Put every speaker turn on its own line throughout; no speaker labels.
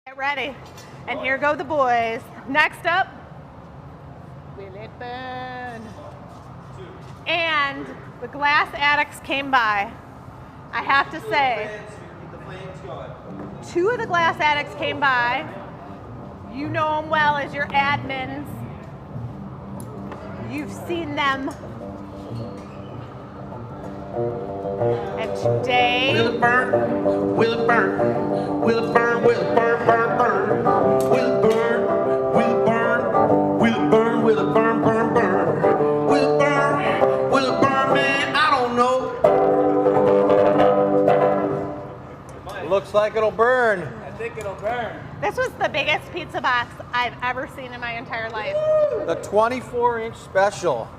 Get ready. And here go the boys. Next up, Will It Burn? And the glass addicts came by. I have to say, two of the glass addicts came by. You know them well as your admins. You've seen them. And today...
Will it burn? Will it burn? Will it burn? Will it burn? Burn, burn. Will it burn? Will it burn? Will it burn? Will it burn? Burn, burn. Will it burn? Will it burn, man? I don't know.
Looks like it'll burn.
I think it'll burn.
This was the biggest pizza box I've ever seen in my entire life.
The 24-inch special.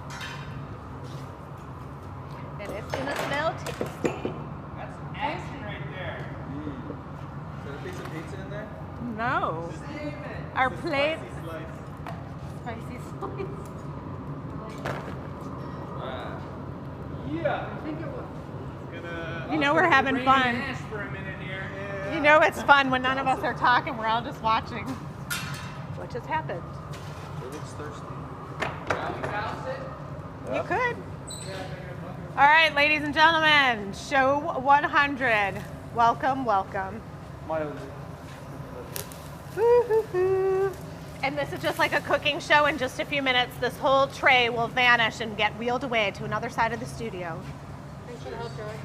And it's gonna smell tasty.
That's action right there.
Is there a piece of pizza in there?
No. Our plate. Spicy slice.
Yeah.
You know we're having fun.
Ash for a minute here.
You know it's fun when none of us are talking. We're all just watching. What just happened?
It looks thirsty.
You could. All right, ladies and gentlemen, show 100. Welcome, welcome. Woo-hoo-hoo. And this is just like a cooking show. In just a few minutes, this whole tray will vanish and get wheeled away to another side of the studio. Thanks for the help, Joey.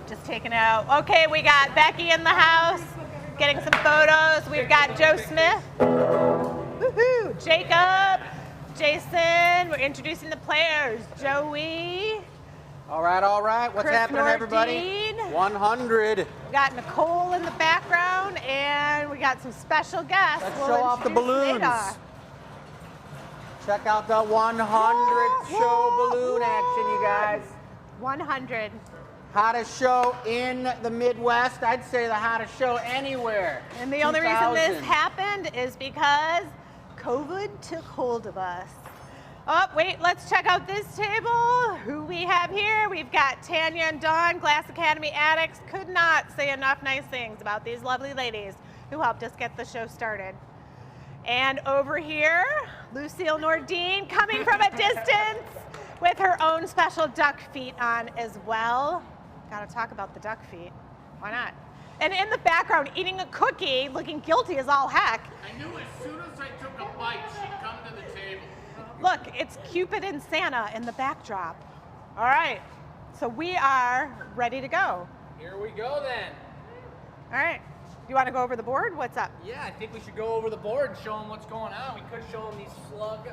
Just taking out. Okay, we got Becky in the house, getting some photos. We've got Joe Smith. Woohoo! Jacob. Jason, we're introducing the players. Joey.
All right. What's
Chris
happening, everybody?
Nordine.
100.
We got Nicole in the background, and we got some special guests.
Let's
We'll
show off the
introduce
balloons.
later.
Check out the 100 show balloon action, you guys.
100.
Hottest show in the Midwest. I'd say the hottest show anywhere.
And the only reason this
2000.
happened is because COVID took hold of us. Oh, wait, let's check out this table. Who we have here? We've got Tanya and Dawn, Glass Academy addicts. Could not say enough nice things about these lovely ladies who helped us get the show started. And over here, Lucille Nordine, coming from a distance with her own special duck feet on as well. Gotta talk about the duck feet. Why not? And in the background, eating a cookie, looking guilty as all heck.
I knew as soon as I took a bite, she'd come to the table.
Look, it's Cupid and Santa in the backdrop. All right, so we are ready to go.
Here we go then.
All right, you want to go over the board? What's up?
Yeah, I think we should go over the board and show them what's going on. We could show them these slug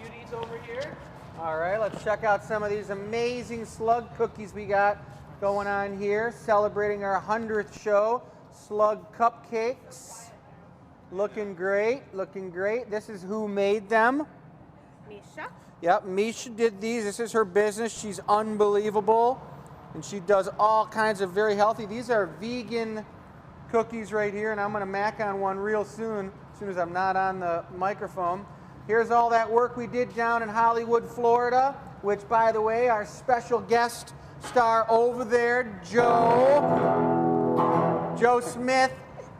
beauties over here.
All right, let's check out some of these amazing slug cookies we got going on here, celebrating our 100th show. Slug cupcakes. Looking great, looking great. This is who made them.
Misha.
Yep, Misha did these. This is her business. She's unbelievable. And she does all kinds of very healthy. These are vegan cookies right here, and I'm going to mac on one real soon as I'm not on the microphone. Here's all that work we did down in Hollywood, Florida, which, by the way, our special guest star over there, Joe Smith,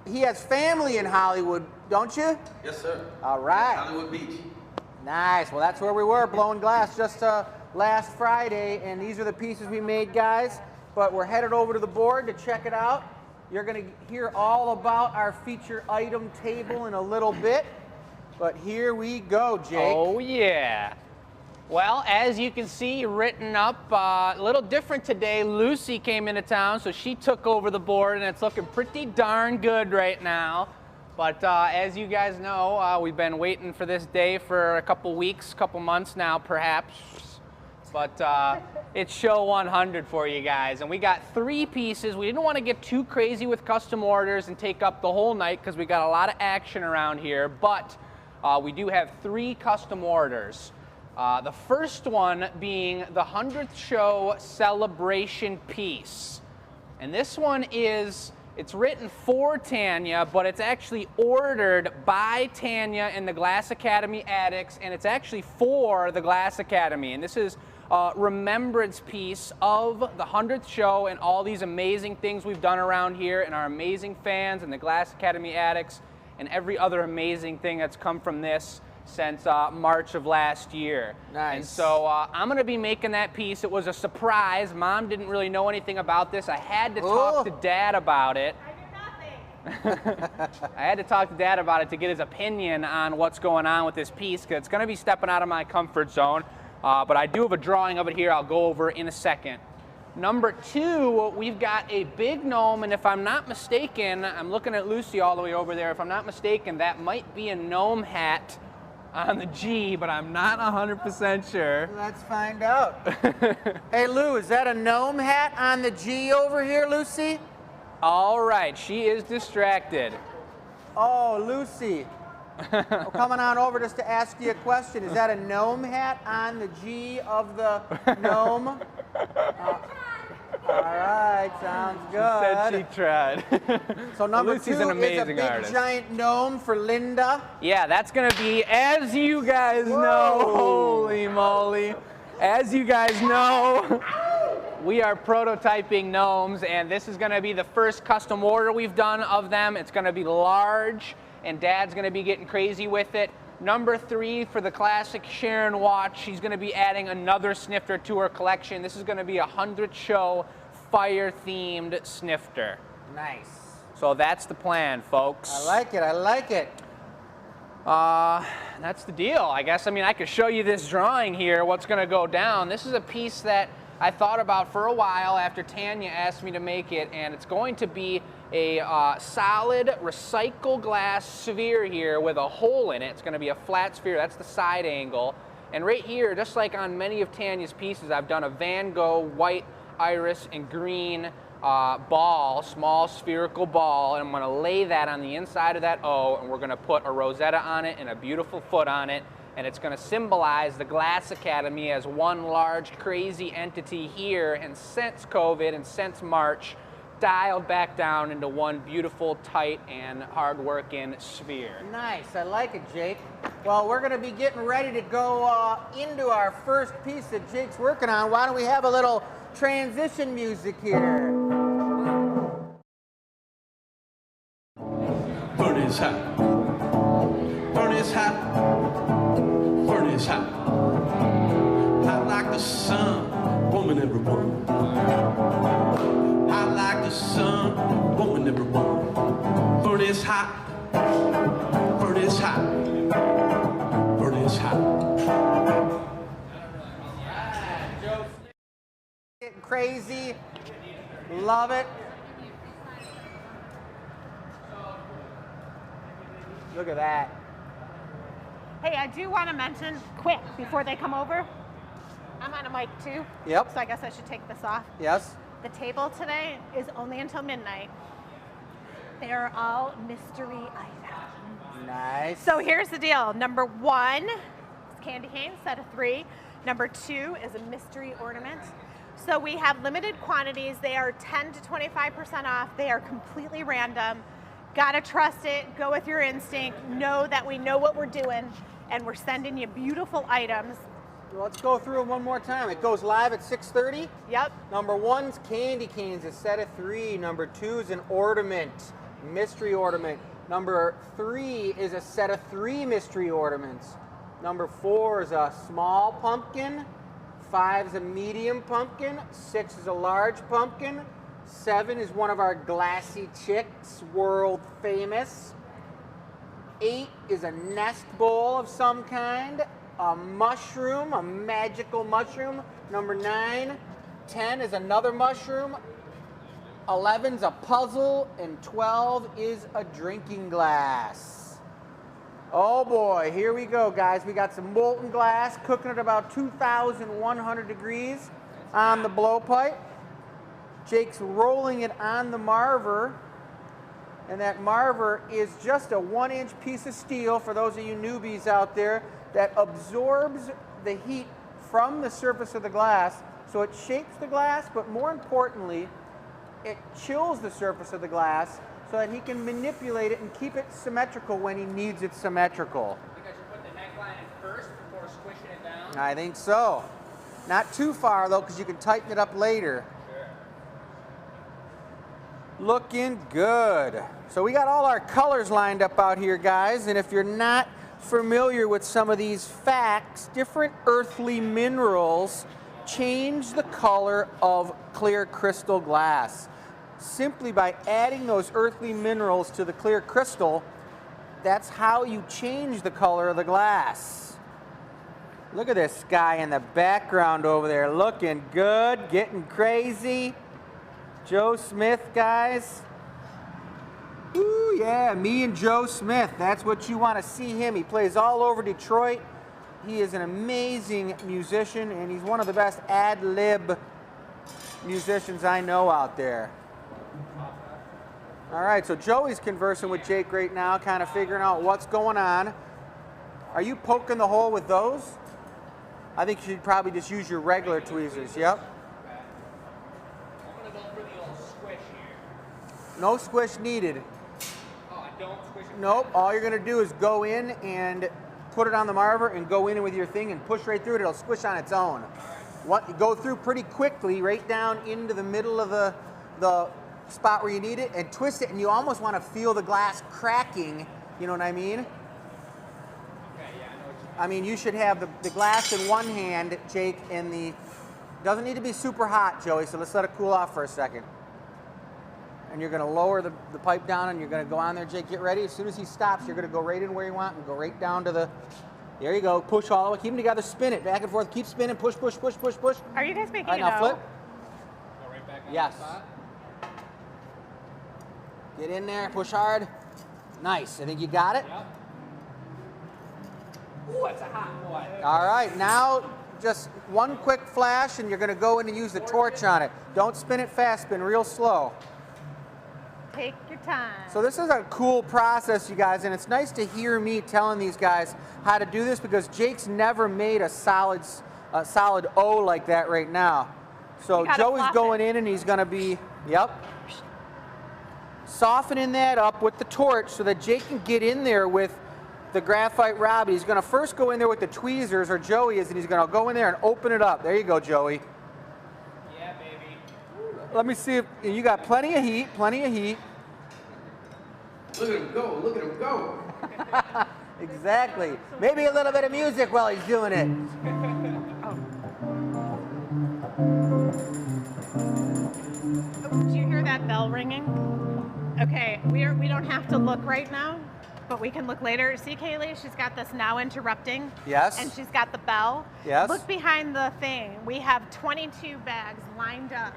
he has family in Hollywood, don't you?
Yes, sir.
All right.
Hollywood Beach.
Nice. Well, that's where we were, blowing glass just last Friday, and these are the pieces we made, guys. But we're headed over to the board to check it out. You're going to hear all about our feature item table in a little bit. But here we go, Jake.
Oh, yeah. Well, as you can see, written up, a little different today. Lucy came into town, so she took over the board, and it's looking pretty darn good right now. But as you guys know, we've been waiting for this day for a couple weeks, couple months now, perhaps. But it's show 100 for you guys. And we got 3 pieces. We didn't want to get too crazy with custom orders and take up the whole night because we got a lot of action around here. But we do have 3 custom orders. The first one being the 100th show celebration piece. And this one is, it's written for Tanya, but it's actually ordered by Tanya and the Glass Academy addicts, and it's actually for the Glass Academy. And this is remembrance piece of the 100th show and all these amazing things we've done around here and our amazing fans and the Glass Academy addicts and every other amazing thing that's come from this since March of last year.
Nice.
And so I'm going to be making that piece. It was a surprise. Mom didn't really know anything about this. I had to talk to Dad about it. I had to talk to Dad about it to get his opinion on what's going on with this piece, because it's going to be stepping out of my comfort zone. But I do have a drawing of it here I'll go over in a second. Number 2, we've got a big gnome, and if I'm not mistaken, I'm looking at Lucy all the way over there. If I'm not mistaken, that might be a gnome hat on the G, but I'm not 100% sure.
Let's find out. Hey, Lou, is that a gnome hat on the G over here, Lucy?
All right, she is distracted.
Oh, Lucy. I'm coming on over just to ask you a question. Is that a gnome hat on the G of the gnome? All right, sounds good.
Said she tried.
So number
Lucy's
2
an
is a
amazing
big
artist.
giant gnome for Linda.
Yeah, that's going to be, as you guys know, holy moly, as you guys know, we are prototyping gnomes, and this is going to be the first custom order we've done of them. It's going to be large, and Dad's going to be getting crazy with it. Number 3 for the classic Sharon watch, she's going to be adding another snifter to her collection. This is going to be a 100th show fire-themed snifter.
Nice.
So that's the plan, folks.
I like it, I like it.
That's the deal, I guess. I mean, I could show you this drawing here, what's going to go down. This is a piece that I thought about for a while after Tanya asked me to make it, and it's going to be a solid recycled glass sphere here with a hole in it. It's going to be a flat sphere. That's the side angle. And right here, just like on many of Tanya's pieces, I've done a Van Gogh white, iris, and green ball, small spherical ball, and I'm going to lay that on the inside of that O, and we're going to put a Rosetta on it and a beautiful foot on it, and it's going to symbolize the Glass Academy as one large crazy entity here, and since COVID and since March, dialed back down into one beautiful, tight, and hard-working sphere.
Nice, I like it, Jake. Well, we're going to be getting ready to go into our first piece that Jake's working on. Why don't we have a little transition music here?
Furnace hot. Furnace hot. Furnace hot. Hot like the sun, woman everyone. Hot like the sun, woman everyone. Furnace hot. Furnace hot. Furnace hot.
Getting crazy. Love it. Look at that.
Hey, I do want to mention, quick, before they come over, I'm on a mic too.
Yep.
So I guess I should take this off.
Yes.
The table today is only until midnight. They are all mystery items.
Nice.
So here's the deal. Number 1 is candy cane, set of 3. Number 2 is a mystery ornament. So we have limited quantities. They are 10 to 25% off. They are completely random. Gotta trust it, go with your instinct, know that we know what we're doing, and we're sending you beautiful items.
Let's go through them one more time. It goes live at 6:30.
Yep.
Number 1's candy canes, a set of 3. Number 2 is an ornament, mystery ornament. Number 3 is a set of 3 mystery ornaments. Number 4 is a small pumpkin. 5 is a medium pumpkin. 6 is a large pumpkin. 7 is one of our glassy chicks, world famous. 8 is a nest bowl of some kind. A mushroom, a magical mushroom. Number 9. 10 is another mushroom. 11 is a puzzle. And 12 is a drinking glass. Oh boy, here we go, guys. We got some molten glass cooking at about 2,100 degrees on the blowpipe. Jake's rolling it on the marver, and that marver is just a 1-inch piece of steel, for those of you newbies out there, that absorbs the heat from the surface of the glass, so it shapes the glass, but more importantly, it chills the surface of the glass so that he can manipulate it and keep it symmetrical when he needs it symmetrical.
I think I should put the neckline in first before squishing it down.
I think so. Not too far though, because you can tighten it up later. Looking good. So we got all our colors lined up out here, guys, and if you're not familiar with some of these facts, different earthly minerals change the color of clear crystal glass. Simply by adding those earthly minerals to the clear crystal, that's how you change the color of the glass. Look at this guy in the background over there, looking good, getting crazy. Joe Smith, guys. Ooh, yeah, me and Joe Smith. That's what you want to see him. He plays all over Detroit. He is an amazing musician, and he's one of the best ad-lib musicians I know out there. All right, so Joey's conversing with Jake right now, kind of figuring out what's going on. Are you poking the hole with those? I think you should probably just use your regular tweezers, yep.
I'm gonna go for the old squish here.
No squish needed.
Oh, I don't squish it.
Nope, all you're gonna do is go in and put it on the marver and go in with your thing and push right through it. It'll squish on its own. What, you go through pretty quickly, right down into the middle of the spot where you need it, and twist it, and you almost want to feel the glass cracking. You know what I mean?
Okay, yeah, I know what you
I mean, you should have the glass in one hand, Jake, and the... Doesn't need to be super hot, Joey, so let's let it cool off for a second. And you're going to lower the pipe down, and you're going to go on there, Jake. Get ready. As soon as he stops, you're going to go right in where you want and go right down to the... There you go. Push all the way. Keep them together. Spin it back and forth. Keep spinning. Push, push, push, push, push.
Are you guys making
All right,
it
now
out?
flip.
Go right back on
Yes.
the spot.
Get in there. Push hard. Nice. I think you got it.
Yep. Ooh, it's a hot boy.
All right. Now, just one quick flash, and you're going to go in and use the torch on it. Don't spin it fast. Spin real slow.
Take your time.
So this is a cool process, you guys, and it's nice to hear me telling these guys how to do this because Jake's never made a solid O like that right now. So
You gotta
Joey's
flop
going
it.
in and he's going to be, yep, softening that up with the torch so that Jake can get in there with the graphite rod. He's going to first go in there with the tweezers, or Joey is, and he's going to go in there and open it up. There you go, Joey.
Yeah, baby.
Let me see if you got plenty of heat, plenty of heat.
Look at him go, look at him go.
Exactly. Maybe a little bit of music while he's doing it.
Do you hear that bell ringing? Okay, we don't have to look right now, but we can look later. See, Kaylee, she's got this now interrupting.
Yes.
And she's got the bell.
Yes.
Look behind the thing. We have 22 bags lined up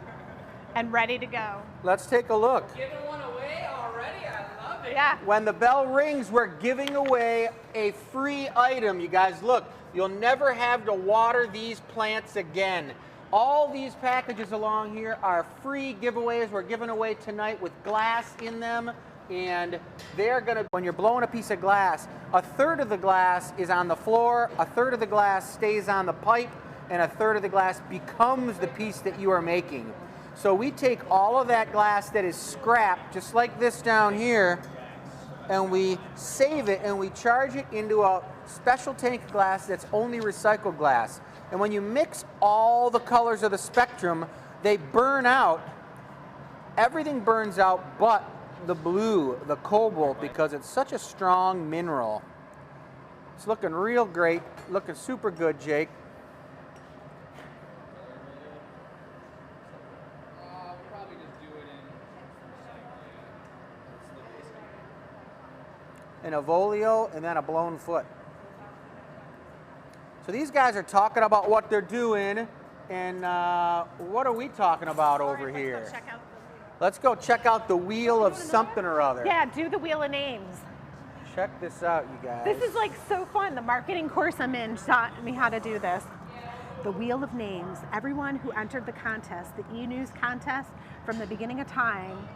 and ready to go.
Let's take a look.
Giving one away already? I love it.
Yeah.
When the bell rings, we're giving away a free item. You guys, look, you'll never have to water these plants again. All these packages along here are free giveaways we're giving away tonight with glass in them. And they're gonna, when you're blowing a piece of glass, a third of the glass is on the floor, a third of the glass stays on the pipe, and a third of the glass becomes the piece that you are making. So we take all of that glass that is scrap, just like this down here, and we save it and we charge it into a special tank of glass that's only recycled glass. And when you mix all the colors of the spectrum, they burn out. Everything burns out but the blue, the cobalt, because it's such a strong mineral. It's looking real great, looking super good, Jake.
We'll probably just do it in
An Avolio and then a blown foot. So these guys are talking about what they're doing, and what are we talking about over here? Let's go check out the wheel of something or other.
Yeah, do the wheel of names.
Check this out, you guys.
This is like so fun. The marketing course I'm in taught me how to do this. The wheel of names. Everyone who entered the contest, the enews contest, from the beginning of time,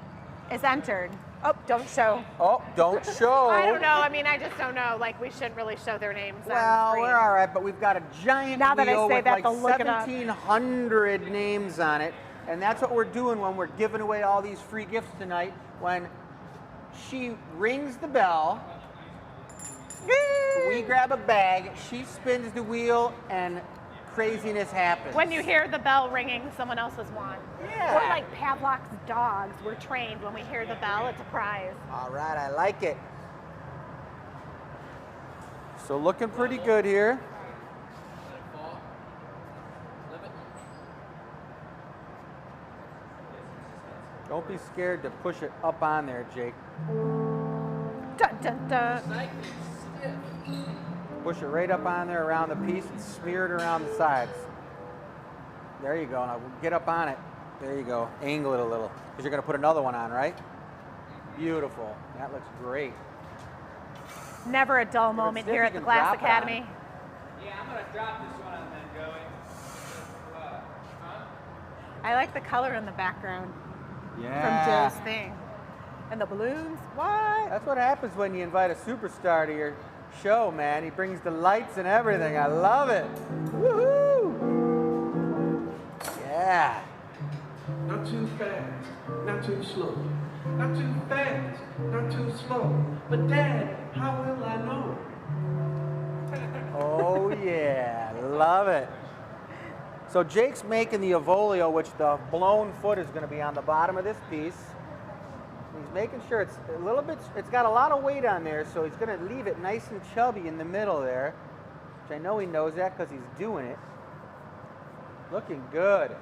is entered. Oh, don't show.
Oh, don't show.
I don't know. I mean, I just don't know. Like, we shouldn't really show their names. on
Well,
screen.
we're all right, but we've got a giant
Now that I
wheel
say
with
that,
like
they'll look it up.
1,700 names on it, and that's what we're doing when we're giving away all these free gifts tonight. When she rings the bell, we grab a bag, she spins the wheel and craziness happens.
When you hear the bell ringing, someone else has won.
Yeah.
Or like Pavlov's dogs, we're trained when we hear the bell, it's a prize.
All right, I like it. So looking pretty good here. Don't be scared to push it up on there, Jake.
Dun, dun, dun.
Push it right up on there around the piece and smear it around the sides. There you go. Now get up on it. There you go. Angle it a little. Because you're going to put another one on, right? Beautiful. That looks great.
Never a dull moment
stiff,
here
you
at the
can
Glass
drop it on
Academy.
Yeah, I'm gonna drop this one and then Joey.
I like the color in the background
Yeah.
from Joe's thing. And the balloons, what?
That's what happens when you invite a superstar to your show, man. He brings the lights and everything. I love it. Woohoo! Yeah.
Not too fast, not too slow. Not too fast, not too slow. But Dad, how will I know?
Oh yeah, love it. So Jake's making the Evolio, which the blown foot is going to be on the bottom of this piece. He's making sure it's a little bit, it's got a lot of weight on there, so he's going to leave it nice and chubby in the middle there, which I know he knows that because he's doing it. Looking good.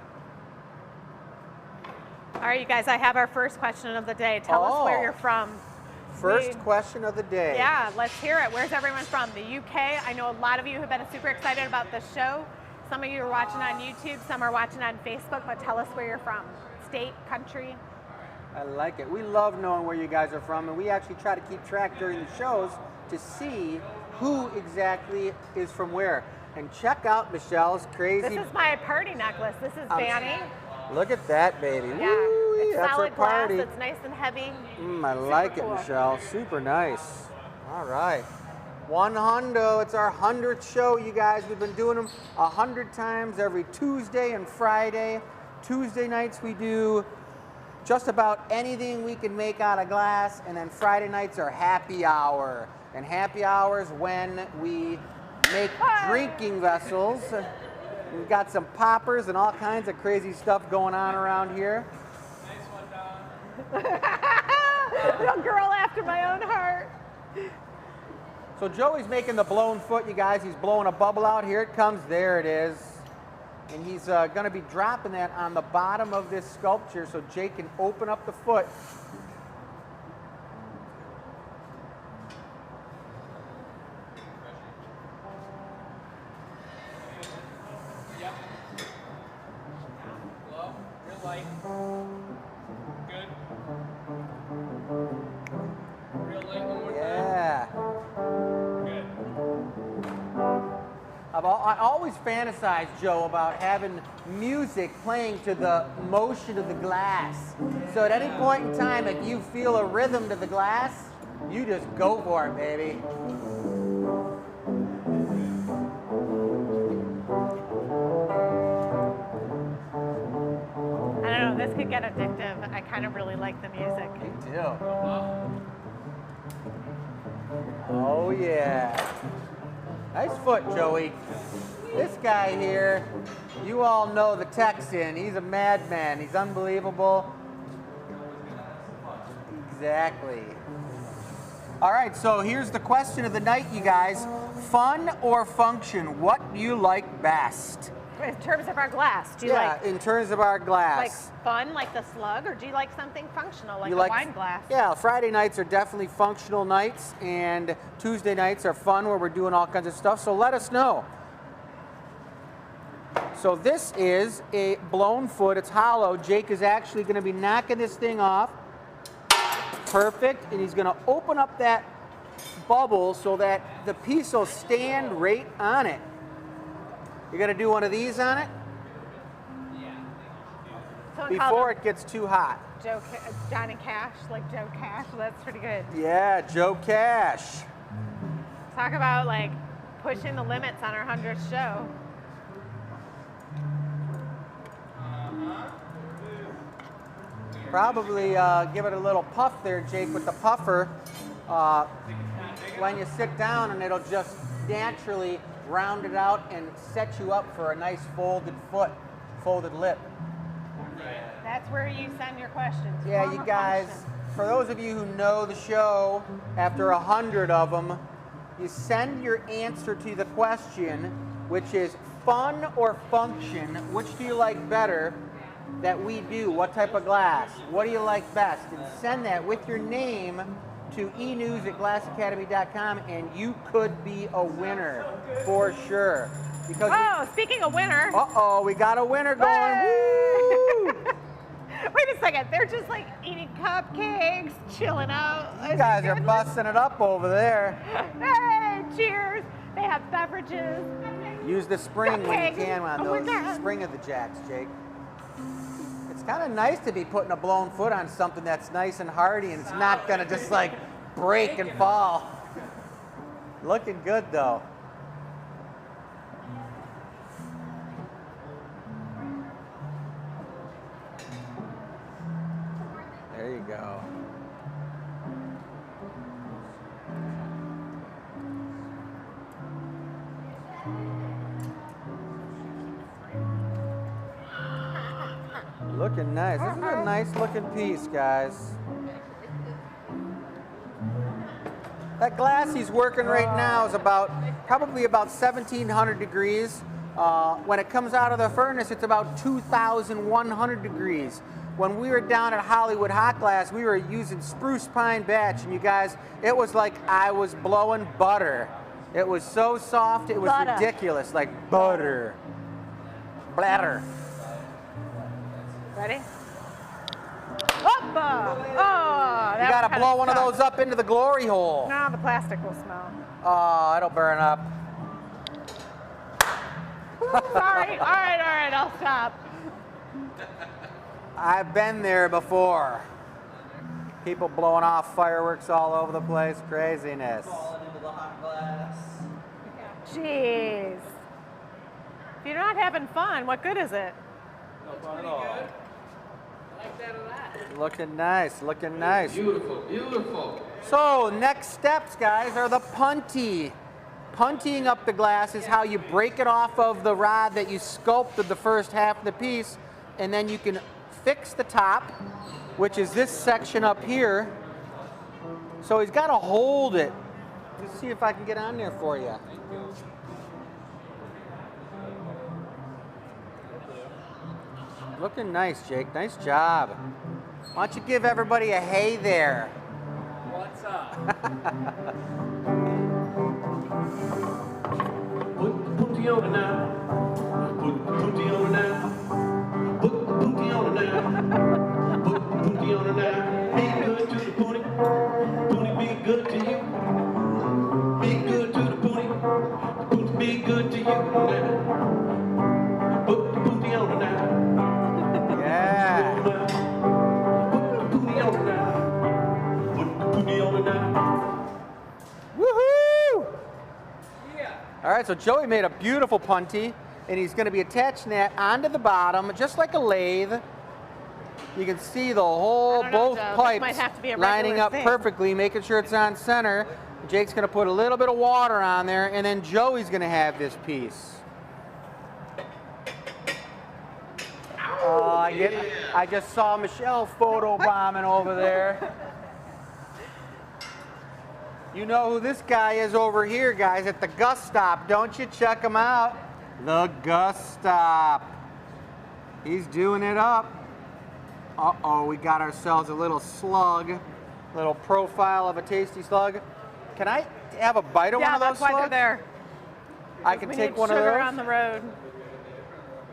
All right, you guys, I have our first question of the day. Tell us where you're from.
First question of the day.
Yeah, let's hear it. Where's everyone from? The UK. I know a lot of you have been super excited about this show. Some of you are watching on YouTube, some are watching on Facebook, but tell us where you're from. State, country.
I like it. We love knowing where you guys are from, and we actually try to keep track during the shows to see who exactly is from where. And check out Michelle's crazy.
This is my party necklace. This is Banny.
Look at that, baby.
Yeah,
Woo-wee,
it's
that's
solid
our
glass.
party.
It's nice and heavy.
I like it,
cool.
Michelle. Super nice. All right. 100. It's our 100th show, you guys. We've been doing them 100 times every Tuesday and Friday. Tuesday nights we do just about anything we can make out of glass, and then Friday nights are happy hour. And happy hour is when we make drinking vessels. We've got some poppers and all kinds of crazy stuff going on around here.
A girl after my own heart.
So Joey's making the blown foot, you guys. He's blowing a bubble out. Here it comes. There it is. And he's going to be dropping that on the bottom of this sculpture so Jake can open up the foot.
Yep. Low, real light. Good. Real light one more time.
Yeah.
Good.
I always fantasize, Joe, about having music playing to the motion of the glass. So at any point in time, if you feel a rhythm to the glass, you just go for it, baby.
I don't know, this could get addictive. I kind of really like the music.
Me too. Oh, yeah. Nice foot, Joey. This guy here, you all know the Texan. He's a madman. He's unbelievable. Exactly. All right, so here's the question of the night, you guys. Fun or function? What do you like best?
In terms of our glass, do you like
in terms of our glass.
fun, like the slug, or do you like something functional, like
You
a wine glass?
Yeah, Friday nights are definitely functional nights, and Tuesday nights are fun where we're doing all kinds of stuff, so let us know. So this is a blown foot. It's hollow. Jake is actually going to be knocking this thing off. Perfect. And he's going to open up that bubble so that the piece will stand right on it. You're going to do one of these on it
Someone called
before
him
it gets too hot.
Johnny Cash, like Joe Cash. That's pretty good.
Yeah, Joe Cash.
Talk about like pushing the limits on our 100th show.
Probably give it a little puff there, Jake, with the puffer when you sit down, and it'll just naturally round it out, and set you up for a nice folded foot, folded lip.
That's where you send your questions.
Yeah,
Form
you
or
guys,
function.
for those of you who know the show, after 100 of them, you send your answer to the question, which is fun or function. Which do you like better that we do? What type of glass? What do you like best? And send that with your name to enews@glassacademy.com, and you could be a winner for sure. Because
Oh, speaking of winner.
uh-oh, we got a winner going. Woo!
Wait a second. They're just like eating cupcakes, chilling out.
You guys are busting it up over there.
Hey, cheers. They have beverages.
Use the spring when you
Cupcakes.
can on
Oh my
those
God.
spring of the jacks, Jake. It's kind of nice to be putting a blown foot on something that's nice and hardy and it's not going to just like break and fall. Looking good though. There you go. Looking nice. This is a nice looking piece, guys. That glass he's working right now is probably about 1700 degrees. When it comes out of the furnace, it's about 2100 degrees. When we were down at Hollywood Hot Glass, we were using spruce pine batch, and you guys, it was like I was blowing butter. It was so soft, it was
Butter.
ridiculous, like butter. Bladder.
Ready? Hoppa! Oh,
You
that
gotta
was
blow
kinda
one of
tough.
those up into the glory hole.
Now the plastic will smell.
Oh, it'll burn up.
Sorry. All right, I'll stop.
I've been there before. People blowing off fireworks all over the place. Craziness.
Falling into the hot glass.
Jeez. If you're not having fun, what good is it?
No fun at all.
I like that a lot.
Looking nice, looking nice.
Beautiful, beautiful.
So next steps, guys, are the punty. Puntying up the glass is how you break it off of the rod that you sculpted the first half of the piece, and then you can fix the top, which is this section up here. So he's got to hold it. Let's see if I can get on there for you. Looking nice, Jake. Nice job. Why don't you give everybody a hey there?
What's up?
Put the booty on it now. Put the booty on it now. Put the booty on it now. Put the booty on it now. Be good to the booty. Booty be good to you. Be good to the booty. The booty be good to you now. Put the booty on it now.
Yeah.
Put the booty on it now. Put the booty on it now.
Woohoo! All right, so Joey made a beautiful punty, and he's going to be attaching that onto the bottom, just like a lathe. You can see the whole,
I don't know,
both
Joe. This
pipes
might have to be a
lining
regular
up
thing.
perfectly, making sure it's on center. Jake's going to put a little bit of water on there, and then Joey's going to have this piece. I just saw Michelle photobombing over there. You know who this guy is over here, guys, at the Gus Stop. Don't you check him out? The Gus Stop. He's doing it up. Uh-oh, we got ourselves a little slug. Little profile of a tasty slug. Can I have a bite of one
Yeah,
of those
that's why
slugs?
they're there.
I can
We
take
need
one of
sugar
those.
on the road.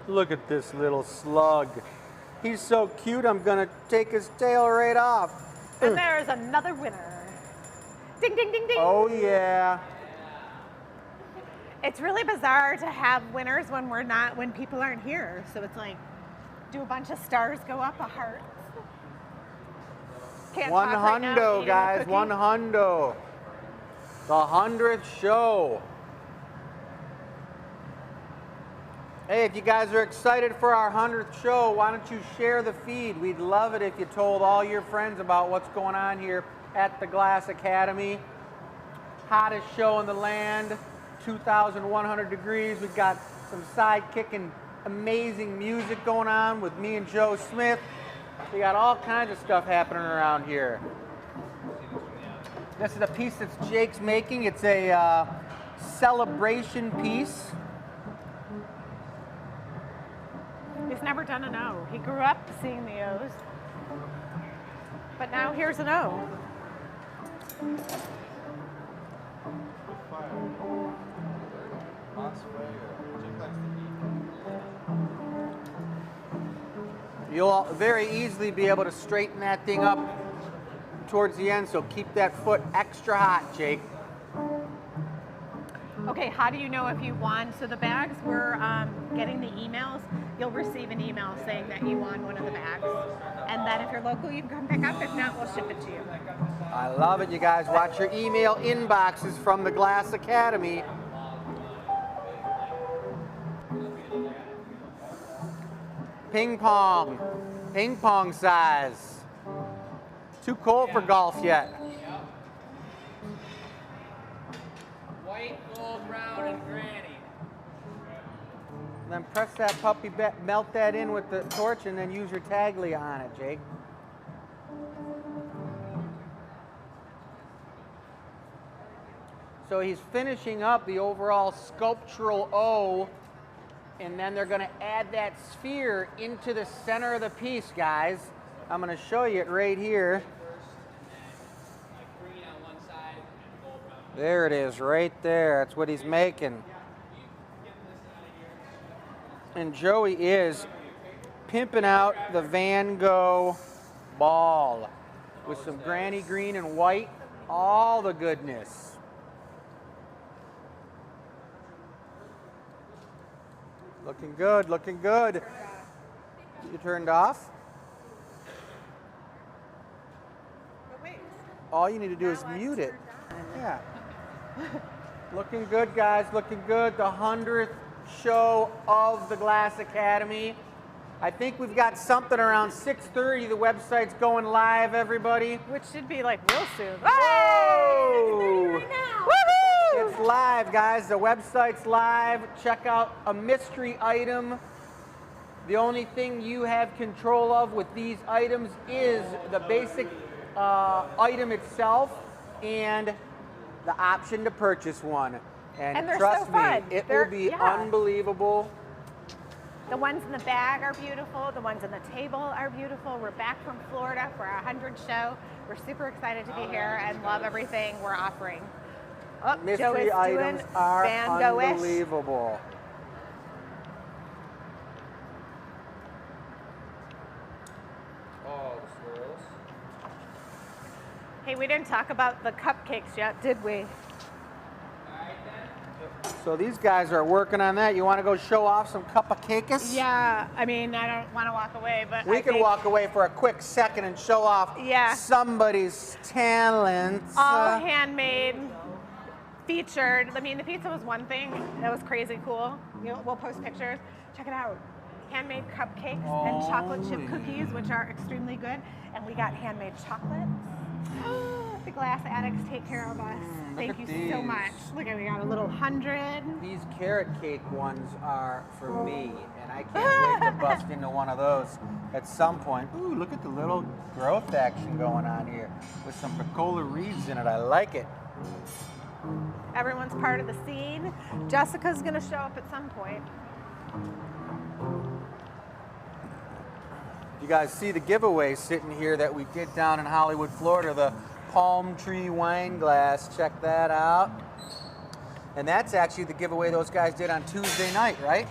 Look at this little slug. He's so cute, I'm gonna take his tail right off.
And there's another winner. Ding, ding, ding, ding.
Oh yeah.
It's really bizarre to have winners when people aren't here. So it's like, do a bunch of stars go up, a heart? Can't
One
talk right now,
hundo,
eating a
guys,
cookie.
one hundo. The 100th show. Hey, if you guys are excited for our 100th show, why don't you share the feed? We'd love it if you told all your friends about what's going on here at the Glass Academy. Hottest show in the land. 2,100 degrees. We've got some side kicking, amazing music going on with me and Joe Smith. We got all kinds of stuff happening around here. This is a piece that Jake's making. It's a celebration piece.
He's never done an O. He grew up seeing the O's. But now here's an O.
You'll very easily be able to straighten that thing up towards the end, so keep that foot extra hot, Jake.
Okay, how do you know if you won? So the bags, we're getting the emails. You'll receive an email saying that you won one of the bags. And then if you're local, you can come pick up. If not, we'll ship it to you.
I love it, you guys. Watch your email inboxes from the Glass Academy. Ping pong size. Too cold for golf yet.
White, gold, brown, and granny.
Then press that puppy, melt that in with the torch, and then use your taglia on it, Jake. So he's finishing up the overall sculptural O, and then they're going to add that sphere into the center of the piece, guys. I'm going to show you it right here. There it is, right there. That's what he's making. And Joey is pimping out the Van Gogh ball with some granny green and white, all the goodness. Looking good, looking good. You turned off? All you need to do is mute it. Yeah. Looking good, guys, looking good. The 100th show of the Glass Academy. I think we've got something around 6:30. The website's going live, everybody.
Which should be like real soon.
Whoa!
Right now. Woohoo!
It's live, guys. The website's live. Check out a mystery item. The only thing you have control of with these items is the basic item itself and the option to purchase one. And
they're
trust
so fun.
me, it will be unbelievable.
The ones in the bag are beautiful. The ones on the table are beautiful. We're back from Florida for our 100th show. We're super excited to be here and love everything we're offering. Oh, Joe
Mystery
is
items
doing
are
Van Gogh-ish.
unbelievable.
Oh, the swirls.
Hey, we didn't talk about the cupcakes yet, did we?
So these guys are working on that. You want to go show off some cupcakes?
Yeah, I mean, I don't want to walk away, but
We
I
can
think
walk away for a quick second and show off somebody's talents.
all handmade, featured. I mean, the pizza was one thing. That was crazy cool. You know, we'll post pictures. Check it out. Handmade cupcakes and chocolate chip cookies, which are extremely good. And we got handmade chocolates. The Glass Addicts take care of us. Thank you so much. Look at, we got a little 100.
These carrot cake ones are for me, and I can't wait to bust into one of those at some point. Ooh, look at the little growth action going on here with some Picola Reeds in it. I like it.
Everyone's part of the scene. Jessica's gonna show up at some point.
You guys see the giveaway sitting here that we did down in Hollywood, Florida, the palm tree wine glass. Check that out. And that's actually the giveaway those guys did on Tuesday night, right?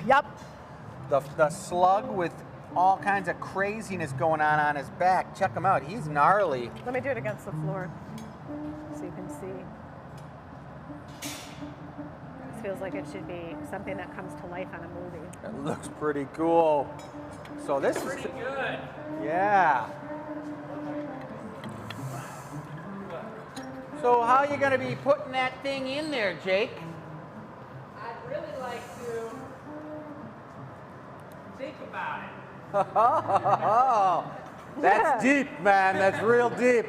Yep.
The slug with all kinds of craziness going on his back. Check him out. He's gnarly.
Let me do it against the floor so you can see. This feels like it should be something that comes to life on a movie.
It looks pretty cool. So this is
Pretty good.
yeah. So how are you going to be putting that thing in there, Jake?
I'd really like to think about it.
Oh, that's deep, man. That's real deep.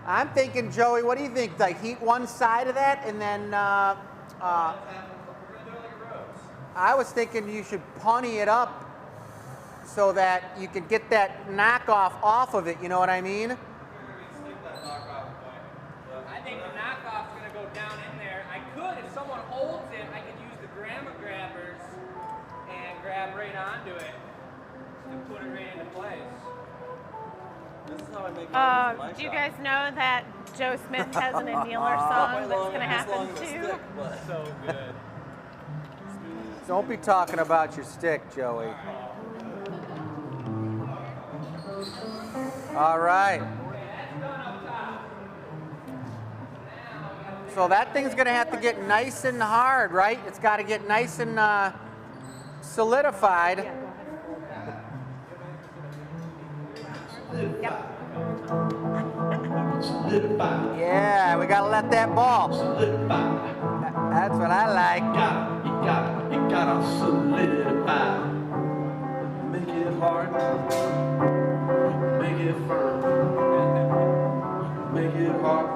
I'm thinking, Joey, what do you think? Like heat one side of that and then I was thinking you should punny it up so that you can get that knockoff off of it, you know what I mean?
I think the knockoff's going to go down in there. I could, if someone holds it, I could use the grandma grabbers and grab right onto it and put it right into place.
This is how I make
Do you guys know that Joe Smith has an Annealer song that's going to happen too?
So good.
Don't be talking about your stick, Joey. All right. So that thing's going to have to get nice and hard, right? It's got to get nice and solidified.
Yep.
Solidify.
Yeah, we got to let that ball.
Solidify.
That's what I like.
You gotta solidify. Make it hard. Make it firm. Make it hard.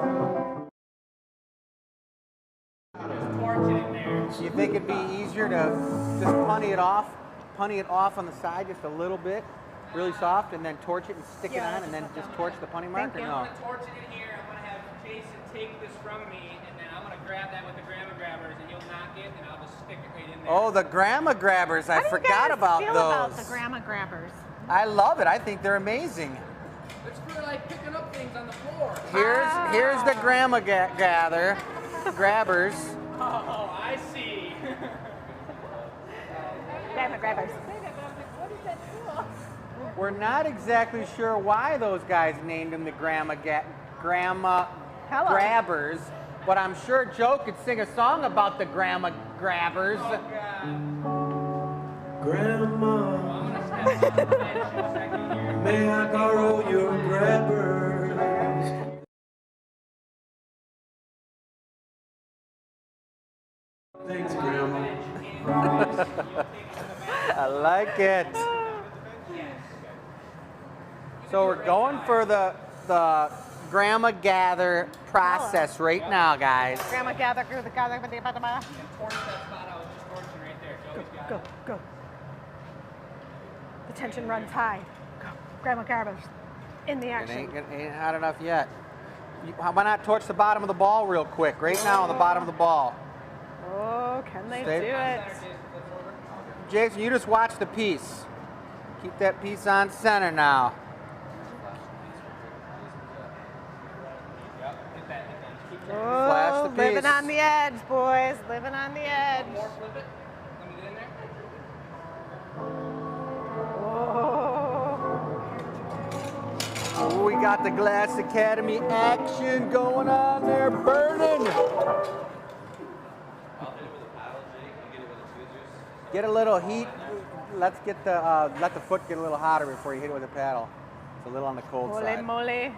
Torch it in there.
You think it'd be easier to just punny it off on the side just a little bit, really soft, and then torch it and stick it on, and then just torch the punny mark, or
you.
no?
I'm going to torch it in here. I'm going to have Jason take this from me, and then I'm going to grab that with the grandma grabbers, and you'll knock it, and I'll just stick it right in there.
Oh, the grandma grabbers! I forgot about
How do you
those.
guys feel about the grandma grabbers?
I love it. I think they're amazing.
It's for like picking up things on the floor.
Here's the grandma grabbers.
Oh, I see.
Grandma grabbers.
We're not exactly sure why those guys named them the grandma
Hello.
grabbers, but I'm sure Joe could sing a song about the grandma grabbers.
Grandma,
I'm going to step on the bench in a second here.
may I borrow your grabbers? Thanks, Grandma.
I like it. So we're going for the grandma gather process right now, guys.
Grandma gather.
Torch that spot I was just torching right there. Joey's got
Go,
it.
go. The tension runs high. Go. Grandma grabbers. In the
It
action.
ain't hot enough yet. Why not torch the bottom of the ball real quick? Right now on the bottom of the ball.
Oh, can they
Stay-
do it?
Jason, you just watch the piece. Keep that piece on center now.
Yep, hit that. Keep turning.
Flash
Oh,
the
living
piece.
on the edge, boys. Living on the edge.
More flip it. Let me get in there.
Oh.
Oh, we got the Glass Academy action going on there, burning. Get a little heat. Let's get let the foot get a little hotter before you hit it with a paddle. It's a little on the cold
Mole,
side.
mole. It's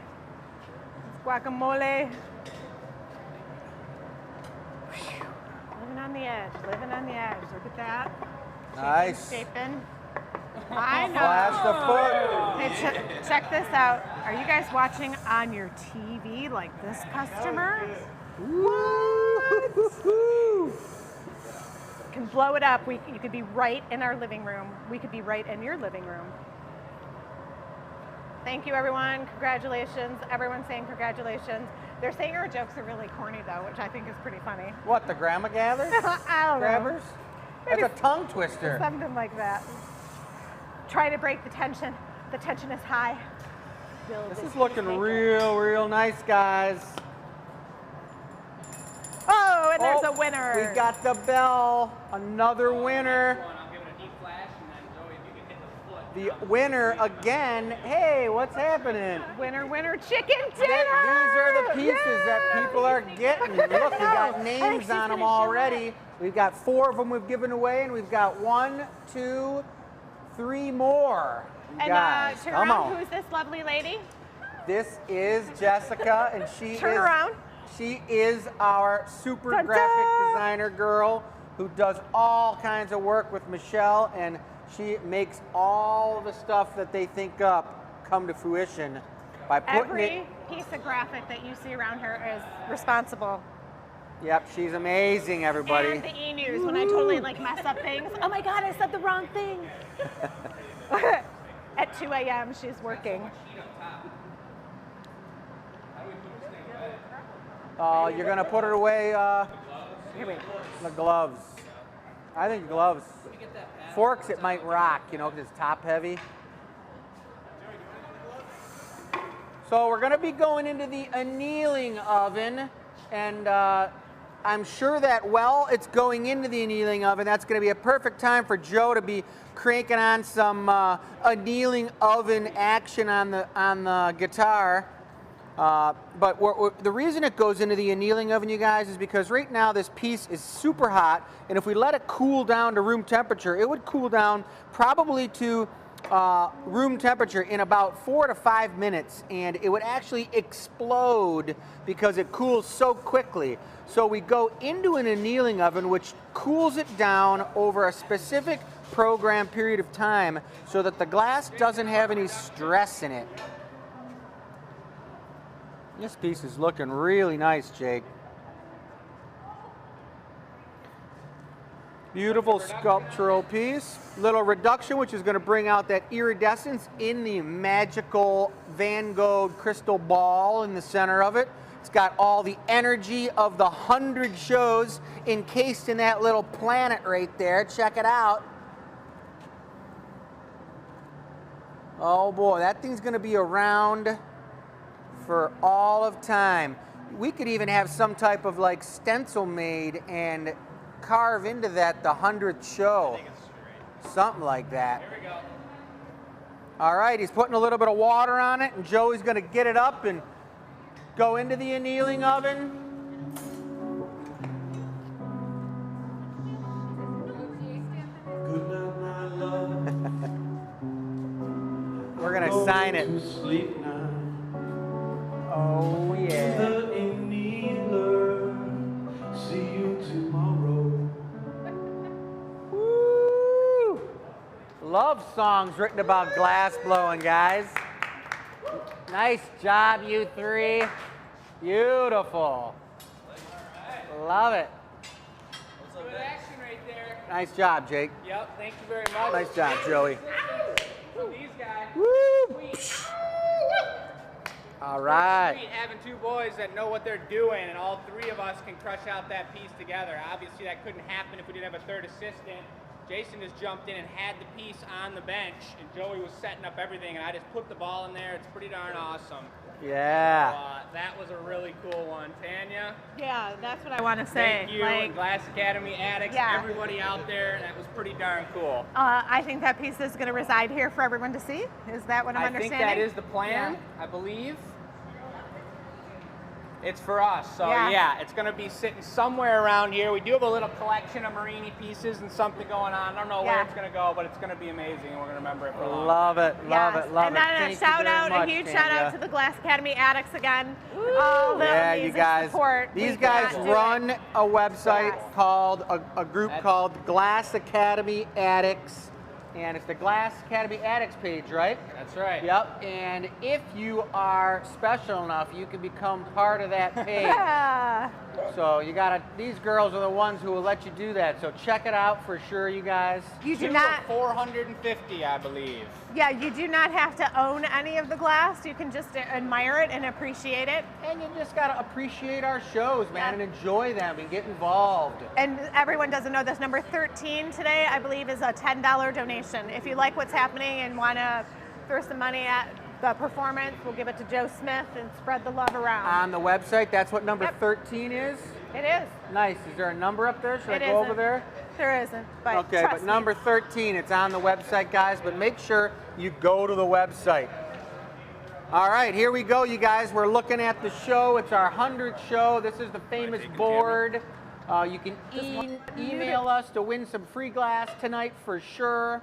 guacamole. Living on the edge. Living on the edge. Look at that.
Nice.
Shaping. I know.
Flash the foot.
Hey, check this out. Are you guys watching on your TV like this customer?
Woo!
Can blow it up. You could be right in our living room. We could be right in your living room. Thank you, everyone. Congratulations. Everyone's saying congratulations. They're saying our jokes are really corny, though, which I think is pretty funny.
What, the grandma gathers?
I don't know.
Grabbers? That's a tongue twister.
Something like that. Try to break the tension. The tension is high. Build
This
it,
is looking
make it.
real nice, guys.
Oh, and there's
Oh,
a winner.
We got the bell. Another winner.
I'll give it a deep flash, and then Joey, if you can hit the foot.
The winner again. Hey, what's happening?
Winner, winner, chicken dinner.
These are the pieces that people are getting. Look, we got names on them already. We've got 4 of them we've given away, and we've got 1, 2, 3 more. You
And
guys,
turn
come
around.
on.
Who's this lovely lady?
This is Jessica, and she
Turn
is
around.
she is our super
Dun,
graphic
dun.
designer girl who does all kinds of work with Michelle, and she makes all the stuff that they think up come to fruition by putting it
piece of graphic that you see around her is responsible.
Yep, she's amazing, everybody.
And the enews, when I totally like mess up things. Oh my God, I said the wrong thing. At 2 a.m. she's working.
You're gonna put it away.
Here we go.
The gloves. I think gloves. Forks, it might rock, you know, because it's top heavy. So we're gonna be going into the annealing oven, and I'm sure that while it's going into the annealing oven, that's gonna be a perfect time for Joe to be cranking on some annealing oven action on the guitar. But the reason it goes into the annealing oven, you guys, is because right now this piece is super hot, and if we let it cool down to room temperature, it would cool down probably to room temperature in about 4 to 5 minutes, and it would actually explode because it cools so quickly. So we go into an annealing oven, which cools it down over a specific program period of time so that the glass doesn't have any stress in it. This piece is looking really nice, Jake. Beautiful sculptural piece. Little reduction, which is going to bring out that iridescence in the magical Van Gogh crystal ball in the center of it. It's got all the energy of the 100 shows encased in that little planet right there. Check it out. Oh boy, that thing's going to be around for all of time. We could even have some type of like stencil made and carve into that the 100th show. Something like that.
Here we go.
All right, he's putting a little bit of water on it, and Joey's going to get it up and go into the annealing oven.
Good night, my love.
We're going to sign it.
To sleep now.
Oh, yeah.
The annealer. See you tomorrow.
Woo! Love songs written about glass blowing, guys. Nice job, you three. Beautiful. Love it.
Good action right there.
Nice job, Jake.
Yep, thank you very much.
Nice job, Joey.
These guys.
Woo!
Sweet.
All right.
Sweet having two boys that know what they're doing, and all three of us can crush out that piece together. Obviously, that couldn't happen if we didn't have a third assistant. Jason just jumped in and had the piece on the bench, and Joey was setting up everything, and I just put the ball in there. It's pretty darn awesome.
Yeah.
So, that was a really cool one. Tanya,
Yeah, that's what I want to say.
thank you, and Glass Academy addicts,
Yeah.
everybody out there. That was pretty darn cool.
I think that piece is going to reside here for everyone to see. Is that what I'm
I think
understanding?
that is the plan, I believe. It's for us, so
Yeah.
yeah, it's going to be sitting somewhere around here. We do have a little collection of Marini pieces and something going on. I don't know where
Yeah.
it's going to go, but it's going to be amazing, and we're going to remember it for a long time.
Love it, love
Yes.
it, love
and
it.
then
Thank
a
you
shout
very
out,
much,
a huge
Tanya.
shout out to the Glass Academy addicts again. All the
Yeah, you
amazing
guys.
support.
These
We
guys
cannot do
run
it.
a website
Yes.
called a group
That's-
called Glass Academy Addicts, and it's the Glass Academy Addicts page, right?
That's right.
Yep. And if you are special enough, you can become part of that page.
Yeah.
So you gotta. These girls are the ones who will let you do that. So check it out for sure, you guys.
You do
Two
not.
of 450, I believe.
Yeah, you do not have to own any of the glass. You can just admire it and appreciate it.
And you just gotta appreciate our shows, man,
Yeah.
and enjoy them and get involved.
And everyone doesn't know this. Number 13 today, I believe, is a $10 donation. If you like what's happening and want to throw some money at the performance, we'll give it to Joe Smith and spread the love around.
On the website, that's what number
Yep.
13 is.
It is.
Nice. Is there a number up there? Should I
It
go over
isn't.
there?
There isn't. But
Okay,
trust
but
me.
number 13, it's on the website, guys, but make sure you go to the website. All right, here we go, you guys. We're looking at the show. It's our 100th show. This is the famous board. You can email us to win some free glass tonight for sure.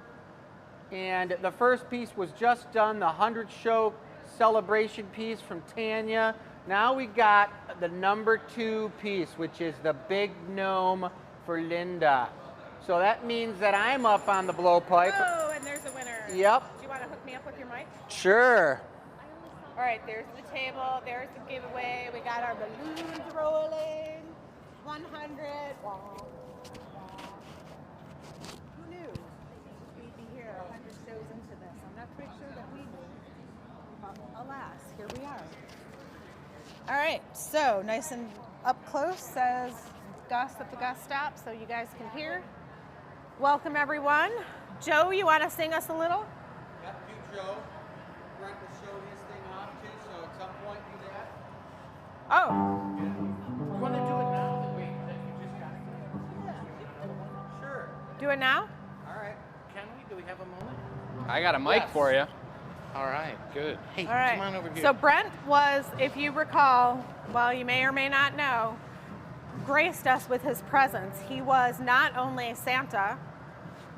And the first piece was just done, the 100th show celebration piece from Tanya. Now we got the number 2 piece, which is the big gnome for Linda. So that means that I'm up on the blowpipe.
Oh, and there's a winner.
Yep.
Do you want to hook me up with your mic?
Sure.
I only saw All right, there's the table. There's the giveaway. We got our balloons rolling. 100. Who knew we'd be here 100 shows into this? I'm not quite sure that we knew. But alas, here we are. All right, so nice and up close says Gus at the Gus stop, so you guys can hear. Welcome, everyone. Joe, you want to sing us a little?
Yep, you, Joe. Brent will show his thing off too, so at some point do that.
Oh,
You want to do it now? That you just got it.
Sure.
do it now?
All right.
Can we? Do we have a moment?
I got a mic for you.
All right, good. Hey,
All right.
come on over here.
So Brent was, if you recall, well, you may or may not know, graced us with his presence. He was not only Santa,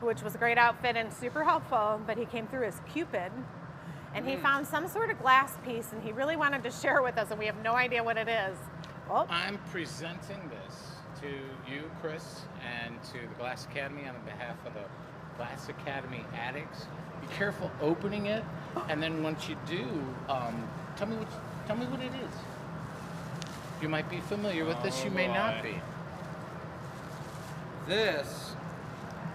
which was a great outfit and super helpful, but he came through as Cupid, and he found some sort of glass piece, and he really wanted to share with us, and we have no idea what it is. Oh,
I'm presenting this to you, Chris, and to the Glass Academy on behalf of the Glass Academy addicts. Be careful opening it, and then once you do, tell me what it is. You might be familiar with this, you may not be.
This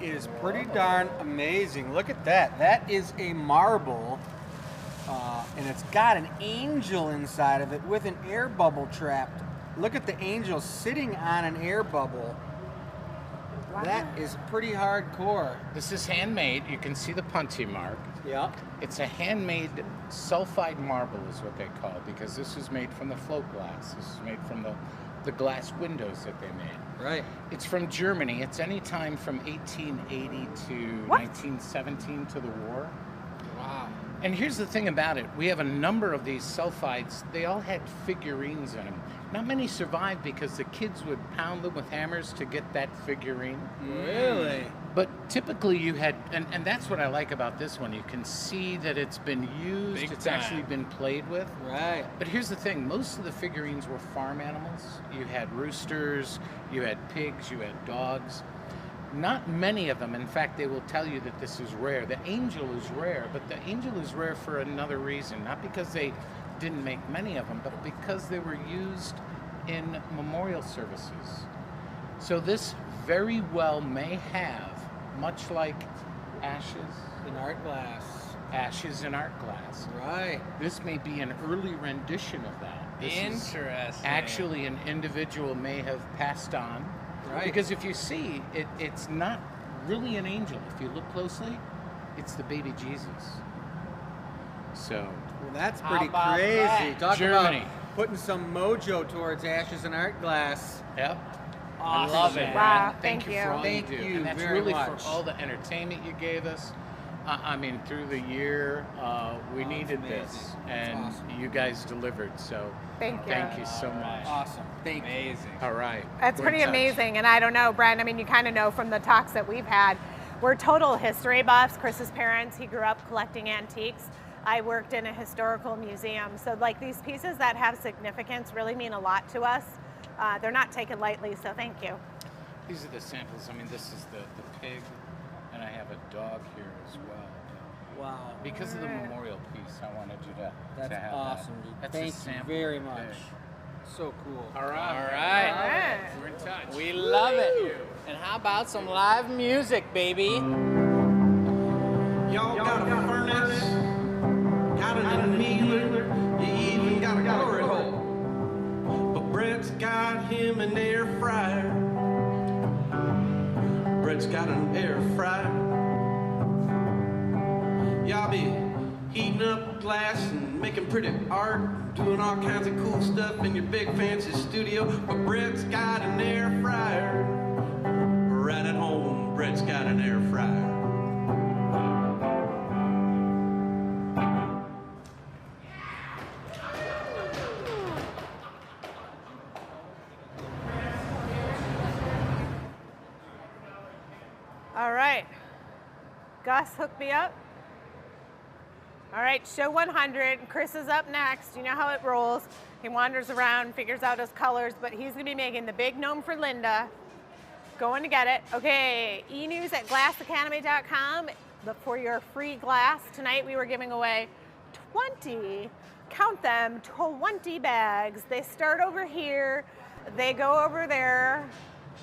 is pretty darn amazing. Look at that. That is a marble, and it's got an angel inside of it with an air bubble trapped. Look at the angel sitting on an air bubble.
wow.
That is pretty hardcore.
This is handmade. You can see the puntee mark.
Yeah.
It's a handmade sulfide marble is what they call it, because this is made from the float glass. This is made from the glass windows that they made.
Right.
It's from Germany. It's any time from 1880 to
What?
1917 to the war.
Wow.
And here's the thing about it. We have a number of these sulfides. They all had figurines in them. Not many survived because the kids would pound them with hammers to get that figurine.
Really?
But typically you had, and that's what I like about this one. You can see that it's been used.
Big
It's
time.
actually been played with.
Right.
But here's the thing. Most of the figurines were farm animals. You had roosters, you had pigs, you had dogs. Not many of them. In fact, they will tell you that this is rare. The angel is rare, but the angel is rare for another reason. Not because they didn't make many of them, but because they were used in memorial services. So this very well may have, much like ashes
In art glass.
in art glass,
Right.
this may be an early rendition of that. This is
Interesting.
actually an individual may have passed on.
Right.
Because if you see, it's not really an angel. If you look closely, it's the baby Jesus. So,
Well, that's
How
pretty
about
crazy.
that?
Talk
Germany.
about putting some mojo towards ashes and art glass.
yep.
Awesome.
I love it.
Wow,
Thank
thank
you for all
Thank
you do.
you
And that's
very
really
much.
for all the entertainment you gave us. I mean, through the year, we needed
amazing.
this,
That's
and
awesome.
you guys delivered. So,
Thank you.
thank you so much.
Awesome. Thank you.
Amazing.
All right.
That's
We're in
pretty
touch.
amazing. And I don't know, Brent, I mean, you kind of know from the talks that we've had, we're total history buffs. Chris's parents, he grew up collecting antiques. I worked in a historical museum. So like these pieces that have significance really mean a lot to us. They're not taken lightly, so thank you.
These are the samples. I mean, this is the pig, and I have a dog here as well.
Wow.
Because of the
Alright.
memorial piece, I wanted you to
That's
have
awesome,
that.
dude.
That's a
Thank you
sample
very
of the
much.
pig.
So cool.
All right.
All right.
Alright.
We're in touch.
We love it. And how about some live music, baby?
Y'all got a furnace, got an annealer, you even got a glory hole. But Brett's got him an air fryer. Brett's got an air fryer. Y'all be heating up glass and making pretty art, doing all kinds of cool stuff in your big fancy studio. But Brett's got an air fryer. Right at home, Brett's got an air fryer.
All right. Gus, hook me up. All right, show 100. Chris is up next. You know how it rolls. He wanders around, figures out his colors, but he's gonna be making the big gnome for Linda. Going to get it. Okay, enews at glassacademy.com for your free glass. Tonight we were giving away 20 count them, 20 bags. They start over here, they go over there,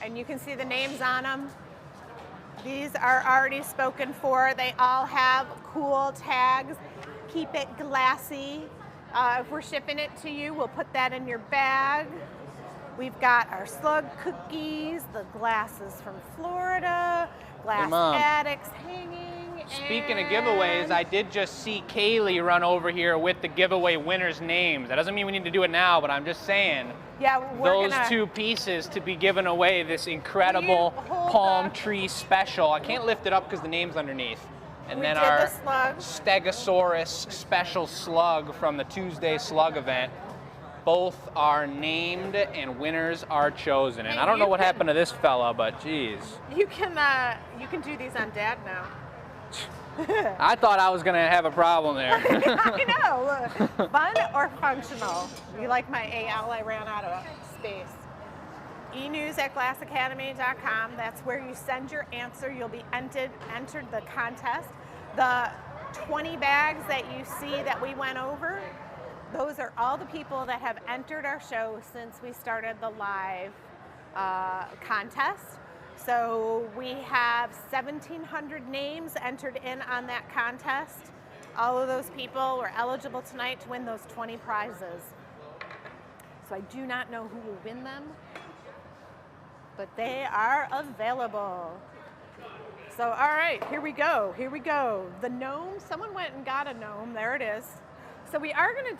and you can see the names on them. These are already spoken for. They all have cool tags. Keep it glassy. If we're shipping it to you, we'll put that in your bag. We've got our slug cookies, the glasses from Florida, glass addicts hanging.
Speaking of giveaways, I did just see Kaylee run over here with the giveaway winners' names. That doesn't mean we need to do it now, but I'm just saying,
yeah,
those two pieces to be given away, this incredible palm tree special. I can't lift it up because the name's underneath. And then our Stegosaurus special slug from the Tuesday slug event. Both are named and winners are chosen. And I don't know what happened to this fella, but geez.
You can do these on Dad now.
I thought I was gonna have a problem there.
I know. Look, fun or functional? You like my AL? I ran out of space. enews@glassacademy.com. That's where you send your answer. You'll be entered the contest. The 20 bags that you see that we went over, those are all the people that have entered our show since we started the live contest. So we have 1,700 names entered in on that contest. All of those people were eligible tonight to win those 20 prizes. So I do not know who will win them, but they are available. So all right, here we go, here we go. The gnome, someone went and got a gnome, there it is. So we're gonna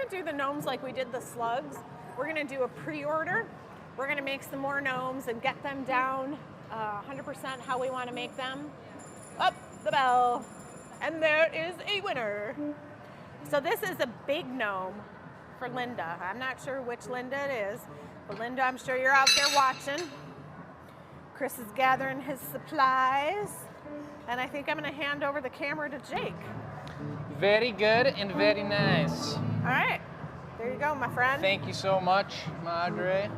do the gnomes like we did the slugs. We're gonna do a pre-order. We're gonna make some more gnomes and get them down 100% how we wanna make them. Up the bell, and there is a winner. So this is a big gnome for Linda. I'm not sure which Linda it is, but Linda, I'm sure you're out there watching. Chris is gathering his supplies, and I think I'm gonna hand over the camera to Jake.
Very good and very nice.
All right, there you go, my friend.
Thank you so much, Madre.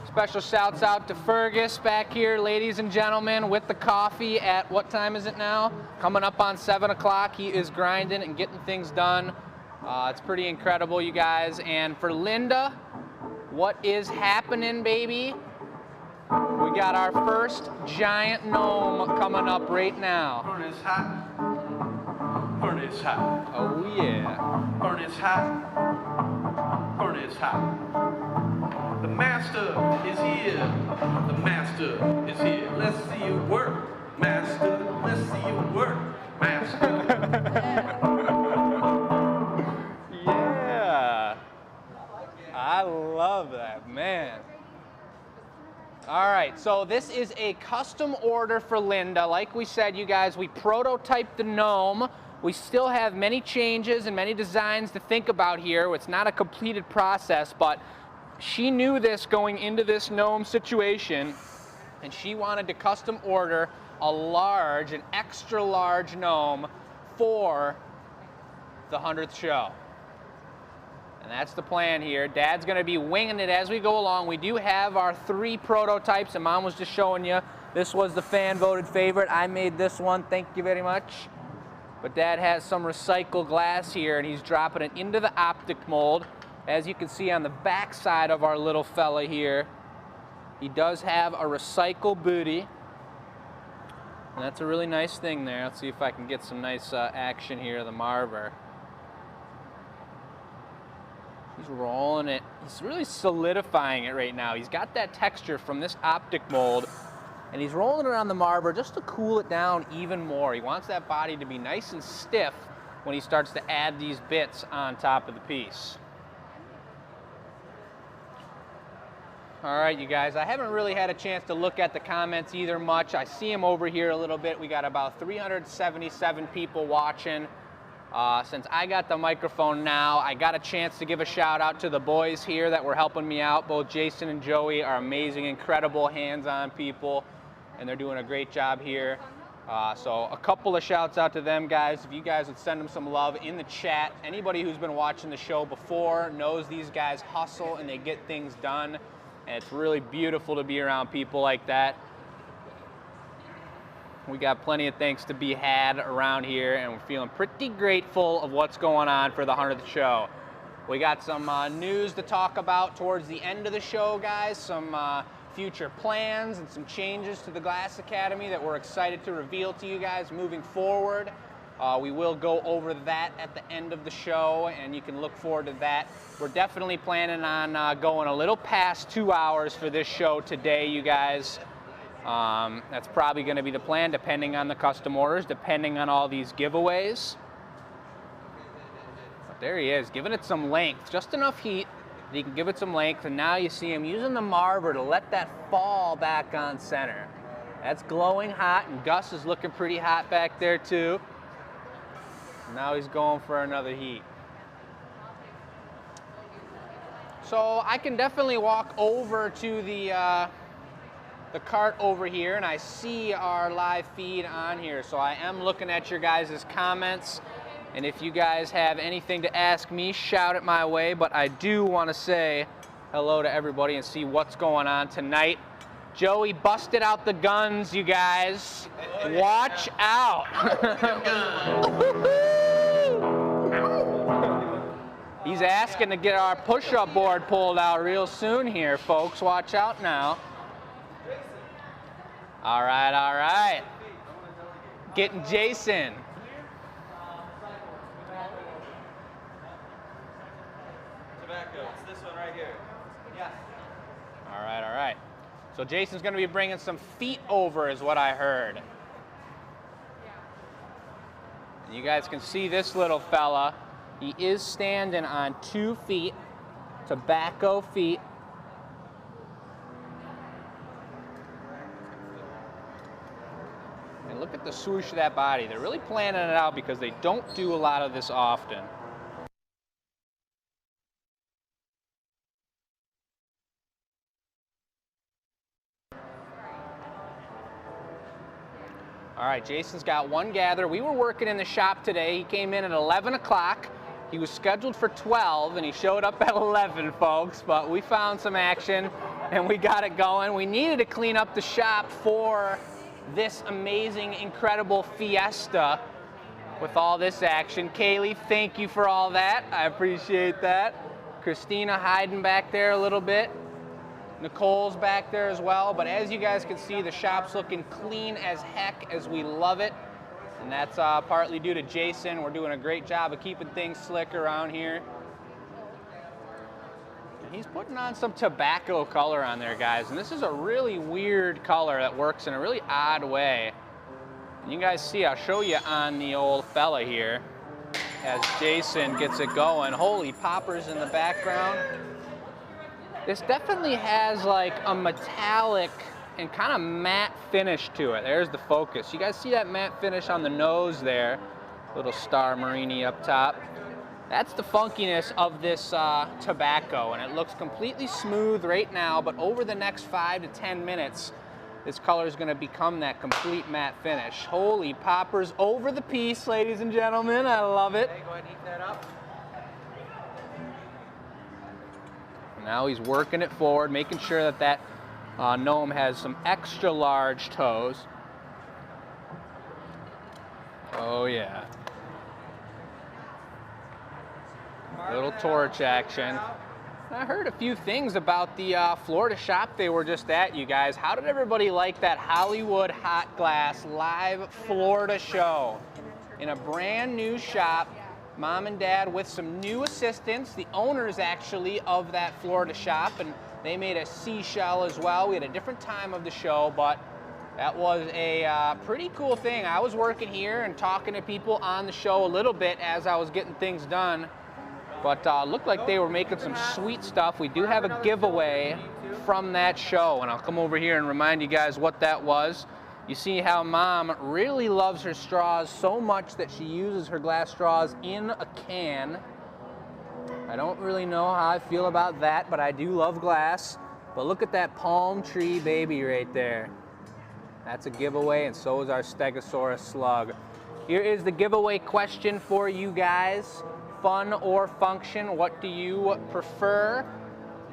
Special shouts out to Fergus back here, ladies and gentlemen, with the coffee at, what time is it now? Coming up on 7 o'clock. He is grinding and getting things done. It's pretty incredible, you guys. And for Linda, what is happening, baby? We got our first giant gnome coming up right now.
Burn is hot. Burn is hot.
Oh yeah.
Burn is hot. Burn is hot. The master is here. The master is here. Let's see you work, master. Let's see you work, master.
Yeah. I love that, man. All right, so this is a custom order for Linda. Like we said, you guys, we prototyped the gnome. We still have many changes and many designs to think about here. It's not a completed process, but she knew this going into this gnome situation, and she wanted to custom order an extra large gnome for the 100th show. And that's the plan here. Dad's gonna be winging it as we go along. We do have our 3 prototypes, and Mom was just showing you. This was the fan voted favorite. I made this one, thank you very much. But Dad has some recycled glass here, and he's dropping it into the optic mold. As you can see on the back side of our little fella here, he does have a recycle booty. And that's a really nice thing there. Let's see if I can get some nice action here of the Marver. He's rolling it. He's really solidifying it right now. He's got that texture from this optic mold, and he's rolling it on the Marver just to cool it down even more. He wants that body to be nice and stiff when he starts to add these bits on top of the piece. All right, you guys, I haven't really had a chance to look at the comments either much. I see them over here a little bit. We got about 377 people watching. Since I got the microphone now, I got a chance to give a shout out to the boys here that were helping me out. Both Jason and Joey are amazing, incredible hands-on people, and they're doing a great job here. So a couple of shouts out to them, guys. If you guys would send them some love in the chat. Anybody who's been watching the show before knows these guys hustle and they get things done. And it's really beautiful to be around people like that. We got plenty of thanks to be had around here, and we're feeling pretty grateful of what's going on for the 100th show. We got some news to talk about towards the end of the show, guys. Some future plans and some changes to the Glass Academy that we're excited to reveal to you guys moving forward. We will go over that at the end of the show, and you can look forward to that. We're definitely planning on going a little past 2 hours for this show today, you guys. That's probably going to be the plan, depending on the custom orders, depending on all these giveaways. But there he is, giving it some length, just enough heat that he can give it some length, and now you see him using the marber to let that fall back on center. That's glowing hot, and Gus is looking pretty hot back there too. Now he's going for another heat. So I can definitely walk over to the cart over here, and I see our live feed on here. So I am looking at your guys' comments, and if you guys have anything to ask me, shout it my way. But I do want to say hello to everybody and see what's going on tonight. Joey busted out the guns, you guys. Watch out. He's asking to get our push-up board pulled out real soon here, folks. Watch out now. All right, all right. Getting Jason.
Tobacco, it's this one right here. Yes.
All right, all right. So Jason's going to be bringing some feet over is what I heard. And you guys can see this little fella. He is standing on 2 feet, tobacco feet. And look at the swoosh of that body. They're really planning it out because they don't do a lot of this often. All right, Jason's got one gather. We were working in the shop today. He came in at 11 o'clock. He was scheduled for 12, and he showed up at 11, folks. But we found some action, and we got it going. We needed to clean up the shop for this amazing, incredible fiesta with all this action. Kaylee, thank you for all that. I appreciate that. Christina hiding back there a little bit. Nicole's back there as well, but as you guys can see, the shop's looking clean as heck as we love it. And that's partly due to Jason. We're doing a great job of keeping things slick around here. And he's putting on some tobacco color on there, guys. And this is a really weird color that works in a really odd way. And you guys see, I'll show you on the old fella here as Jason gets it going. Holy poppers in the background. This definitely has like a metallic and kind of matte finish to it. There's the focus. You guys see that matte finish on the nose there? Little star marini up top. That's the funkiness of this tobacco, and it looks completely smooth right now, but over the next 5 to 10 minutes, this color is gonna become that complete matte finish. Holy poppers over the piece, ladies and gentlemen. I love it.
Okay, go ahead and heat that up.
Now he's working it forward, making sure that that gnome has some extra large toes. Oh yeah. Little torch action. I heard a few things about the Florida shop they were just at, you guys. How did everybody like that Hollywood Hot Glass live Florida show? In a brand new shop. Mom and Dad with some new assistants, the owners actually of that Florida shop, and they made a seashell as well. We had a different time of the show, but that was a pretty cool thing. I was working here and talking to people on the show a little bit as I was getting things done, but looked like they were making some sweet stuff. We do have a giveaway from that show, and I'll come over here and remind you guys what that was. You see how Mom really loves her straws so much that she uses her glass straws in a can. I don't really know how I feel about that, but I do love glass. But look at that palm tree baby right there. That's a giveaway, and so is our Stegosaurus slug. Here is the giveaway question for you guys. Fun or function, what do you prefer?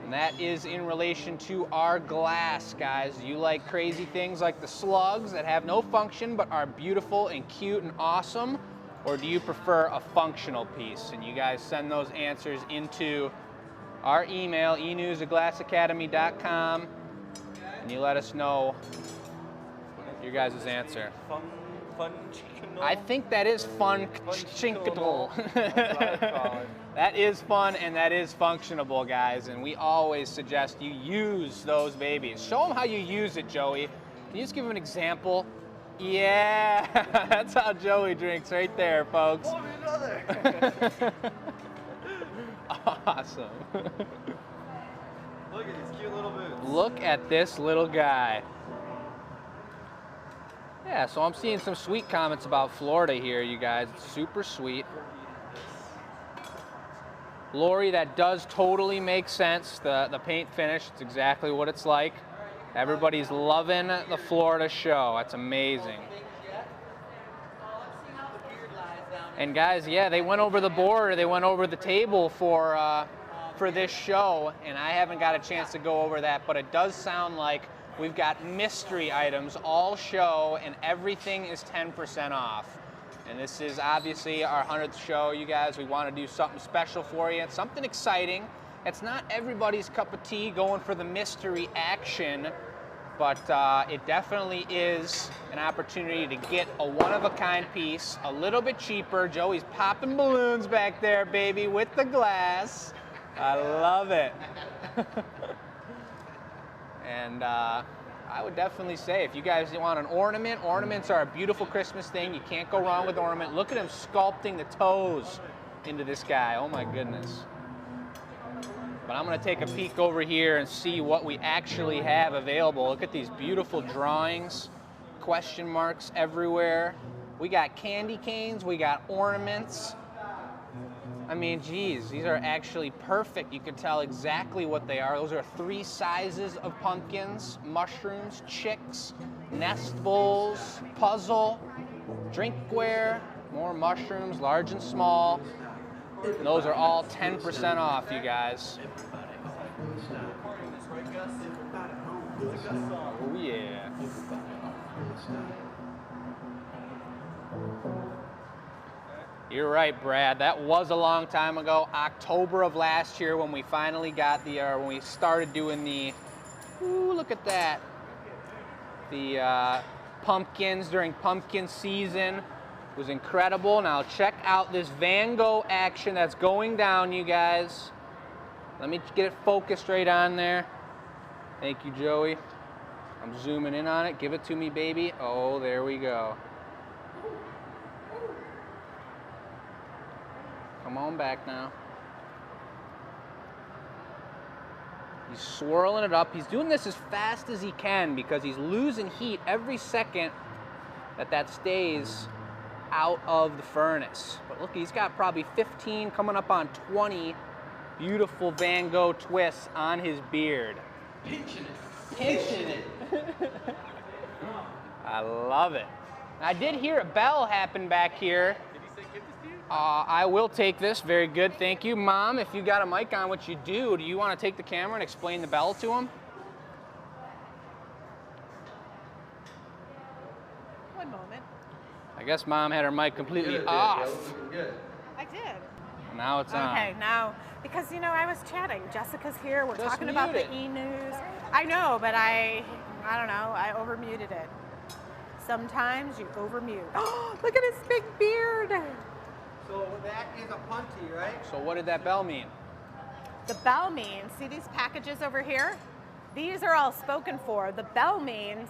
And that is in relation to our glass, guys. Do you like crazy things like the slugs that have no function but are beautiful and cute and awesome? or do you prefer a functional piece? And you guys send those answers into our email, enews@glassacademy.com, and you let us know your guys' answer.
Fun chicken.
I think that is fun chinkadle. That is fun and that is functionable, guys. And we always suggest you use those babies. Show them how you use it, Joey. Can you just give them an example? Yeah, that's how Joey drinks right there, folks.
Oh, another.
Awesome.
Look at these cute little boots.
Look at this little guy. Yeah, so I'm seeing some sweet comments about Florida here, you guys. It's super sweet. Lori, that does totally make sense. The paint finish, it's exactly what it's like. Everybody's loving the Florida show. That's amazing. And guys, yeah, they went over the board, they went over the table for this show, and I haven't got a chance to go over that, but it does sound like we've got mystery items all show, and everything is 10% off. And this is obviously our 100th show, you guys. We want to do something special for you. It's something exciting. It's not everybody's cup of tea going for the mystery action, but it definitely is an opportunity to get a one-of-a-kind piece, a little bit cheaper. Joey's popping balloons back there, baby, with the glass. I love it. And I would definitely say, if you guys want an ornament, ornaments are a beautiful Christmas thing. You can't go wrong with ornament. Look at him sculpting the toes into this guy. Oh my goodness. But I'm gonna take a peek over here and see what we actually have available. Look at these beautiful drawings, question marks everywhere. We got candy canes, we got ornaments. I mean, geez, these are actually perfect. You can tell exactly what they are. Those are 3 sizes of pumpkins, mushrooms, chicks, nest bowls, puzzle, drinkware, more mushrooms, large and small. And those are all 10% off, you guys. Oh yeah. You're right, Brad. That was a long time ago. October of last year when we finally got when we started doing the, ooh, look at that. The pumpkins during pumpkin season. It was incredible. Now check out this Van Gogh action that's going down, you guys. Let me get it focused right on there. Thank you, Joey. I'm zooming in on it. Give it to me, baby. Oh, there we go. Come on back now. He's swirling it up. He's doing this as fast as he can because he's losing heat every second that stays out of the furnace. But look, he's got probably 15, coming up on 20 beautiful Van Gogh twists on his beard.
Pinching it.
Pinching it. I love it. I did hear a bell happen back here.
Did he say give this to you?
I will take this. Very good. Thank you. Mom, if you got a mic on, what you do you want to take the camera and explain the bell to him?
One moment.
I guess Mom had her mic completely off.
Good.
I did.
Now it's on.
Okay, now, because, you know, I was chatting. Jessica's here. We're
Just
talking about
mute
the
it.
enews. I know, but I don't know. I overmuted it. Sometimes you overmute. Oh, look at his big beard.
So that is a punty, right?
So what did that bell mean?
The bell means, see these packages over here? These are all spoken for. The bell means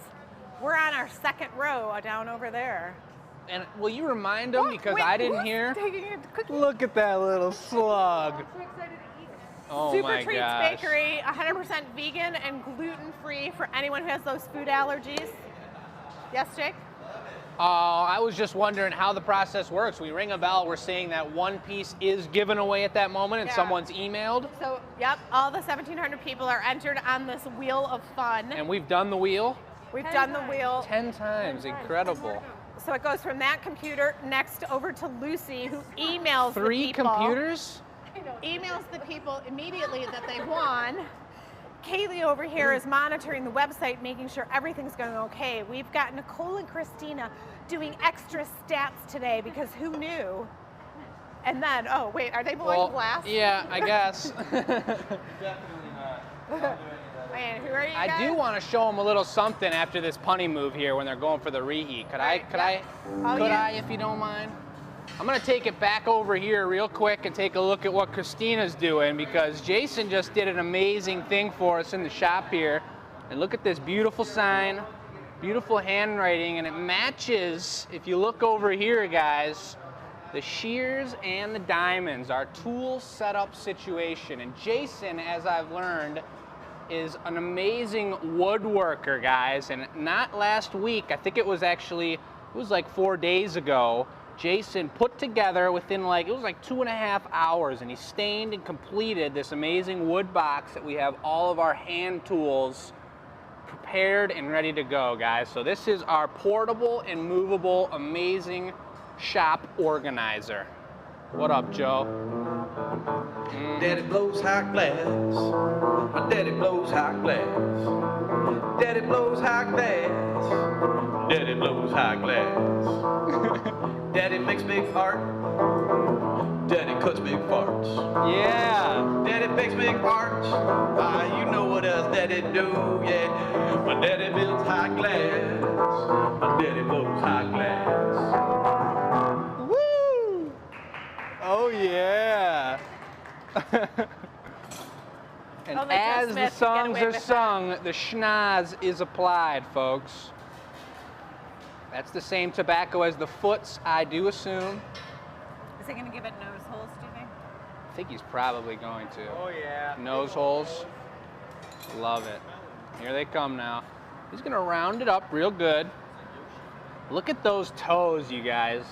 we're on our second row down over there.
And will you remind them,
Oh,
because
wait,
I didn't
who's
hear?
taking a cookie?
Look at that little slug.
I'm so excited to eat it.
Oh
Super
my
Treats
gosh.
Bakery, 100% vegan and gluten-free for anyone who has those food allergies. Yes, Jake?
I was just wondering how the process works. We ring a bell, we're saying that one piece is given away at that moment and
Yeah.
someone's emailed.
So, yep, all the 1,700 people are entered on this wheel of fun.
And we've done the wheel
We've done the wheel.
10 times. Incredible.
So it goes from that computer next over to Lucy, who emails the
3
people.
computers?
Emails the people immediately that they won. Kaylee over here is monitoring the website, making sure everything's going okay. We've got Nicole and Christina doing extra stats today because who knew? And then, oh wait, are they blowing glass?
Yeah, I guess.
Definitely not. Don't do any of that.
Man, who are you guys?
I do want to show them a little something after this punny move here when they're going for the reheat. Could I, if you don't mind? I'm gonna take it back over here real quick and take a look at what Christina's doing, because Jason just did an amazing thing for us in the shop here. And look at this beautiful sign, beautiful handwriting, and it matches, if you look over here, guys, the shears and the diamonds, our tool setup situation. And Jason, as I've learned, is an amazing woodworker, guys. And not last week, I think it was like 4 days ago, Jason put together within it was like 2.5 hours, and he stained and completed this amazing wood box that we have all of our hand tools prepared and ready to go, guys. So this is our portable and movable, amazing shop organizer. What up, Joe?
Daddy blows hot glass. My daddy blows hot glass. Daddy blows hot glass. Daddy blows hot glass. Daddy makes big art. Daddy cuts big farts.
Yeah.
Daddy makes big arts. You know what else Daddy do? Yeah. My daddy builds hot glass. My daddy blows hot glass.
Woo! Oh yeah. And
Oh, like Joe
as the
Smith,
songs
get away
are
with
sung, the schnoz is applied, folks. That's the same tobacco as the foots, I do assume.
Is he going to give it nose holes, do you think?
I think he's probably going to.
Oh yeah.
Nose holes. Love it. Here they come now. He's gonna round it up real good. Look at those toes, you guys.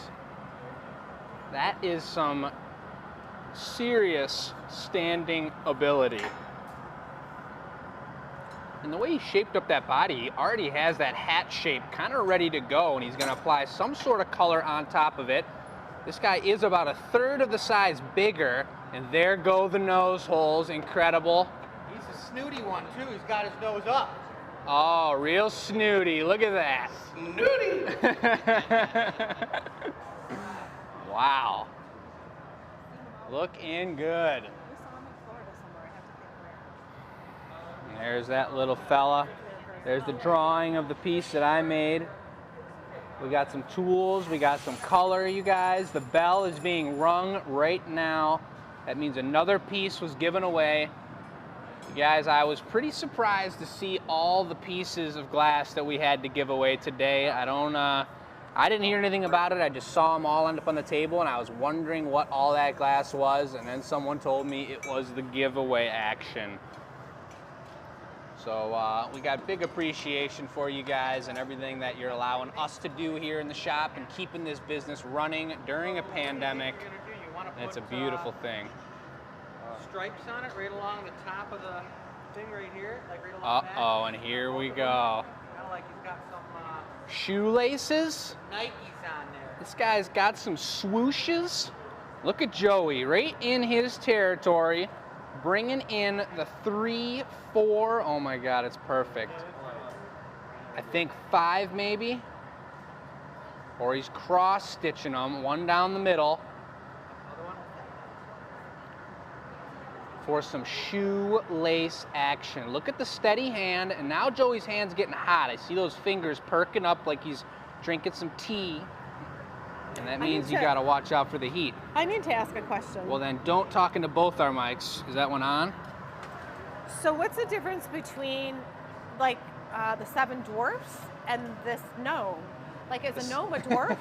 That is some serious standing ability. And the way he shaped up that body, he already has that hat shape kind of ready to go, and he's gonna apply some sort of color on top of it. This guy is about 1/3 of the size bigger, and there go the nose holes. Incredible.
He's a snooty one too. He's got his nose up.
Oh, real snooty. Look at that.
Snooty.
Wow. Looking good. And there's that little fella. There's the drawing of the piece that I made. We got some tools, we got some color, you guys. The bell is being rung right now. That means another piece was given away. You guys, I was pretty surprised to see all the pieces of glass that we had to give away today. I didn't hear anything about it. I just saw them all end up on the table, and I was wondering what all that glass was, and then someone told me it was the giveaway action. So we got big appreciation for you guys and everything that you're allowing us to do here in the shop and keeping this business running during a pandemic. And it's a beautiful thing.
Stripes on it right along the top of the thing right here, like right along that.
Uh-oh, and here we go.
Kind of like he's got some
Shoelaces?
Nikes on there.
This guy's got some swooshes. Look at Joey, right in his territory, bringing in the 3, 4, oh my God, it's perfect. I think 5 maybe. Or he's cross-stitching them, one down the middle. For some shoelace action. Look at the steady hand, and now Joey's hand's getting hot. I see those fingers perking up like he's drinking some tea. And that means you gotta watch out for the heat.
I need to ask a question.
Well then, don't talk into both our mics. Is that one on?
So what's the difference between like the 7 dwarfs and this gnome? Like, is a gnome a dwarf?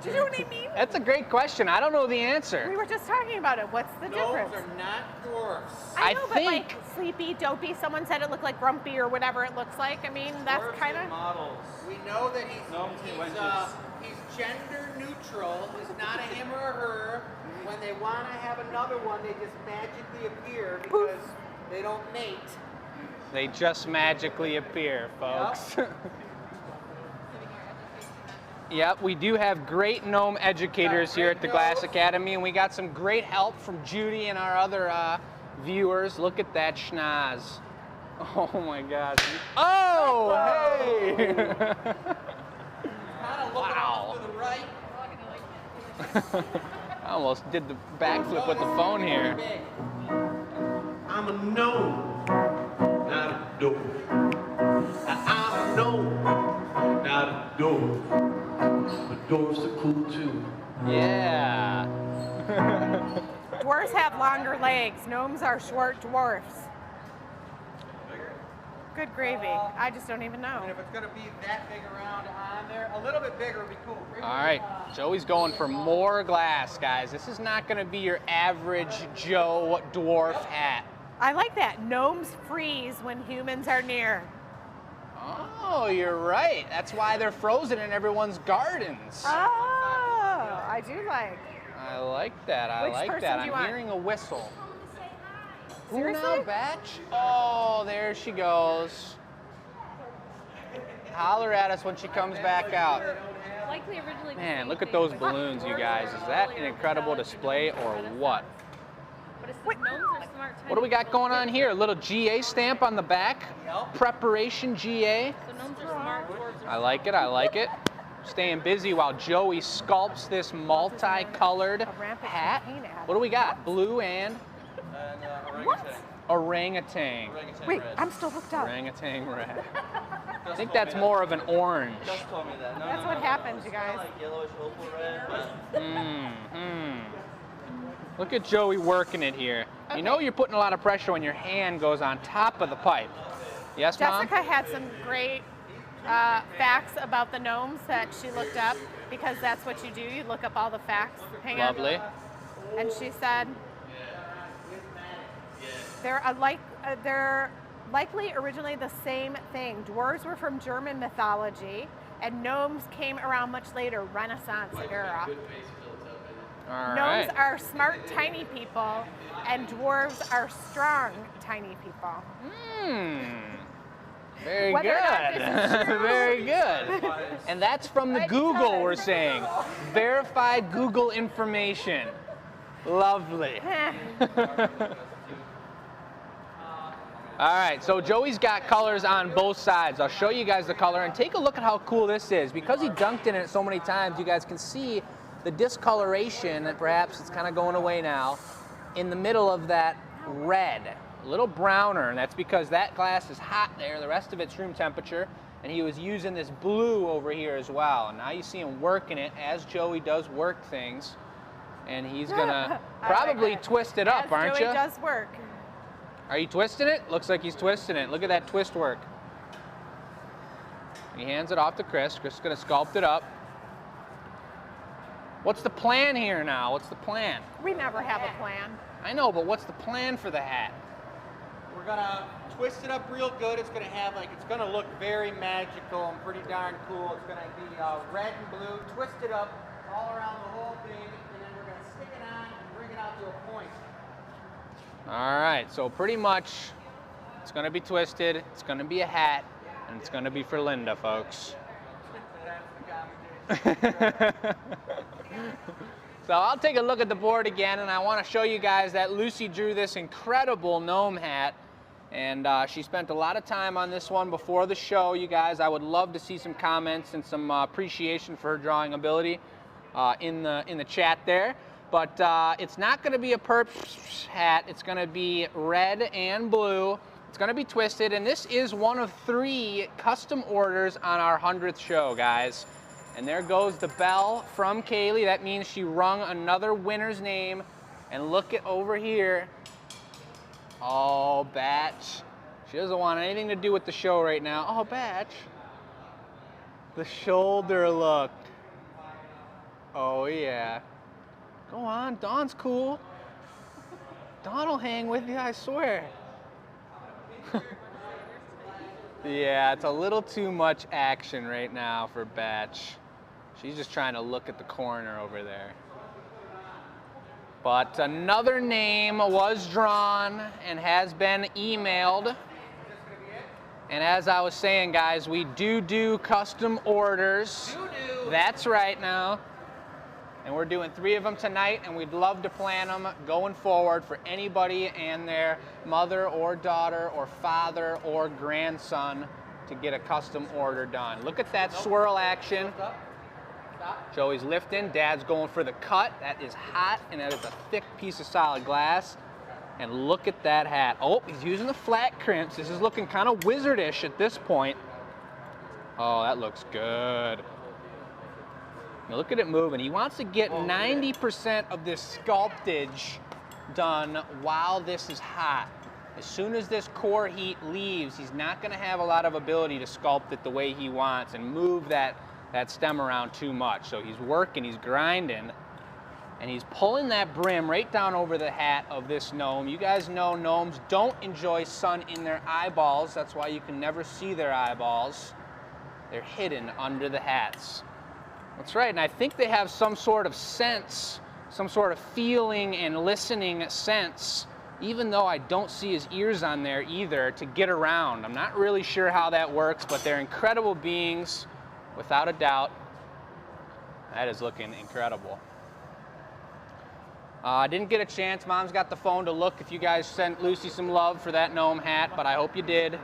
Do you know what I mean?
That's a great question. I don't know the answer.
We were just talking about it. What's the difference?
Those are not dwarfs.
I know, but
think-
like sleepy, dopey, someone said it looked like grumpy or whatever it looks like. I mean, that's
Dwarfs
kind
are
of...
models.
We know that
Gnomes and wenches.
he's gender neutral. He's not a him or a her. When they want to have another one, they just magically appear because they don't mate.
They just magically appear, folks. Yep, we do have great gnome educators here at the Glass Academy, and we got some great help from Judy and our other viewers. Look at that schnoz. Oh my gosh. Oh, hey! Wow.
To the right.
I almost did the backflip with the phone here.
I'm a gnome, not a dwarf. I'm a gnome, not a dwarf. But dwarfs are cool too.
Yeah.
Dwarves have longer legs. Gnomes are short dwarfs. Good gravy. I just don't even know.
And if it's going to be that big around on there, a little bit bigger would be cool.
All right, Joey's going for more glass, guys. This is not going to be your average Joe dwarf hat.
I like that. Gnomes freeze when humans are near.
Oh, you're right. That's why they're frozen in everyone's gardens.
Oh, I do like.
I like that. I
Which
like
person
that.
do you
I'm
want?
hearing a whistle. Who
Seriously?
now, Batch? Oh, there she goes. Holler at us when she comes back out.
Likely originally.
Man, look at those balloons, you guys. Is that an incredible display or what?
But it says gnomes are smart.
What do we got going on here? A little GA stamp on the back. Preparation GA.
So gnomes are smart. Dwarves are
I like it. I like it. Staying busy while Joey sculpts this multicolored hat. What do we got? Blue and orangutan.
Wait, I'm still hooked up.
Orangutan red. I think that's more of an orange.
Just told me that. No,
That's
no,
what
no.
happens, you guys.
Like yellowish opal red, but
Look at Joey working it here. You know you're putting a lot of pressure when your hand goes on top of the pipe. Yes, Mom?
Jessica had some great facts about the gnomes that she looked up because that's what you do. You look up all the facts. Hang on.
Lovely.
And she said they're likely originally the same thing. Dwarves were from German mythology, and gnomes came around much later, Renaissance era.
All
Gnomes
right.
are smart, tiny people, and dwarves are strong, tiny people.
Very
Whether or not
good.
this is true.
Very good. And that's from the Google, we're saying. Verified Google information. Lovely. All right, so Joey's got colors on both sides. I'll show you guys the color and take a look at how cool this is. Because he dunked in it so many times, you guys can see the discoloration, and perhaps it's kind of going away now, in the middle of that red. A little browner, and that's because that glass is hot there. The rest of it's room temperature, and he was using this blue over here as well. And now you see him working it as Joey does work things, and he's gonna probably twist it up, aren't you?
Joey does work.
Are you twisting it? Looks like he's twisting it. Look at that twist work. He hands it off to Chris. Chris is gonna sculpt it up. What's the plan here now? What's the plan?
We never have a plan.
I know, but what's the plan for the hat?
We're gonna twist it up real good. It's gonna have it's gonna look very magical and pretty darn cool. It's gonna be red and blue, twisted up all around the whole thing, and then we're gonna stick it on and bring it out to a point.
All right, so pretty much it's gonna be twisted, it's gonna be a hat, and it's gonna be for Linda, folks. So I'll take a look at the board again, and I want to show you guys that Lucy drew this incredible gnome hat, and she spent a lot of time on this one before the show. You guys, I would love to see some comments and some appreciation for her drawing ability in the chat there. But it's not going to be a perp hat. It's going to be red and blue. It's going to be twisted, and this is one of 3 custom orders on our 100th show, guys. And there goes the bell from Kaylee. That means she rung another winner's name. And look at over here. Oh, Batch. She doesn't want anything to do with the show right now. Oh, Batch. The shoulder look. Oh, yeah. Go on, Dawn's cool. Dawn will hang with you, I swear. Yeah, it's a little too much action right now for Batch. She's just trying to look at the corner over there. But another name was drawn and has been emailed. And as I was saying, guys, we do custom orders. That's right now. And we're doing 3 of them tonight, and we'd love to plan them going forward for anybody and their mother or daughter or father or grandson to get a custom order done. Look at that swirl action. Joey's lifting, Dad's going for the cut. That is hot, and that is a thick piece of solid glass. And look at that hat. Oh, he's using the flat crimps. This is looking kind of wizardish at this point. Oh, that looks good. Now look at it moving. He wants to get 90% of this sculptage done while this is hot. As soon as this core heat leaves, he's not going to have a lot of ability to sculpt it the way he wants and move that stem around too much. So he's working, he's grinding, and he's pulling that brim right down over the hat of this gnome. You guys know gnomes don't enjoy sun in their eyeballs. That's why you can never see their eyeballs. They're hidden under the hats. That's right, and I think they have some sort of sense, some sort of feeling and listening sense, even though I don't see his ears on there either, to get around. I'm not really sure how that works, but they're incredible beings, without a doubt. That is looking incredible. I didn't get a chance. Mom's got the phone to look if you guys sent Lucy some love for that gnome hat, but I hope you did.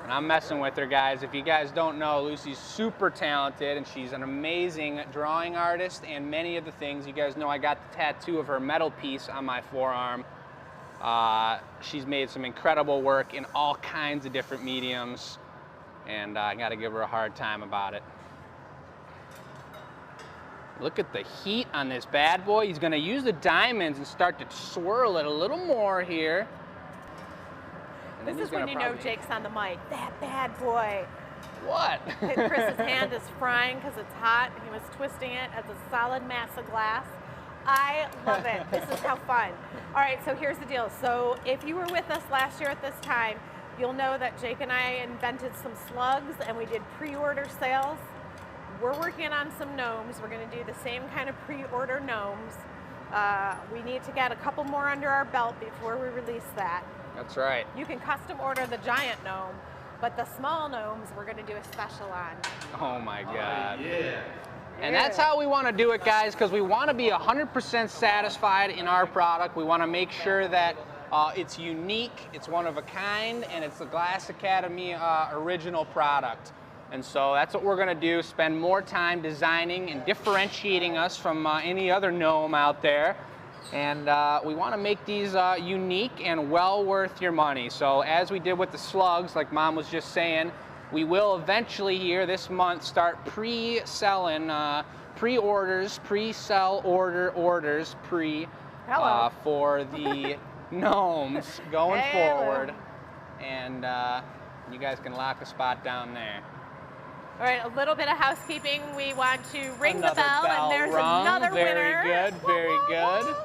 And I'm messing with her, guys. If you guys don't know, Lucy's super talented, and she's an amazing drawing artist and many of the things. You guys know I got the tattoo of her metal piece on my forearm. She's made some incredible work in all kinds of different mediums, and I got to give her a hard time about it. Look at the heat on this bad boy. He's going to use the diamonds and start to swirl it a little more here.
This is when you know Jake's on the mic. That bad boy.
What?
Chris's hand is frying because it's hot. He was twisting it as a solid mass of glass. I love it. This is how fun. All right, so here's the deal. So if you were with us last year at this time, you'll know that Jake and I invented some slugs and we did pre-order sales. We're working on some gnomes. We're going to do the same kind of pre-order gnomes. We need to get a couple more under our belt before we release that.
That's right.
You can custom order the giant gnome, but the small gnomes we're going to do a special on.
Oh my God.
Yeah.
And that's how we want to do it, guys, because we want to be 100% satisfied in our product. We want to make sure that it's unique, it's one of a kind, and it's the Glass Academy original product. And so that's what we're going to do, spend more time designing and differentiating us from any other gnome out there. And we want to make these unique and well worth your money. So as we did with the slugs, like Mom was just saying, we will eventually here this month start pre-selling, pre-orders, pre-sell orders, for the gnomes going forward. And you guys can lock a spot down there.
All right, a little bit of housekeeping. We want to ring
Another
the bell, and there's
rung.
another winner.
Very good, very good.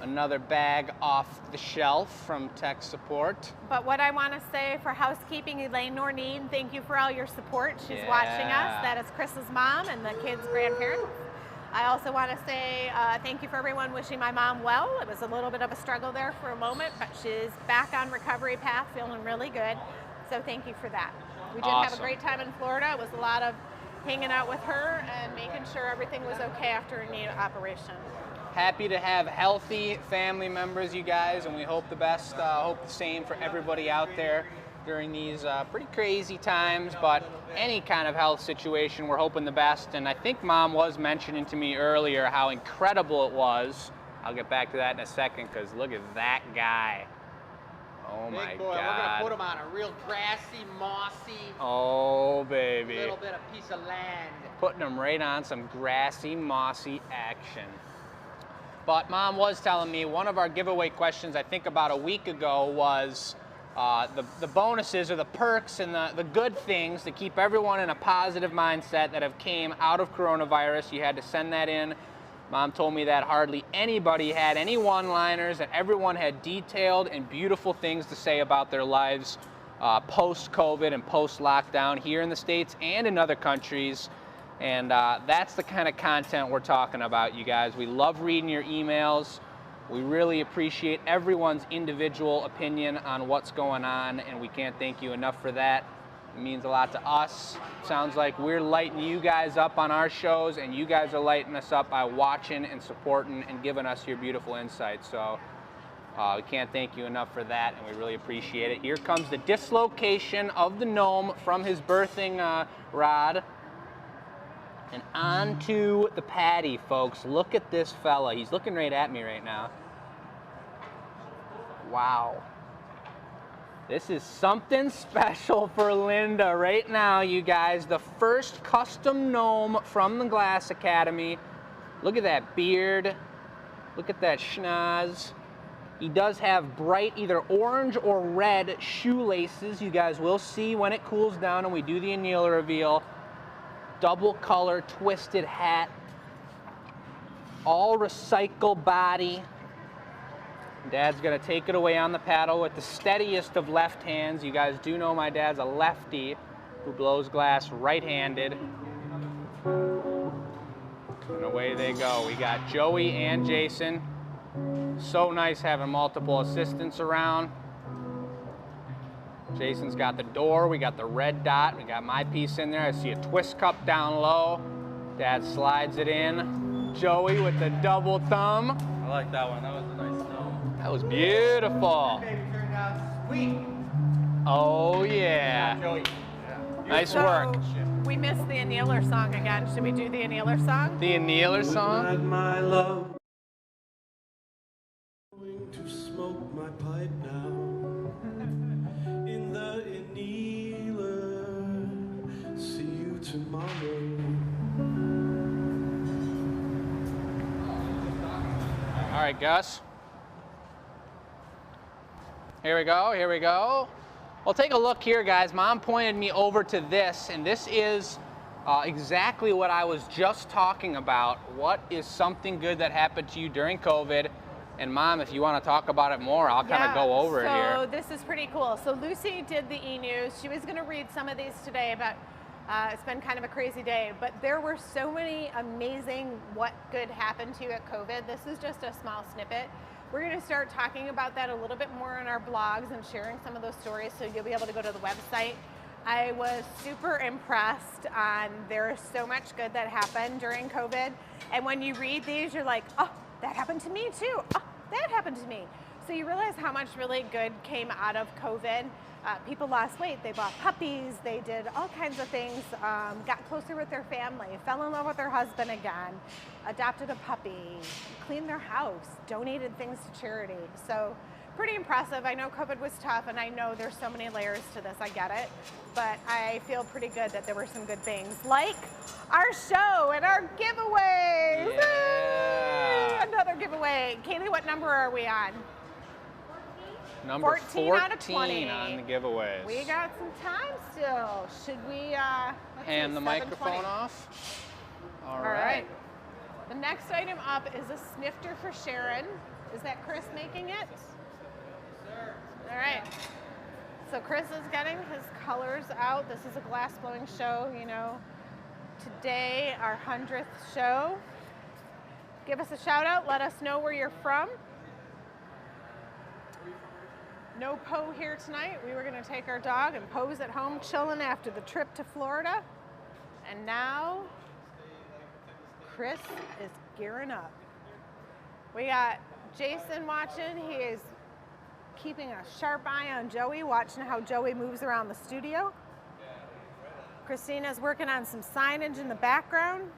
Another bag off the shelf from tech support.
But what I want to say for housekeeping, Elaine Norneen, thank you for all your support. She's watching us. That is Chris's mom and the kids' grandparents. I also want to say thank you for everyone wishing my mom well. It was a little bit of a struggle there for a moment, but she's back on recovery path, feeling really good. So thank you for that. We did have a great time in Florida. It was a lot of hanging out with her and making sure everything was okay after a knee operation.
Happy to have healthy family members, you guys, and we hope the best, hope the same for everybody out there during these pretty crazy times, but any kind of health situation, we're hoping the best. And I think Mom was mentioning to me earlier how incredible it was. I'll get back to that in a second, because look at that guy. Oh my
Big boy,
God.
we're gonna put him on a real grassy, mossy,
oh baby.
little bit of piece of land.
Putting him right on some grassy, mossy action. But Mom was telling me one of our giveaway questions, I think about a week ago, was the bonuses or the perks and the good things to keep everyone in a positive mindset that have came out of coronavirus. You had to send that in. Mom told me that hardly anybody had any one-liners, and everyone had detailed and beautiful things to say about their lives post-COVID and post-lockdown here in the States and in other countries. And that's the kind of content we're talking about, you guys. We love reading your emails. We really appreciate everyone's individual opinion on what's going on, and we can't thank you enough for that. It means a lot to us. Sounds like we're lighting you guys up on our shows, and you guys are lighting us up by watching and supporting and giving us your beautiful insights. So we can't thank you enough for that, and we really appreciate it. Here comes the dislocation of the gnome from his birthing rod. And onto the patty, folks. Look at this fella. He's looking right at me right now. Wow. This is something special for Linda right now, you guys. The first custom gnome from the Glass Academy. Look at that beard. Look at that schnoz. He does have bright either orange or red shoelaces. You guys will see when it cools down and we do the anneal reveal. Double color twisted hat. All recycle body. Dad's gonna take it away on the paddle with the steadiest of left hands. You guys do know my dad's a lefty who blows glass right-handed. And away they go. We got Joey and Jason. So nice having multiple assistants around. Jason's got the door, we got the red dot, we got my piece in there. I see a twist cup down low. Dad slides it in. Joey with the double thumb.
I like that one. That was a nice gnome.
That was beautiful.
Baby turned out sweet.
Oh yeah.
Joey.
Nice
So,
work.
we missed the annealer song again. Should we do the annealer song?
The annealer song.
Like my love. Going to smoke my pipe now. In the annealer. See you tomorrow.
All right, Gus. Here we go, here we go. Well, take a look here, guys. Mom pointed me over to this, and this is exactly what I was just talking about. What is something good that happened to you during COVID? And Mom, if you want to talk about it more, I'll kind of go over it here.
So this is pretty cool. So Lucy did the enews. She was going to read some of these today, but it's been kind of a crazy day. But there were so many amazing what good happened to you at COVID. This is just a small snippet. We're going to start talking about that a little bit more on our blogs and sharing some of those stories, so you'll be able to go to the website. I was super impressed on there's so much good that happened during COVID. And when you read these, you're like, oh, that happened to me too. Oh, that happened to me. So you realize how much really good came out of COVID. People lost weight, they bought puppies, they did all kinds of things, got closer with their family, fell in love with their husband again, adopted a puppy, cleaned their house, donated things to charity. So pretty impressive. I know COVID was tough, and I know there's so many layers to this, I get it, but I feel pretty good that there were some good things, like our show and our giveaways.
Yeah.
Yay! Another giveaway. Kaylee, what number are we on?
Number
14 out of 20
on the giveaways.
We got some time still. Should we
hand the
7:20.
microphone off? All right.
The next item up is a snifter for Sharon. Is that Chris making it? Sir. All right. So Chris is getting his colors out. This is a glass blowing show, you know. Today, our 100th show. Give us a shout out. Let us know where you're from. No Poe here tonight. We were going to take our dog, and Poe's at home chilling after the trip to Florida. And now, Chris is gearing up. We got Jason watching. He is keeping a sharp eye on Joey, watching how Joey moves around the studio. Christina's working on some signage in the background.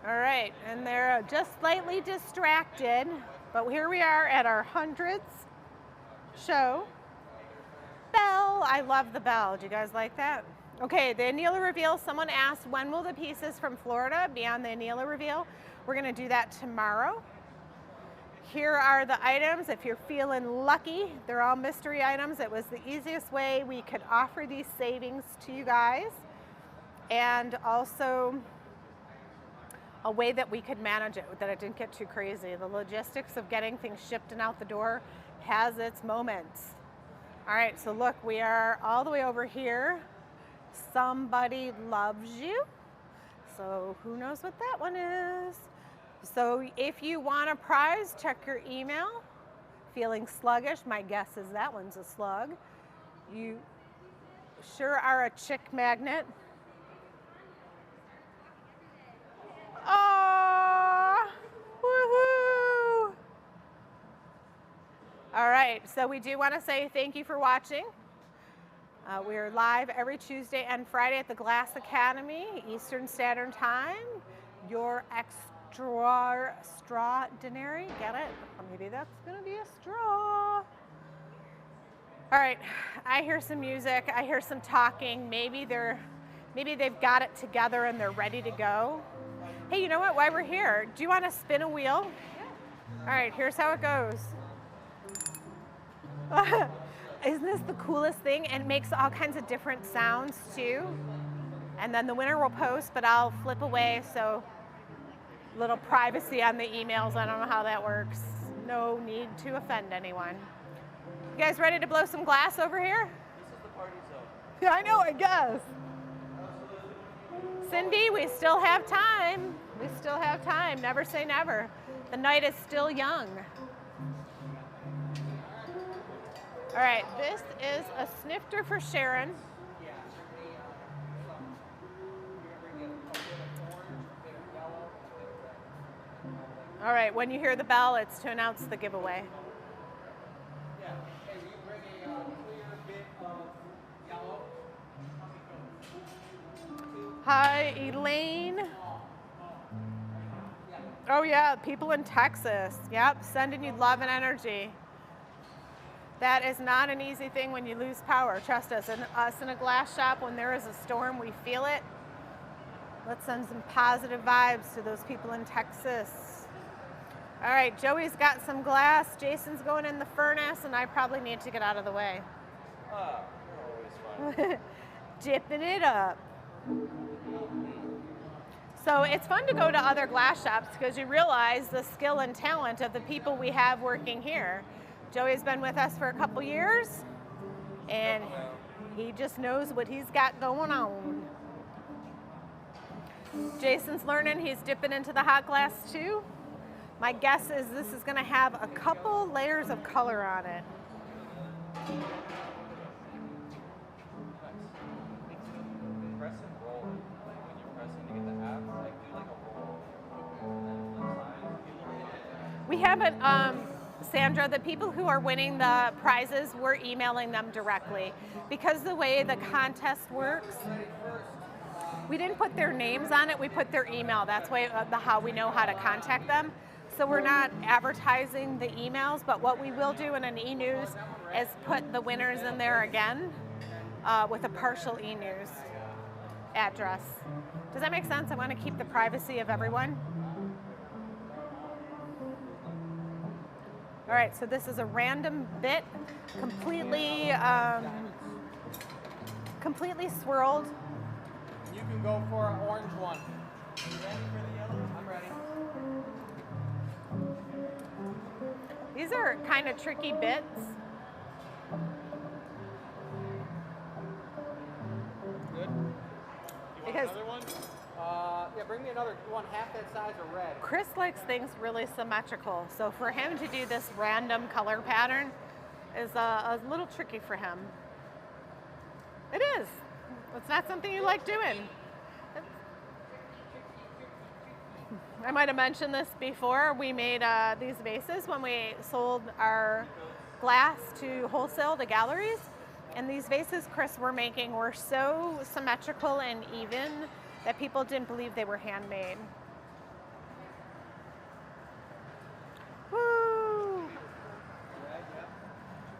All right, and they're just slightly distracted. But here we are at our 100th show. Bell, I love the bell. Do you guys like that? Okay, the annealer reveal. Someone asked, when will the pieces from Florida be on the annealer reveal? We're gonna do that tomorrow. Here are the items. If you're feeling lucky, they're all mystery items. It was the easiest way we could offer these savings to you guys. And also, a way that we could manage it, that it didn't get too crazy. The logistics of getting things shipped and out the door has its moments. All right, so look, we are all the way over here. Somebody loves you. So who knows what that one is? So if you want a prize, check your email. Feeling sluggish, my guess is that one's a slug. You sure are a chick magnet. Oh, woohoo! All right, so we do want to say thank you for watching. We're live every Tuesday and Friday at the Glass Academy, Eastern Standard Time. Your extraordinary, get it? Or maybe that's gonna be a straw. All right, I hear some music, I hear some talking. Maybe they've got it together and they're ready to go. Hey, you know what, while we're here, do you want to spin a wheel? All right, here's how it goes. Isn't this the coolest thing? And it makes all kinds of different sounds too. And then the winner will post, but I'll flip away, so little privacy on the emails. I don't know how that works. No need to offend anyone. You guys ready to blow some glass over here?
This is the party zone.
Yeah, I know, I guess. Cindy, we still have time. We still have time. Never say never. The night is still young. All right, this is a snifter for Sharon. All right, when you hear the bell, it's to announce the giveaway. Hi, Elaine. Oh yeah, people in Texas. Yep, sending you love and energy. That is not an easy thing when you lose power. Trust us. And us in a glass shop, when there is a storm, we feel it. Let's send some positive vibes to those people in Texas. All right, Joey's got some glass. Jason's going in the furnace, and I probably need to get out of the way.
Ah, you're always fine.
Dipping it up. So it's fun to go to other glass shops because you realize the skill and talent of the people we have working here. Joey's been with us for a couple years, and he just knows what he's got going on. Jason's learning. He's dipping into the hot glass too. My guess is this is going to have a couple layers of color on it.
Press and roll. Like when you're pressing to get the half, like do like a roll. And then flip side.
We haven't, Sandra, the people who are winning the prizes, we're emailing them directly. Because the way the contest works, we didn't put their names on it, we put their email. That's how we know how to contact them. So we're not advertising the emails, but what we will do in an enews is put the winners in there again with a partial enews address. Does that make sense? I want to keep the privacy of everyone. All right, so this is a random bit, completely swirled.
You can go for an orange one. You ready for the yellow? I'm ready.
These are kind of tricky bits.
Good.
Because
Another one? Yeah, bring me another. You want half that size of red?
Chris likes things really symmetrical, so for him to do this random color pattern is a little tricky for him. It is. It's not something you like doing. I might have mentioned this before. We made these vases when we sold our glass to wholesale to galleries. And these vases Chris were making were so symmetrical and even that people didn't believe they were handmade. Woo!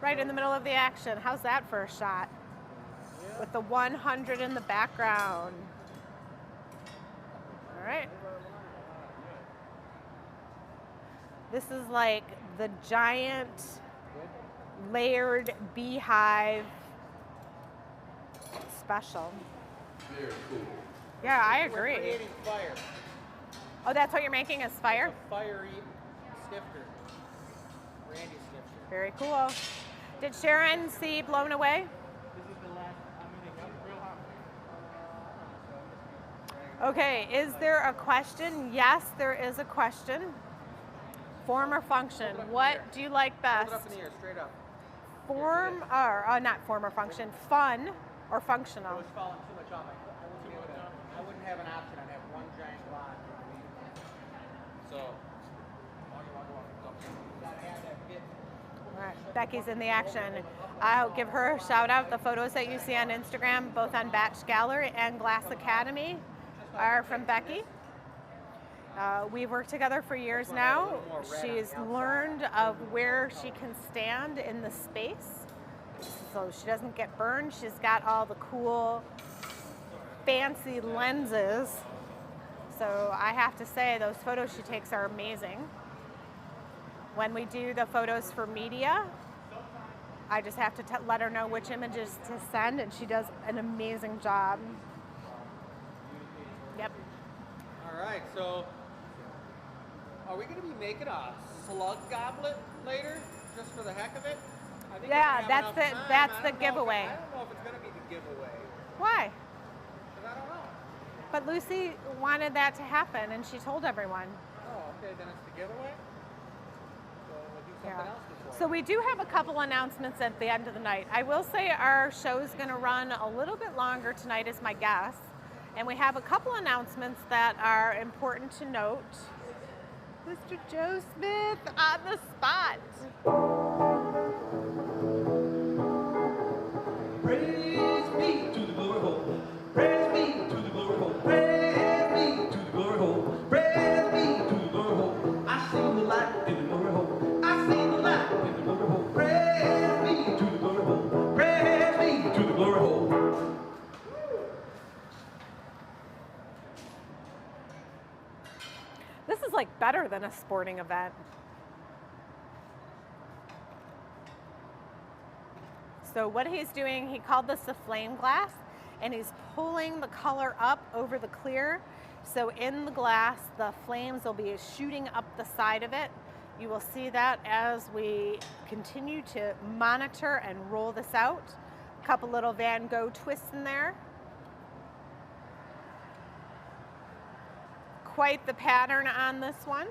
Right in the middle of the action. How's that for a shot? With the 100 in the background. All right. This is like the giant layered beehive special.
Very cool.
Yeah, I
We're
agree.
creating fire.
Oh, that's what you're making is fire?
A fiery snifter. Randy snifter.
Very cool. Did Sharon see Blown Away?
This is the last. I'm gonna get real hot.
Okay, is there a question? Yes, there is a question. Form or function? What do you like best?
Hold it up in the air, straight up.
form, or not form or function, fun or functional.
It was falling too much off. I wouldn't have an option. I'd have one giant block. So, gotta have that bit.
All right, Becky's in the action. I'll give her a shout out. The photos that you see on Instagram, both on Batch Gallery and Glass Academy, are from Becky. We've worked together for years now. She's learned of where she can stand in the space so she doesn't get burned. She's got all the cool, fancy lenses. So I have to say, those photos she takes are amazing. When we do the photos for media, I just have to let her know which images to send, and she does an amazing job. Yep.
All right, so are we going to be making a slug goblet later, just for the heck of it? I think
Yeah,
we're gonna
that's
have enough
the-
time.
that's
I
the
don't know if
giveaway.
I don't know if it's going to be the giveaway,
Why?
because I don't know.
But Lucy wanted that to happen, and she told everyone.
Oh, okay, then it's the giveaway. So we'll do something
Yeah.
else before.
So we do have a couple announcements at the end of the night. I will say our show's going to run a little bit longer tonight, is my guess. And we have a couple announcements that are important to note. Mr. Joe Smith on the spot.
Praise be to the glory hole. Praise be to the glory hole. Praise be to the glory hole. Praise be to the glory hole. I see the light in the glory hole. I see the light in the glory hole. Praise be to the glory hole. Praise be to the glory hole.
This is like better than a sporting event. So what he's doing, he called this the flame glass, and he's pulling the color up over the clear. So in the glass, the flames will be shooting up the side of it. You will see that as we continue to monitor and roll this out. A couple little Van Gogh twists in there. Quite the pattern on this one.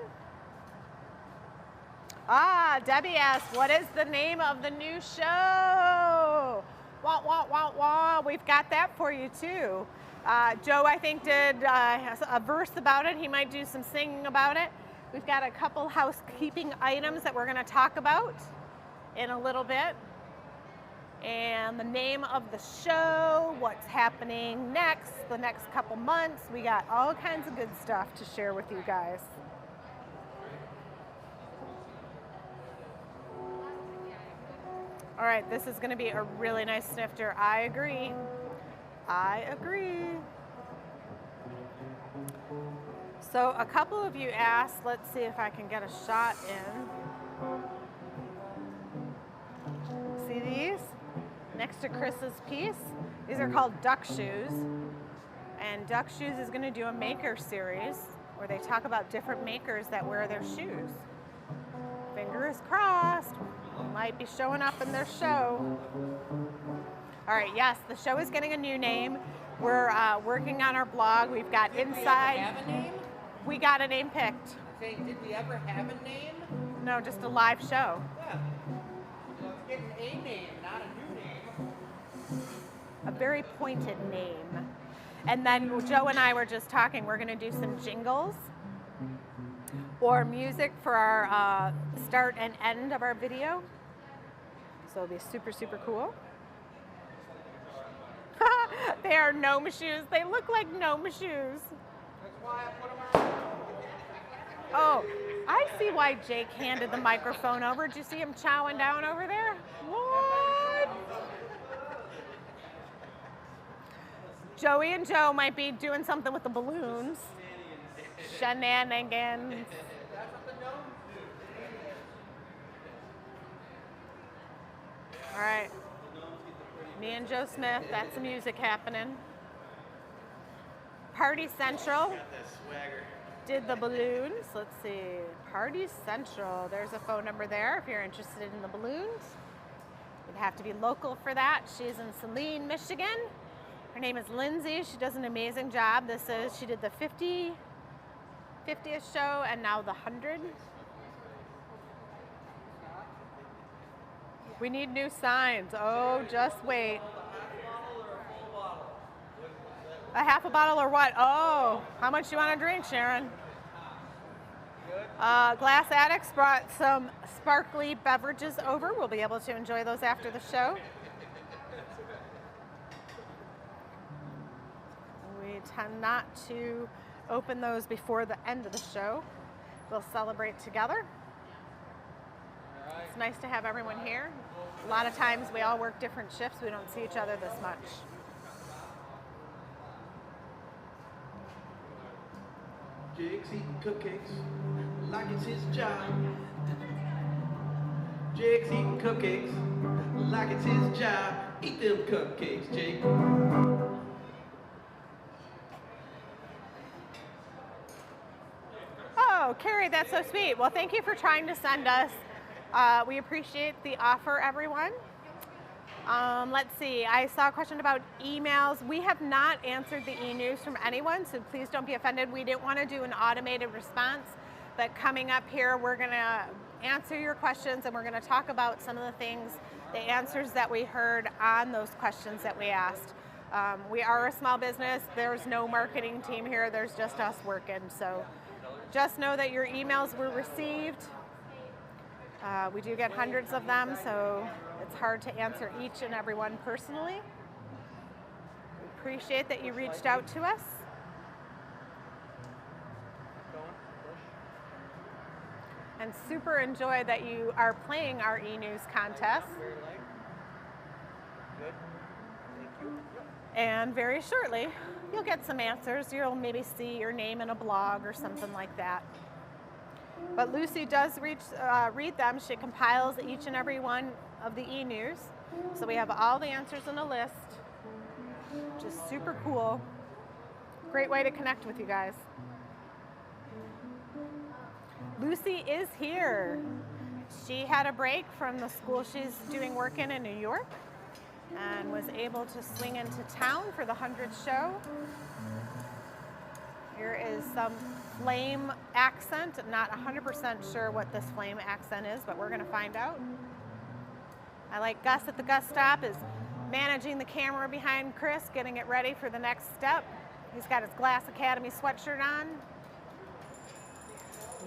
Ah, Debbie asked, what is the name of the new show? Wah, wah, wah, wah. We've got that for you too. Joe, I think, did a verse about it. He might do some singing about it. We've got a couple housekeeping items that we're going to talk about in a little bit. And the name of the show, what's happening next, the next couple months. We got all kinds of good stuff to share with you guys. All right, this is going to be a really nice snifter. I agree. I agree. So a couple of you asked, let's see if I can get a shot in. See these? Next to Chris's piece. These are called Duck Shoes. And Duck Shoes is going to do a maker series where they talk about different makers that wear their shoes. Fingers crossed. Might be showing up in their show. All right, yes, the show is getting a new name. We're working on our blog. We've got inside.
Did we ever have a name?
We got a name picked.
I'm saying, did we ever have a name?
No, just a live show.
Yeah. Well, it's getting a name, not a new name.
A very pointed name. And then Joe and I were just talking. We're going to do some jingles or music for our start and end of our video. So it'll be super, super cool. They are gnome shoes. They look like gnome shoes.
That's why I put them on.
Oh, I see why Jake handed the microphone over. Did you see him chowing down over there? What? Joey and Joe might be doing something with the balloons. Shenanigans. All right. Me and Joe Smith, that's the music happening. Party Central did the balloons. Let's see. Party Central. There's a phone number there if you're interested in the balloons. You'd have to be local for that. She's in Saline, Michigan. Her name is Lindsay. She does an amazing job. She did the 50th show and now the 100. We need new signs. Oh, just wait. A half a bottle or what? Oh, how much do you want to drink, Sharon? Glass Addicts brought some sparkly beverages over. We'll be able to enjoy those after the show. We tend not to open those before the end of the show. We'll celebrate together. It's nice to have everyone here. A lot of times we all work different shifts. We don't see each other this much.
Jake's eating cupcakes like it's his job. Jake's eating cupcakes like it's his job. Eat them cupcakes, Jake.
Oh, Carrie, that's so sweet. Well, thank you for trying to send us. We appreciate the offer, everyone. Let's see, I saw a question about emails. We have not answered the e-news from anyone, so please don't be offended. We didn't want to do an automated response, but coming up here, we're going to answer your questions and we're going to talk about some of the things, the answers that we heard on those questions that we asked. We are a small business. There's no marketing team here. There's just us working. So just know that your emails were received. We do get hundreds of them, so it's hard to answer each and every one personally. We appreciate that you reached out to us. And super enjoy that you are playing our e-news contest. And very shortly, you'll get some answers. You'll maybe see your name in a blog or something like that. But Lucy does read them. She compiles each and every one of the e-news. So we have all the answers in a list, which is super cool. Great way to connect with you guys. Lucy is here. She had a break from the school she's doing work in New York and was able to swing into town for the 100th show. Here is some flame accent. Not 100% sure what this flame accent is, but we're going to find out. I like Gus at the Gus Stop is managing the camera behind Chris, getting it ready for the next step. He's got his Glass Academy sweatshirt on.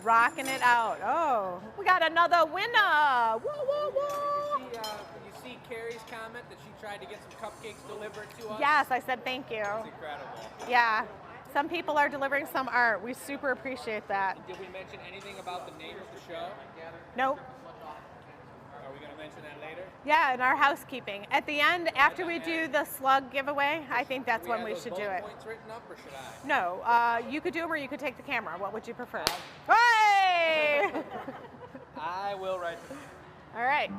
Rocking it out. Oh, we got another winner. Whoa, whoa, whoa.
Did you see Carrie's comment that she tried to get some cupcakes delivered to us?
Yes, I said thank you.
That's incredible.
Yeah. Some people are delivering some art. We super appreciate that.
Did we mention anything about the name of the show?
Nope.
Are we going to mention that later?
Yeah, in our housekeeping. At the end, after we do the slug giveaway, I think that's when we should do it.
Points written up, or should I?
No, you could do them or you could take the camera. What would you prefer? Hey!
I will write them.
All right.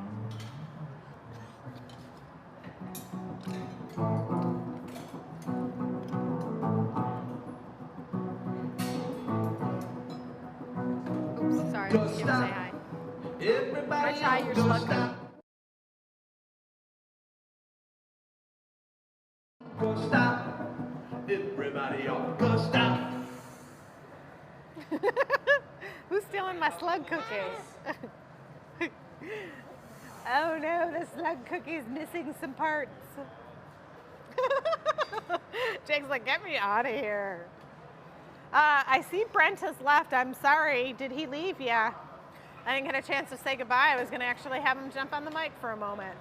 Oops, sorry. I was going to say hi.
Everybody
Try your
go
slug
stop. Go stop. Everybody all go stop.
Who's stealing my slug cookie? Oh no, the slug cookie's missing some parts. Jake's like, get me out of here. I see Brent has left. I'm sorry. Did he leave? Yeah. I didn't get a chance to say goodbye. I was going to actually have him jump on the mic for a moment.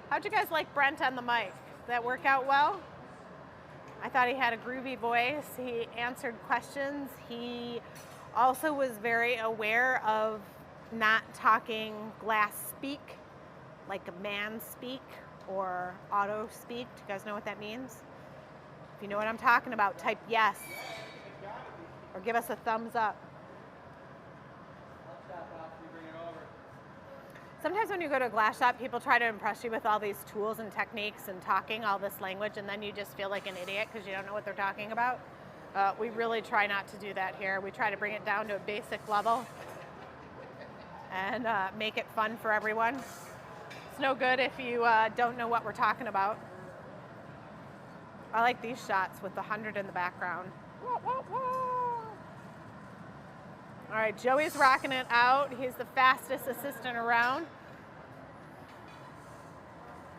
How'd you guys like Brent on the mic? Did that work out well? I thought he had a groovy voice. He answered questions. He also was very aware of not talking glass speak, like a man speak or auto speak. Do you guys know what that means? If you know what I'm talking about, type yes or give us a thumbs up. Sometimes when you go to a glass shop, people try to impress you with all these tools and techniques and talking all this language, and then you just feel like an idiot because you don't know what they're talking about. We really try not to do that here. We try to bring it down to a basic level and make it fun for everyone. It's no good if you don't know what we're talking about. I like these shots with the 100 in the background. Whoa, whoa, whoa. All right, Joey's rocking it out. He's the fastest assistant around.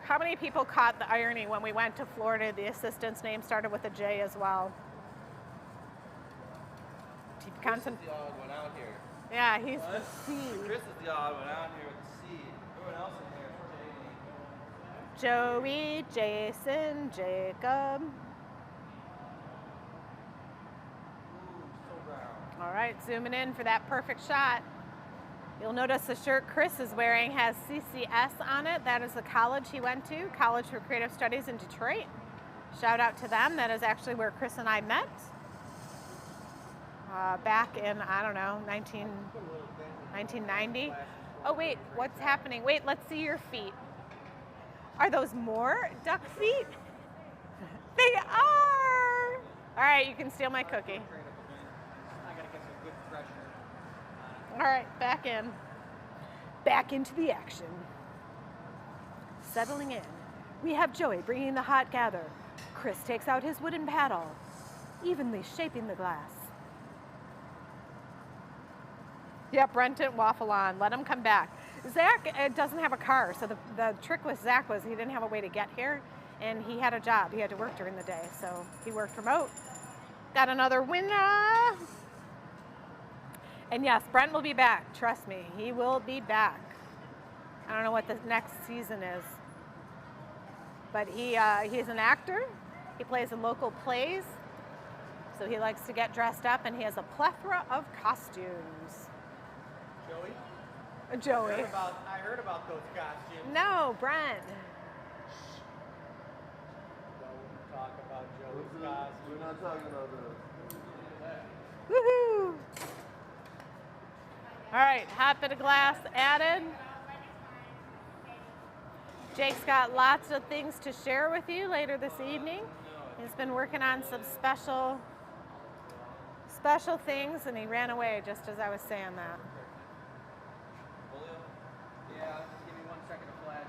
How many people caught the irony when we went to Florida? The assistant's name started with a J as well.
Chris is the odd one out here.
Yeah, he's
What?
the C.
Chris is the odd one out here with the C. Everyone else in here is J.
Joey, Jason, Jacob.
Ooh, so brown.
All right, zooming in for that perfect shot. You'll notice the shirt Chris is wearing has CCS on it. That is the college he went to, College for Creative Studies in Detroit. Shout out to them. That is actually where Chris and I met. Back in, I don't know, 1990. Oh wait, what's happening? Wait, let's see your feet. Are those more duck feet? They are! All right, you can steal my cookie.
I gotta get some good pressure.
All right, back in. Back into the action. Settling in. We have Joey bringing the hot gather. Chris takes out his wooden paddle, evenly shaping the glass. Yep, Brent didn't waffle on. Let him come back. Zach doesn't have a car, so the trick with Zach was he didn't have a way to get here, and he had a job. He had to work during the day, so he worked remote. Got another winner. And yes, Brent will be back. Trust me, he will be back. I don't know what the next season is, but he's an actor. He plays in local plays, so he likes to get dressed up, and he has a plethora of costumes.
Joey?
Joey.
I heard about those costumes.
No, Brent.
Don't talk about Joey's costumes.
We're not talking about the.
Woohoo! All right, hot bit of glass added. Jake's got lots of things to share with you later this evening. He's been working on some special things, and he ran away just as I was saying that.
Yeah, just give me 1 second to flash.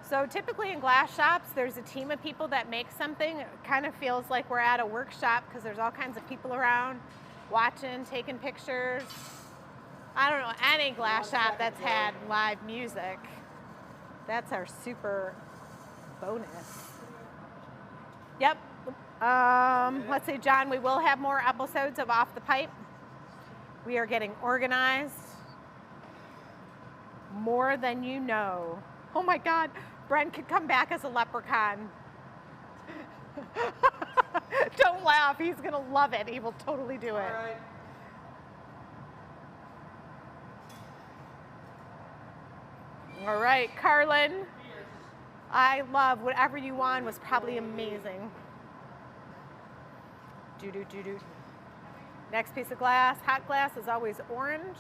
So typically in glass shops, there's a team of people that make something. It kind of feels like we're at a workshop because there's all kinds of people around watching, taking pictures. I don't know any glass shop that's had live music. That's our super bonus. Yep. Let's see, John, we will have more episodes of Off the Pipe. We are getting organized. More than you know. Oh my God, Brent could come back as a leprechaun. Don't laugh, he's gonna love it. He will totally do it.
All right.
All right, Carlin. I love whatever you won was probably amazing. Do. Next piece of glass. Hot glass is always orange.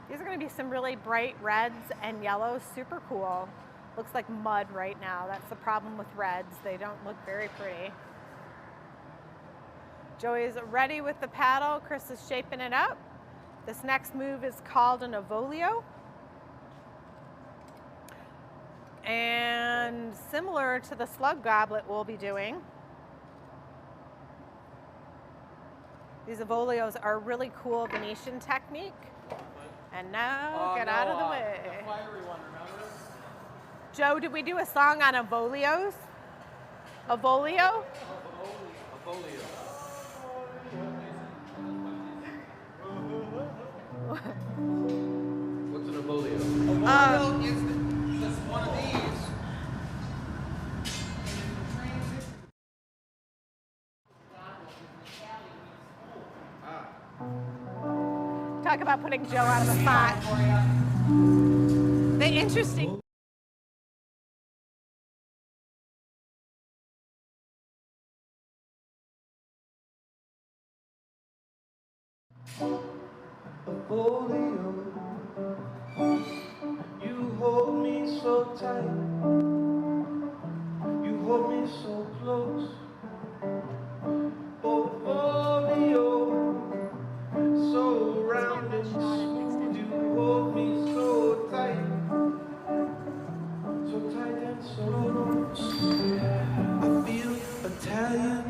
These are going to be some really bright reds and yellows. Super cool. Looks like mud right now. That's the problem with reds. They don't look very pretty. Joey is ready with the paddle. Chris is shaping it up. This next move is called an avolio. And similar to the slug goblet we'll be doing, these avolios are a really cool Venetian technique. And now, get out of the way.
The fiery one, remember?
Joe, did we do a song on avolios? Avolio?
What's an avolio?
Is just one of these.
Talk about putting Joe out of the spot. The interesting.
Avolio, you hold me so tight, you hold me so close. Avolio, so round and smooth, you hold me so tight and so close. I feel Italian.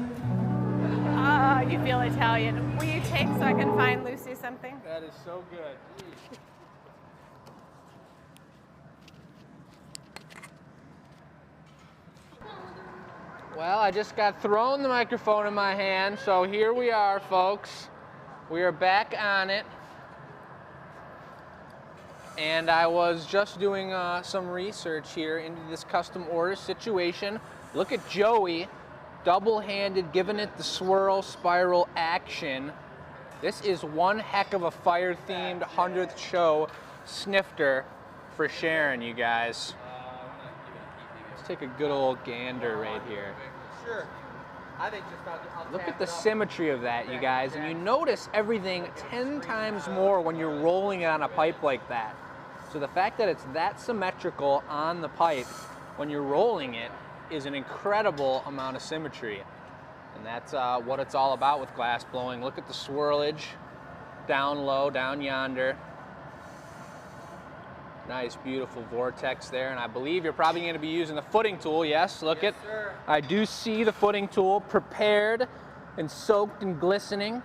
You feel Italian. Will you take so I can find Lucy something?
That is so good.
Well, I just got thrown the microphone in my hand, so here we are, folks. We are back on it. And I was just doing some research here into this custom order situation. Look at Joey, double-handed, giving it the swirl spiral action. This is one heck of a fire-themed 100th show snifter for Sharon, you guys. Let's take a good old gander right here.
Sure. I think just I'll
Look at the symmetry of that, you guys, and you notice everything 10 times more when you're rolling it on a pipe like that. So the fact that it's that symmetrical on the pipe when you're rolling it is an incredible amount of symmetry. And that's what it's all about with glass blowing. Look at the swirlage down low, down yonder. Nice, beautiful vortex there. And I believe you're probably going to be using the footing tool. Yes, look at.
sir.
I do see the footing tool prepared and soaked and glistening.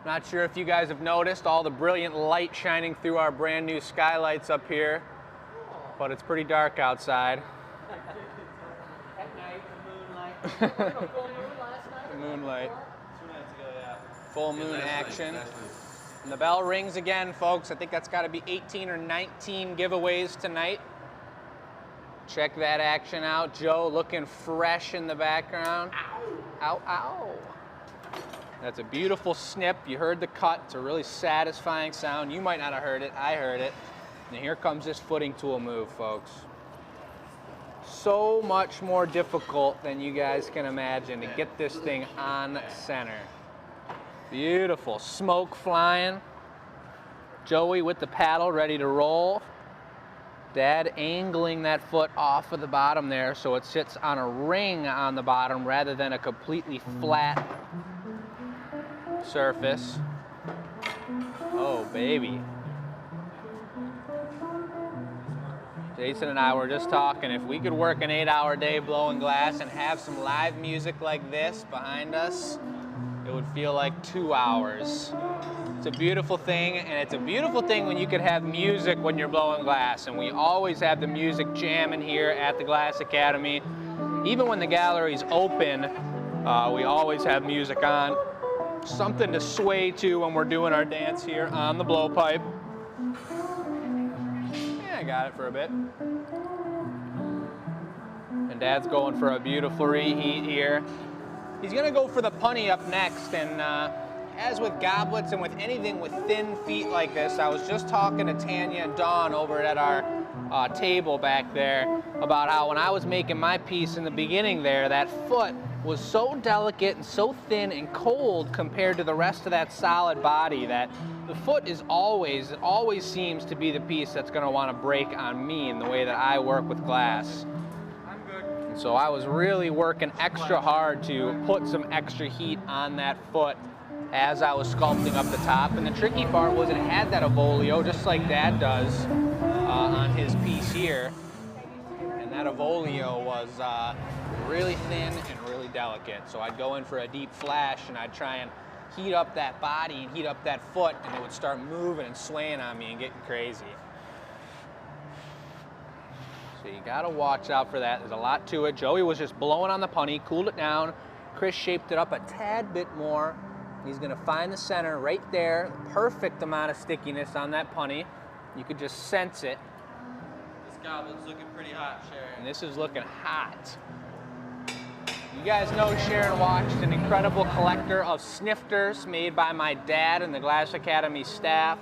Not sure if you guys have noticed all the brilliant light shining through our brand new skylights up here, but it's pretty dark outside.
At night, the moonlight. Full moon last night?
The moonlight.
2 nights ago, yeah.
Full moon action. And the bell rings again, folks. I think that's got to be 18 or 19 giveaways tonight. Check that action out. Joe looking fresh in the background. Ow, ow. That's a beautiful snip. You heard the cut. It's a really satisfying sound. You might not have heard it. I heard it. And here comes this footing tool move, folks. So much more difficult than you guys can imagine to get this thing on center. Beautiful. Smoke flying. Joey with the paddle ready to roll. Dad angling that foot off of the bottom there so it sits on a ring on the bottom rather than a completely flat surface. Oh, baby. Jason and I were just talking, if we could work an 8-hour day blowing glass and have some live music like this behind us, it would feel like 2 hours. It's a beautiful thing, and it's a beautiful thing when you could have music when you're blowing glass, and we always have the music jamming here at the Glass Academy. Even when the gallery's open, we always have music on. Something to sway to when we're doing our dance here on the blowpipe. Yeah, I got it for a bit. And Dad's going for a beautiful reheat here. He's gonna go for the punny up next, and as with goblets and with anything with thin feet like this, I was just talking to Tanya and Dawn over at our table back there about how when I was making my piece in the beginning there, that foot was so delicate and so thin and cold compared to the rest of that solid body that the foot is always, it always seems to be the piece that's gonna wanna break on me in the way that I work with glass.
I'm good.
And so I was really working extra hard to put some extra heat on that foot as I was sculpting up the top. And the tricky part was it had that avolio, just like Dad does on his piece here. And that avolio was really thin and really delicate. So I'd go in for a deep flash and I'd try and heat up that body and heat up that foot, and it would start moving and swaying on me and getting crazy. So you gotta watch out for that. There's a lot to it. Joey was just blowing on the punny, cooled it down. Chris shaped it up a tad bit more. He's gonna find the center right there. Perfect amount of stickiness on that punny. You could just sense it.
This goblet's looking pretty hot, Sharon.
And this is looking hot. You guys know Sharon watched an incredible collector of snifters made by my dad and the Glass Academy staff.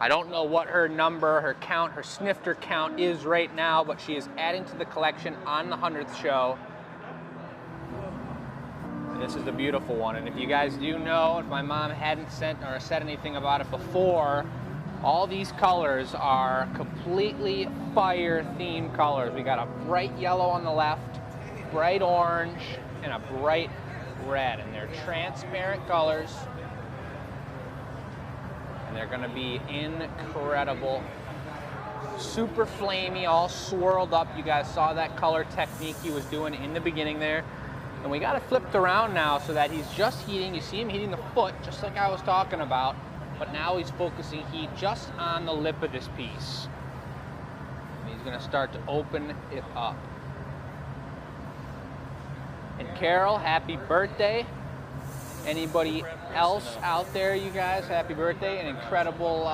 I don't know what her number, her count, her snifter count is right now, but she is adding to the collection on the 100th show. And this is the beautiful one. And if you guys do know, if my mom hadn't said anything about it before, all these colors are completely fire-themed colors. We got a bright yellow on the left, bright orange, and a bright red. And they're transparent colors. And they're gonna be incredible. Super flamey, all swirled up. You guys saw that color technique he was doing in the beginning there. And we got it flipped around now so that he's just heating. You see him heating the foot, just like I was talking about. But now he's focusing heat just on the lip of this piece. And he's gonna start to open it up. And Carol, happy birthday. Anybody else out there, you guys, happy birthday. An incredible,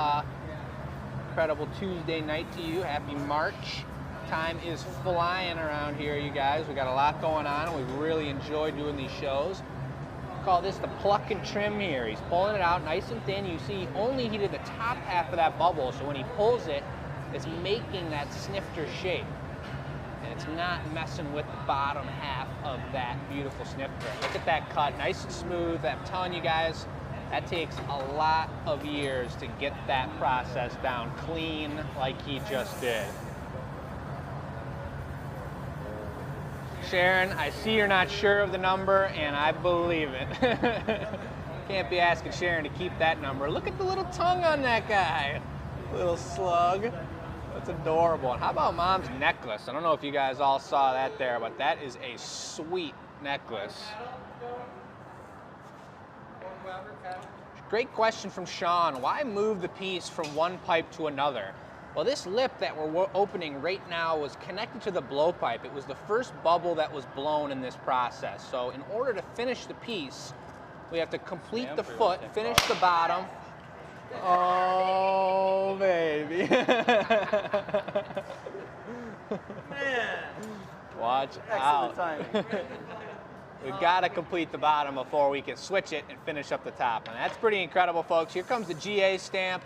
incredible Tuesday night to you. Happy March. Time is flying around here, you guys. We got a lot going on. We've really enjoyed doing these shows. Call this the pluck and trim here. He's pulling it out nice and thin. You see, only he did the top half of that bubble, so when he pulls it, it's making that snifter shape. And it's not messing with the bottom half of that beautiful snifter. Look at that cut, nice and smooth. I'm telling you guys, that takes a lot of years to get that process down clean like he just did. Sharon, I see you're not sure of the number, and I believe it. Can't be asking Sharon to keep that number. Look at the little tongue on that guy. Little slug. That's adorable. And how about Mom's necklace? I don't know if you guys all saw that there, but that is a sweet necklace. Great question from Sean. Why move the piece from one pipe to another? Well, this lip that we're opening right now was connected to the blowpipe. It was the first bubble that was blown in this process. So in order to finish the piece, we have to complete the foot, finish the bottom. Oh, baby.
Man.
Watch
Excellent
out.
timing.
We've got to complete the bottom before we can switch it and finish up the top. And that's pretty incredible, folks. Here comes the GA stamp.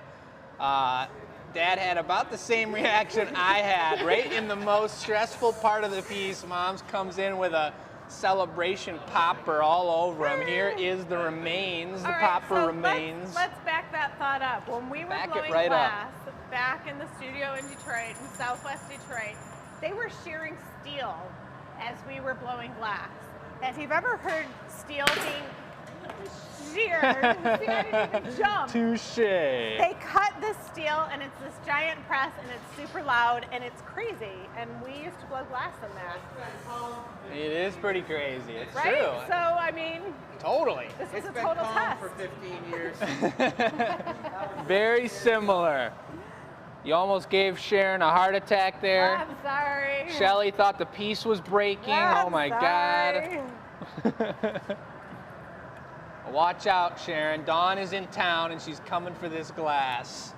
Dad had about the same reaction I had, right in the most stressful part of the piece. Mom's comes in with a celebration popper all over him. Here is the remains, the popper remains.
Let's back that thought up. When we were blowing glass back in the studio in Detroit, in Southwest Detroit, they were shearing steel as we were blowing glass. And if you've ever heard steel being sheared, see, I didn't even jump.
Touche.
They cut this steel, and it's this giant press, and it's super loud, and it's crazy. And we used to blow glass in that.
It is pretty crazy. It's
right?
true.
So, I mean,
Totally.
This is a total test.
For 15 years.
Very similar. You almost gave Sharon a heart attack there.
I'm sorry.
Shelly thought the piece was breaking. Oh my God. Watch out, Sharon. Dawn is in town and she's coming for this glass.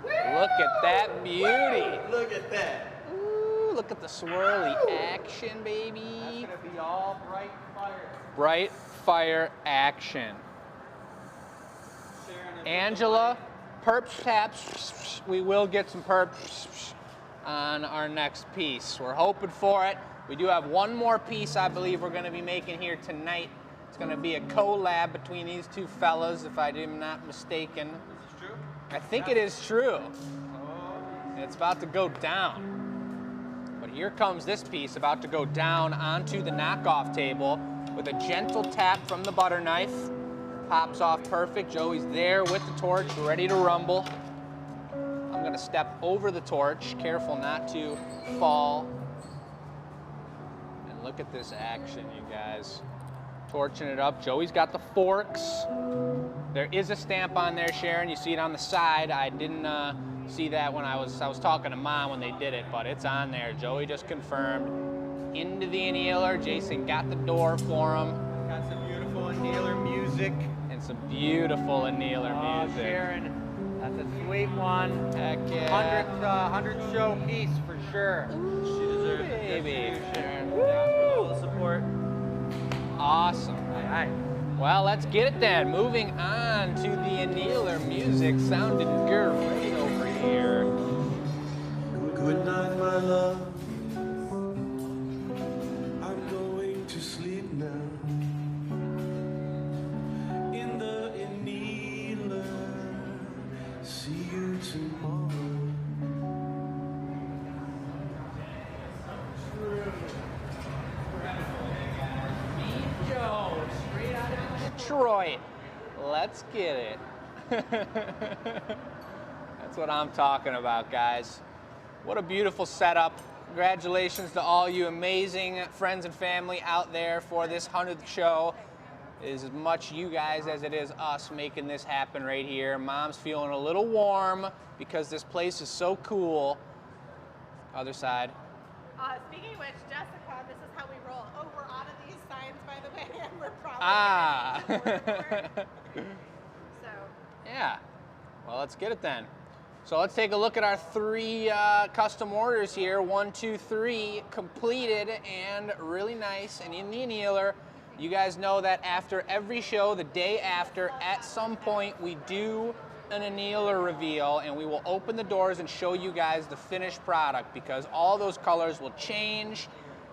Woo! Look at that beauty.
Woo! Look at that.
Ooh, look at the swirly action, baby.
That's gonna be all bright fire.
Bright fire action. Angela, perps taps. We will get some perps on our next piece. We're hoping for it. We do have one more piece I believe we're going to be making here tonight. It's going to be a collab between these two fellas, if I am not mistaken.
Is this true?
I think it is true. And it's about to go down. But here comes this piece about to go down onto the knockoff table with a gentle tap from the butter knife. Pops off perfect. Joey's there with the torch, ready to rumble. I'm gonna step over the torch, careful not to fall. And look at this action, you guys. Torching it up. Joey's got the forks. There is a stamp on there, Sharon. You see it on the side. I didn't see that when I was talking to Mom when they did it, but it's on there. Joey just confirmed. Into the annealer. Jason got the door for him.
Got some beautiful annealer music.
And some beautiful annealer music.
Sharon, that's a sweet one.
Heck yeah.
100th show piece for sure.
Ooh,
she deserves
baby.
it. Sharon. Yeah, for all the support.
Awesome.
Aye.
Well, let's get it then. Moving on to the annealer music. Sounding great over here.
Good night, my love. I'm going to sleep now. In the annealer. See you tomorrow.
Detroit. Let's get it. That's what I'm talking about, guys. What a beautiful setup. Congratulations to all you amazing friends and family out there for this 100th show. It is as much you guys as it is us making this happen right here. Mom's feeling a little warm because this place is so cool. Other side.
Speaking of which, Jessica, this is how we roll. Oh, we're out of these signs probably.
Ah.
So,
Yeah. Well, let's get it then. So let's take a look at our 3 custom orders here. 1, 2, 3 completed and really nice and in the annealer. You guys know that after every show, the day after, at some point we do an annealer reveal and we will open the doors and show you guys the finished product because all those colors will change.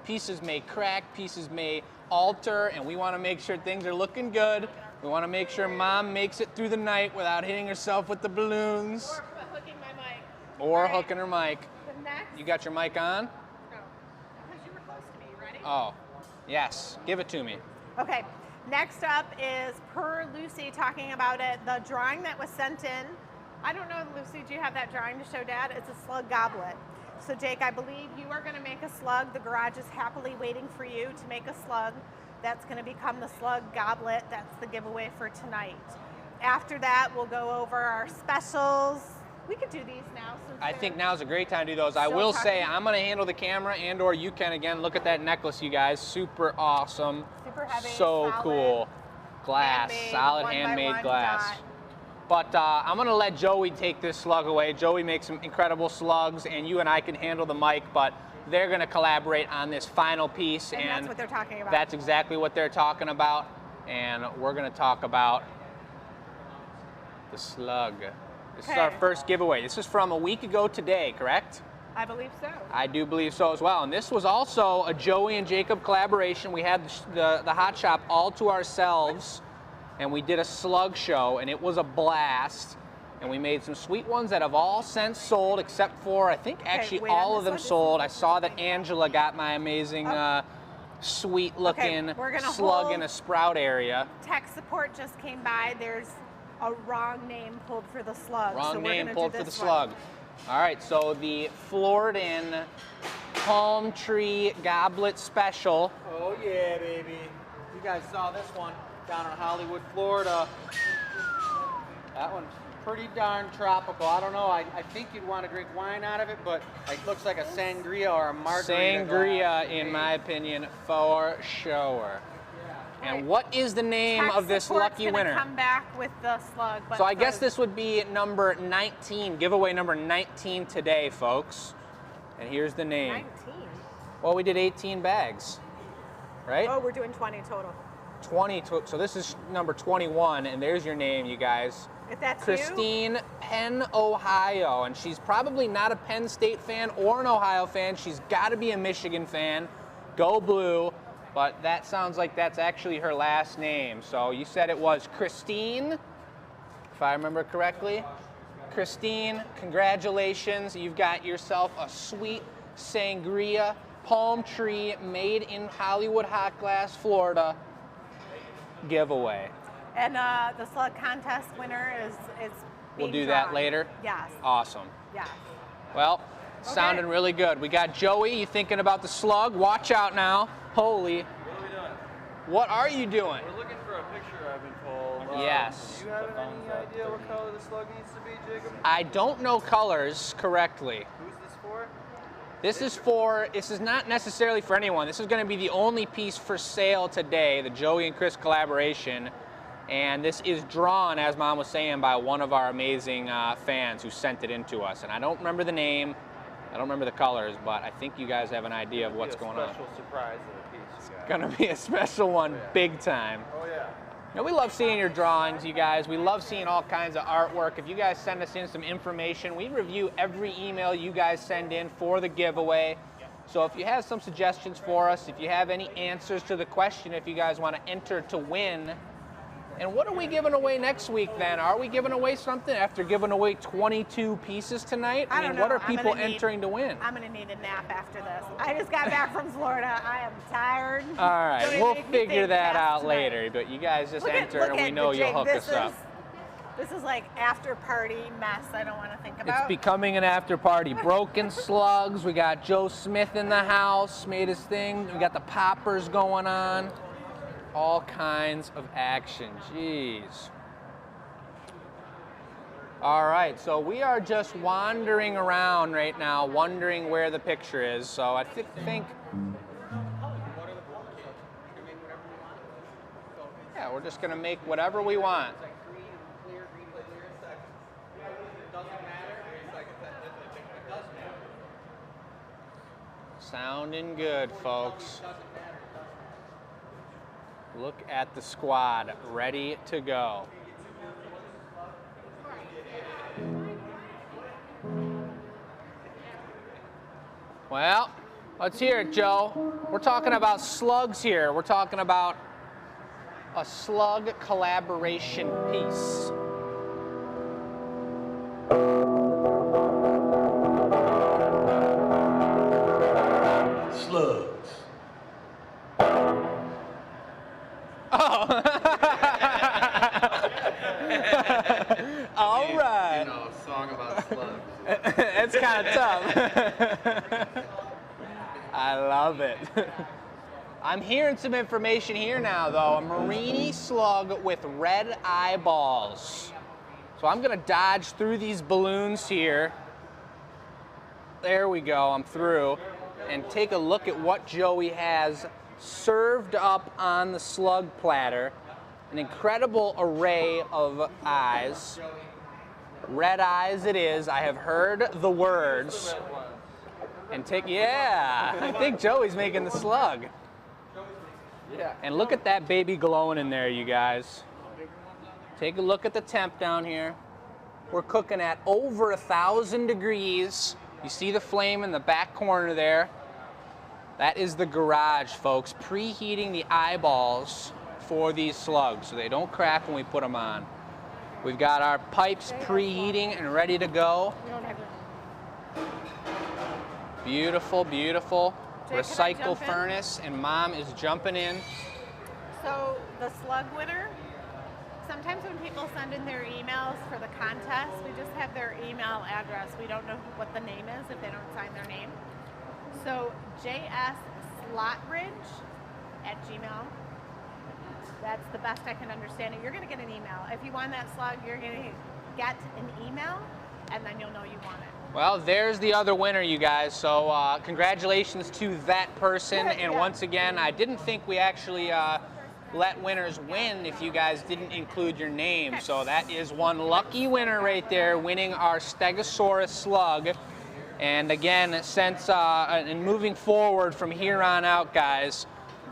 Pieces may crack, pieces may alter, and we want to make sure things are looking good. We want to make sure Mom makes it through the night without hitting herself with the balloons.
or hooking my mic.
Or
All right.
hooking her mic.
The next.
You got your mic on?
No. Because you were close to me. Ready?
Oh, yes. Give it to me.
Okay. Next up is, per Lucy talking about it, the drawing that was sent in. I don't know, Lucy, do you have that drawing to show Dad? It's a slug goblet. So Jake, I believe you are going to make a slug. The garage is happily waiting for you to make a slug. That's going to become the slug goblet. That's the giveaway for tonight. After that, we'll go over our specials. We could do these now. Since
I
they're-
think now's a great time to do those. I
Still
will say
talking.
I'm going to handle the camera and or you can again. Look at that necklace, you guys. Super awesome.
Super heavy,
So
solid,
cool. Glass,
handmade,
solid
1 by
handmade
1
glass.
dot.
But I'm going to let Joey take this slug away. Joey makes some incredible slugs, and you and I can handle the mic, but they're going to collaborate on this final piece.
And that's what they're talking about.
That's exactly what they're talking about, and we're going to talk about the slug. This is our
Okay.
first giveaway. This is from a week ago today, correct?
I believe so.
I do believe so as well. And this was also a Joey and Jacob collaboration. We had the hot shop all to ourselves, and we did a slug show, and it was a blast. And we made some sweet ones that have all since sold, except for, I think, actually
wait on
all
this
of them
one. This
sold. I
is
saw that
interesting.
Angela got my amazing, sweet-looking
we're gonna
slug
hold-
in a sprout area.
Tech support just came by. There's a wrong name pulled for the slug.
Wrong
so we're
name
gonna
pulled
do
for the
this
slug.
one.
All right, so the floored-in palm tree goblet special.
Oh yeah, baby. You guys saw this one down in Hollywood, Florida. That one's pretty darn tropical. I don't know. I think you'd want to drink wine out of it, but it looks like a sangria or a margarita.
Sangria,
glass.
in my opinion, for sure. And what is the name
Tech
of this
support's
lucky
gonna
winner?
come back with the slug. But
So I guess
first-
this would be number 19, giveaway number 19 today, folks. And here's the name.
19.
Well, we did 18 bags, right?
Oh, we're doing 20 total.
20, so this is number 21, and there's your name, you guys.
If that's you,
Christine, Penn, Ohio, and she's probably not a Penn State fan or an Ohio fan. She's got to be a Michigan fan. Go Blue, but that sounds like that's actually her last name. So you said it was Christine, if I remember correctly. Christine, congratulations. You've got yourself a sweet sangria palm tree made in Hollywood Hot Glass, Florida giveaway.
and the slug contest winner is
We'll
being
do that
drawn.
later?
Yes.
Awesome.
Yes.
Well, sounding really good. We got Joey, you thinking about the slug? Watch out now. Holy.
What are we doing?
What are you doing?
We're looking for a picture, I've been told.
Yes.
Do you have any idea what color the slug needs to be, Jacob?
I don't know colors correctly.
Who's this for?
This is not necessarily for anyone. This is going to be the only piece for sale today, the Joey and Chris collaboration. And this is drawn, as Mom was saying, by one of our amazing fans who sent it in to us. And I don't remember the name, I don't remember the colors, but I think you guys have an idea of what's going on.
Special surprise of the piece, you guys.
Gonna be a special one, big time.
Oh yeah.
You know, we love seeing your drawings, you guys. We love seeing all kinds of artwork. If you guys send us in some information, we review every email you guys send in for the giveaway. So if you have some suggestions for us, if you have any answers to the question, if you guys want to enter to win. And what are we giving away next week then? Are we giving away something after giving away 22 pieces tonight?
I
mean,
don't
what
know.
are people entering to win?
I'm gonna need a nap after this. I just got back from Florida. I am tired.
All right,
Don't even
we'll
make me
figure
think
that
fast
out
tonight.
later, but you guys just
Look at-
enter
look
and we
at
know
the
you'll
jig.
hook us up.
This is like after party mess I don't want to think
It's
about.
becoming an after party. Broken slugs. We got Joe Smith in the house, made his thing. We got the poppers going on. All kinds of action. Jeez. All right, so we are just wandering around right now, wondering where the picture is. So I think We're just gonna make whatever we want. Sounding good, folks. Look at the squad, ready to go. Well, let's hear it, Joe. We're talking about slugs here. We're talking about a slug collaboration piece.
Slugs.
Oh. All right.
You know, a song about slugs.
It's kind of tough. I love it. I'm hearing some information here now, though. A marini slug with red eyeballs. So I'm going to dodge through these balloons here. There we go. I'm through. And take a look at what Joey has served up on the slug platter. An incredible array of eyes. Red eyes it is. I have heard the words. And yeah, I think Joey's making the slug.
Yeah.
And look at that baby glowing in there, you guys. Take a look at the temp down here. We're cooking at over 1,000 degrees. You see the flame in the back corner there. That is the garage, folks, preheating the eyeballs for these slugs so they don't crack when we put them on. We've got our pipes preheating and ready to go. Beautiful, beautiful.
Jay, can I
Recycle
jump in?
furnace, and Mom is jumping in.
So the slug winner, sometimes when people send in their emails for the contest, we just have their email address. We don't know what the name is if they don't sign their name. So jslotridge@gmail. That's the best I can understand it. You're going to get an email. If you want that slug, you're going to get an email, and then you'll know you want it.
Well, there's the other winner, you guys. So congratulations to that person. And
Yeah.
once again, I didn't think we actually let winners win if you guys didn't include your name. So that is one lucky winner right there, winning our Stegosaurus slug. And again, since and moving forward from here on out, guys,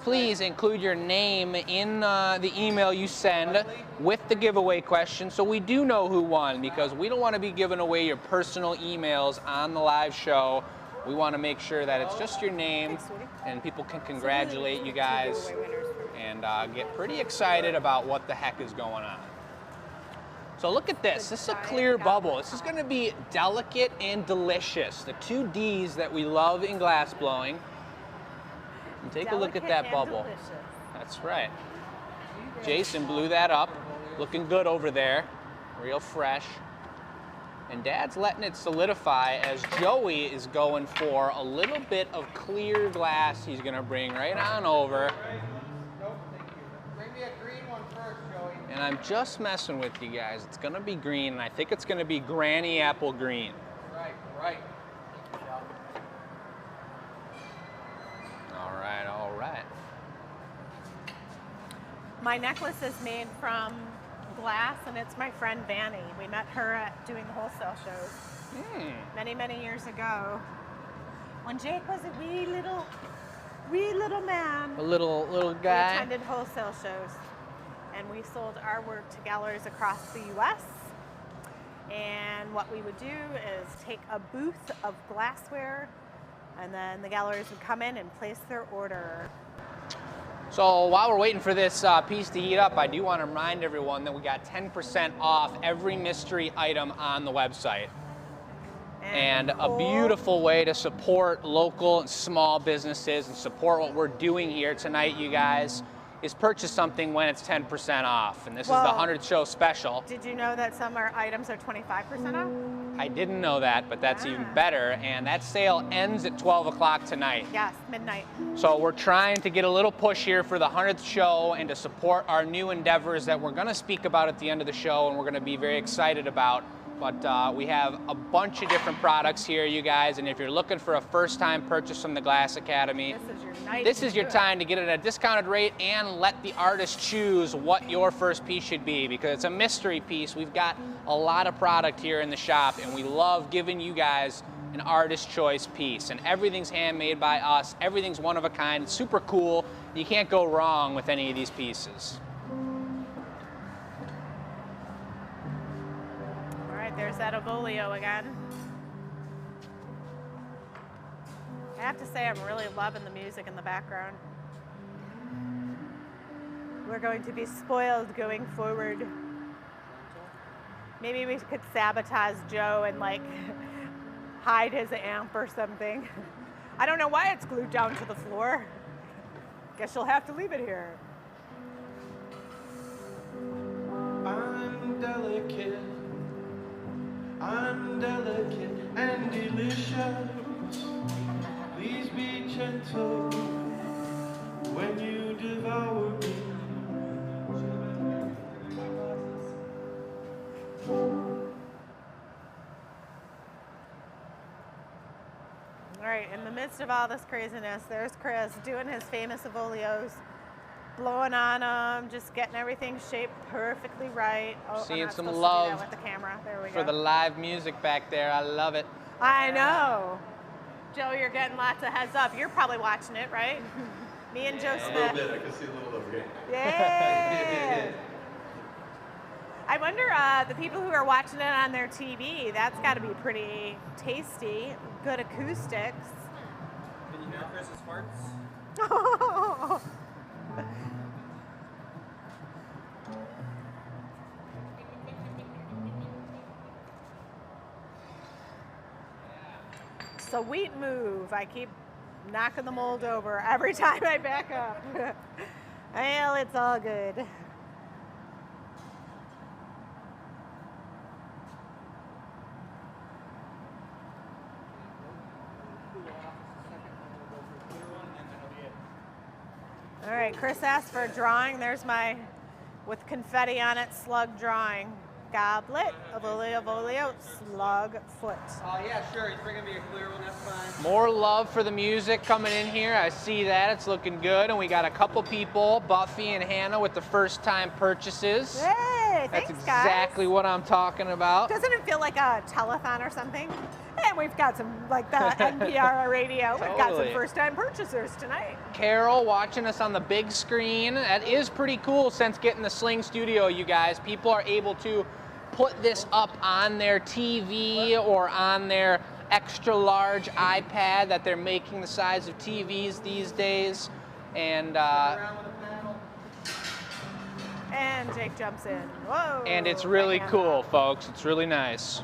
please include your name in the email you send with the giveaway question so we do know who won, because we don't want to be giving away your personal emails on the live show. We want to make sure that it's just your name and people can congratulate you guys and get pretty excited about what the heck is going on. So look at this. This is a clear bubble. This is going to be delicate and delicious. The two D's that we love in glass blowing. And take a look at that bubble. That's right. Jason blew that up. Looking good over there. Real fresh. And Dad's letting it solidify as Joey is going for a little bit of clear glass he's going to bring right on over.
Bring me a green one first, Joey.
And I'm just messing with you guys. It's going to be green, and I think it's going to be Granny Apple green.
Right, right.
All right, all right.
My necklace is made from glass, and it's my friend Vanny. We met her at doing wholesale shows many, many years ago when Jake was a wee little man.
A little
We
guy.
attended wholesale shows, and we sold our work to galleries across the U.S. And what we would do is take a booth of glassware, and then the galleries would come in and place their order.
So while we're waiting for this piece to heat up, I do want to remind everyone that we got 10% off every mystery item on the website. And a beautiful way to support local and small businesses and support what we're doing here tonight, you guys, is purchase something when it's 10% off. And this is the 100th show special.
Did you know that some items are 25% off?
I didn't know that, but that's even better. And that sale ends at 12 o'clock tonight.
Yes, midnight.
So we're trying to get a little push here for the 100th show and to support our new endeavors that we're going to speak about at the end of the show and we're going to be very excited about But we have a bunch of different products here, you guys, and if you're looking for a first-time purchase from the Glass Academy,
This is your night.
this
to
is your
do it.
time to get it at a discounted rate and let the artist choose what your first piece should be, because it's a mystery piece. We've got a lot of product here in the shop, and we love giving you guys an artist choice piece. And everything's handmade by us. Everything's one of a kind. It's super cool. You can't go wrong with any of these pieces.
All right, there's that Evolio again. I have to say, I'm really loving the music in the background. We're going to be spoiled going forward. Maybe we could sabotage Joe and like hide his amp or something. I don't know why it's glued down to the floor. Guess you'll have to leave it here.
I'm delicate and delicious. Please be gentle when you devour me.
All right, in the midst of all this craziness, there's Chris doing his famous Evolios, blowing on them, just getting everything shaped perfectly right. Oh,
Seeing
I'm not
some
supposed to do
love
that with the camera. There we
For
go.
the live music back there, I love it.
I know. Joe, you're getting lots of heads up. You're probably watching it, right? Me and Joe
A little
Smith.
bit, I can see a little over here.
Yeah. I wonder, the people who are watching it on their TV, that's got to be pretty tasty. Good acoustics.
Can you hear Chris's farts?
Sweet move. I keep knocking the mold over every time I back up. Well, it's all good. All right, Chris asked for a drawing. There's my, with confetti on it, slug drawing. Goblet, Evolio, slug foot.
Oh yeah, sure. He's bringing me a clear one. That's fine.
More love for the music coming in here. I see that. It's looking good. And we got a couple people, Buffy and Hannah, with the first time purchases.
Hey,
That's
thanks,
exactly what I'm talking about.
guys. Doesn't it feel like a telethon or something? And we've got some, like the NPR radio, we've got some
Totally.
first-time purchasers tonight.
Carol watching us on the big screen. That is pretty cool since getting the Sling Studio, you guys. People are able to put this up on their TV or on their extra large iPad that they're making the size of TVs these days. And
And Jake jumps in. Whoa.
it's really
Hannah.
cool, folks. It's really nice.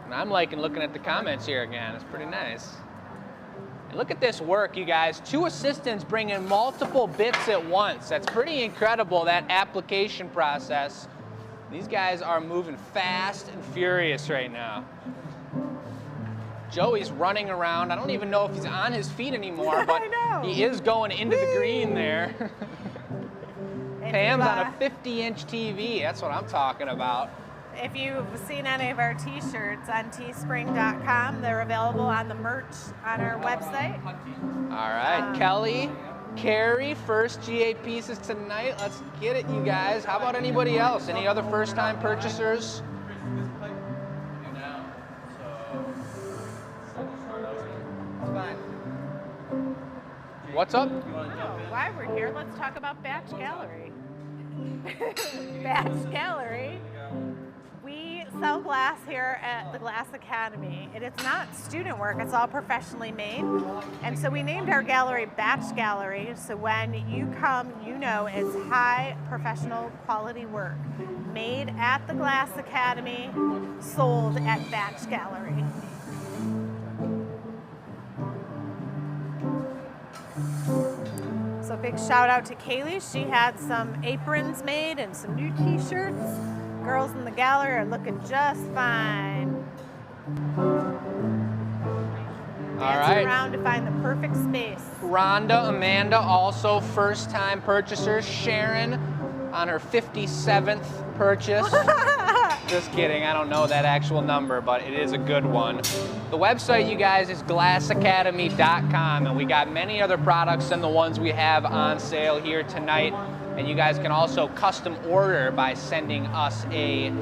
And I'm liking looking at the comments here again. It's pretty nice. And look at this work, you guys. 2 assistants bringing multiple bits at once. That's pretty incredible, that application process. These guys are moving fast and furious right now. Joey's running around. I don't even know if he's on his feet anymore, but
I know.
he is going into the green there.
If
Pam's
you,
on a 50-inch TV. That's what I'm talking about.
If you've seen any of our t-shirts on teespring.com, they're available on the merch on our website.
All right, Kelly, Carrie, first GA pieces tonight. Let's get it, you guys. How about anybody else? Any other first-time purchasers? What's up?
While we're here, let's talk about Batch Gallery. Batch Gallery. We sell glass here at the Glass Academy. It's not student work, it's all professionally made. And so we named our gallery Batch Gallery, so when you come, you know it's high professional quality work. Made at the Glass Academy, sold at Batch Gallery. So big shout out to Kaylee. She had some aprons made and some new t-shirts. Girls in the gallery are looking just fine.
All
Dancing
right.
around to find the perfect space.
Rhonda, Amanda, also first-time purchasers. Sharon on her 57th purchase. Just kidding, I don't know that actual number, but it is a good one. The website, you guys, is glassacademy.com, and we got many other products than the ones we have on sale here tonight. And you guys can also custom order by sending us a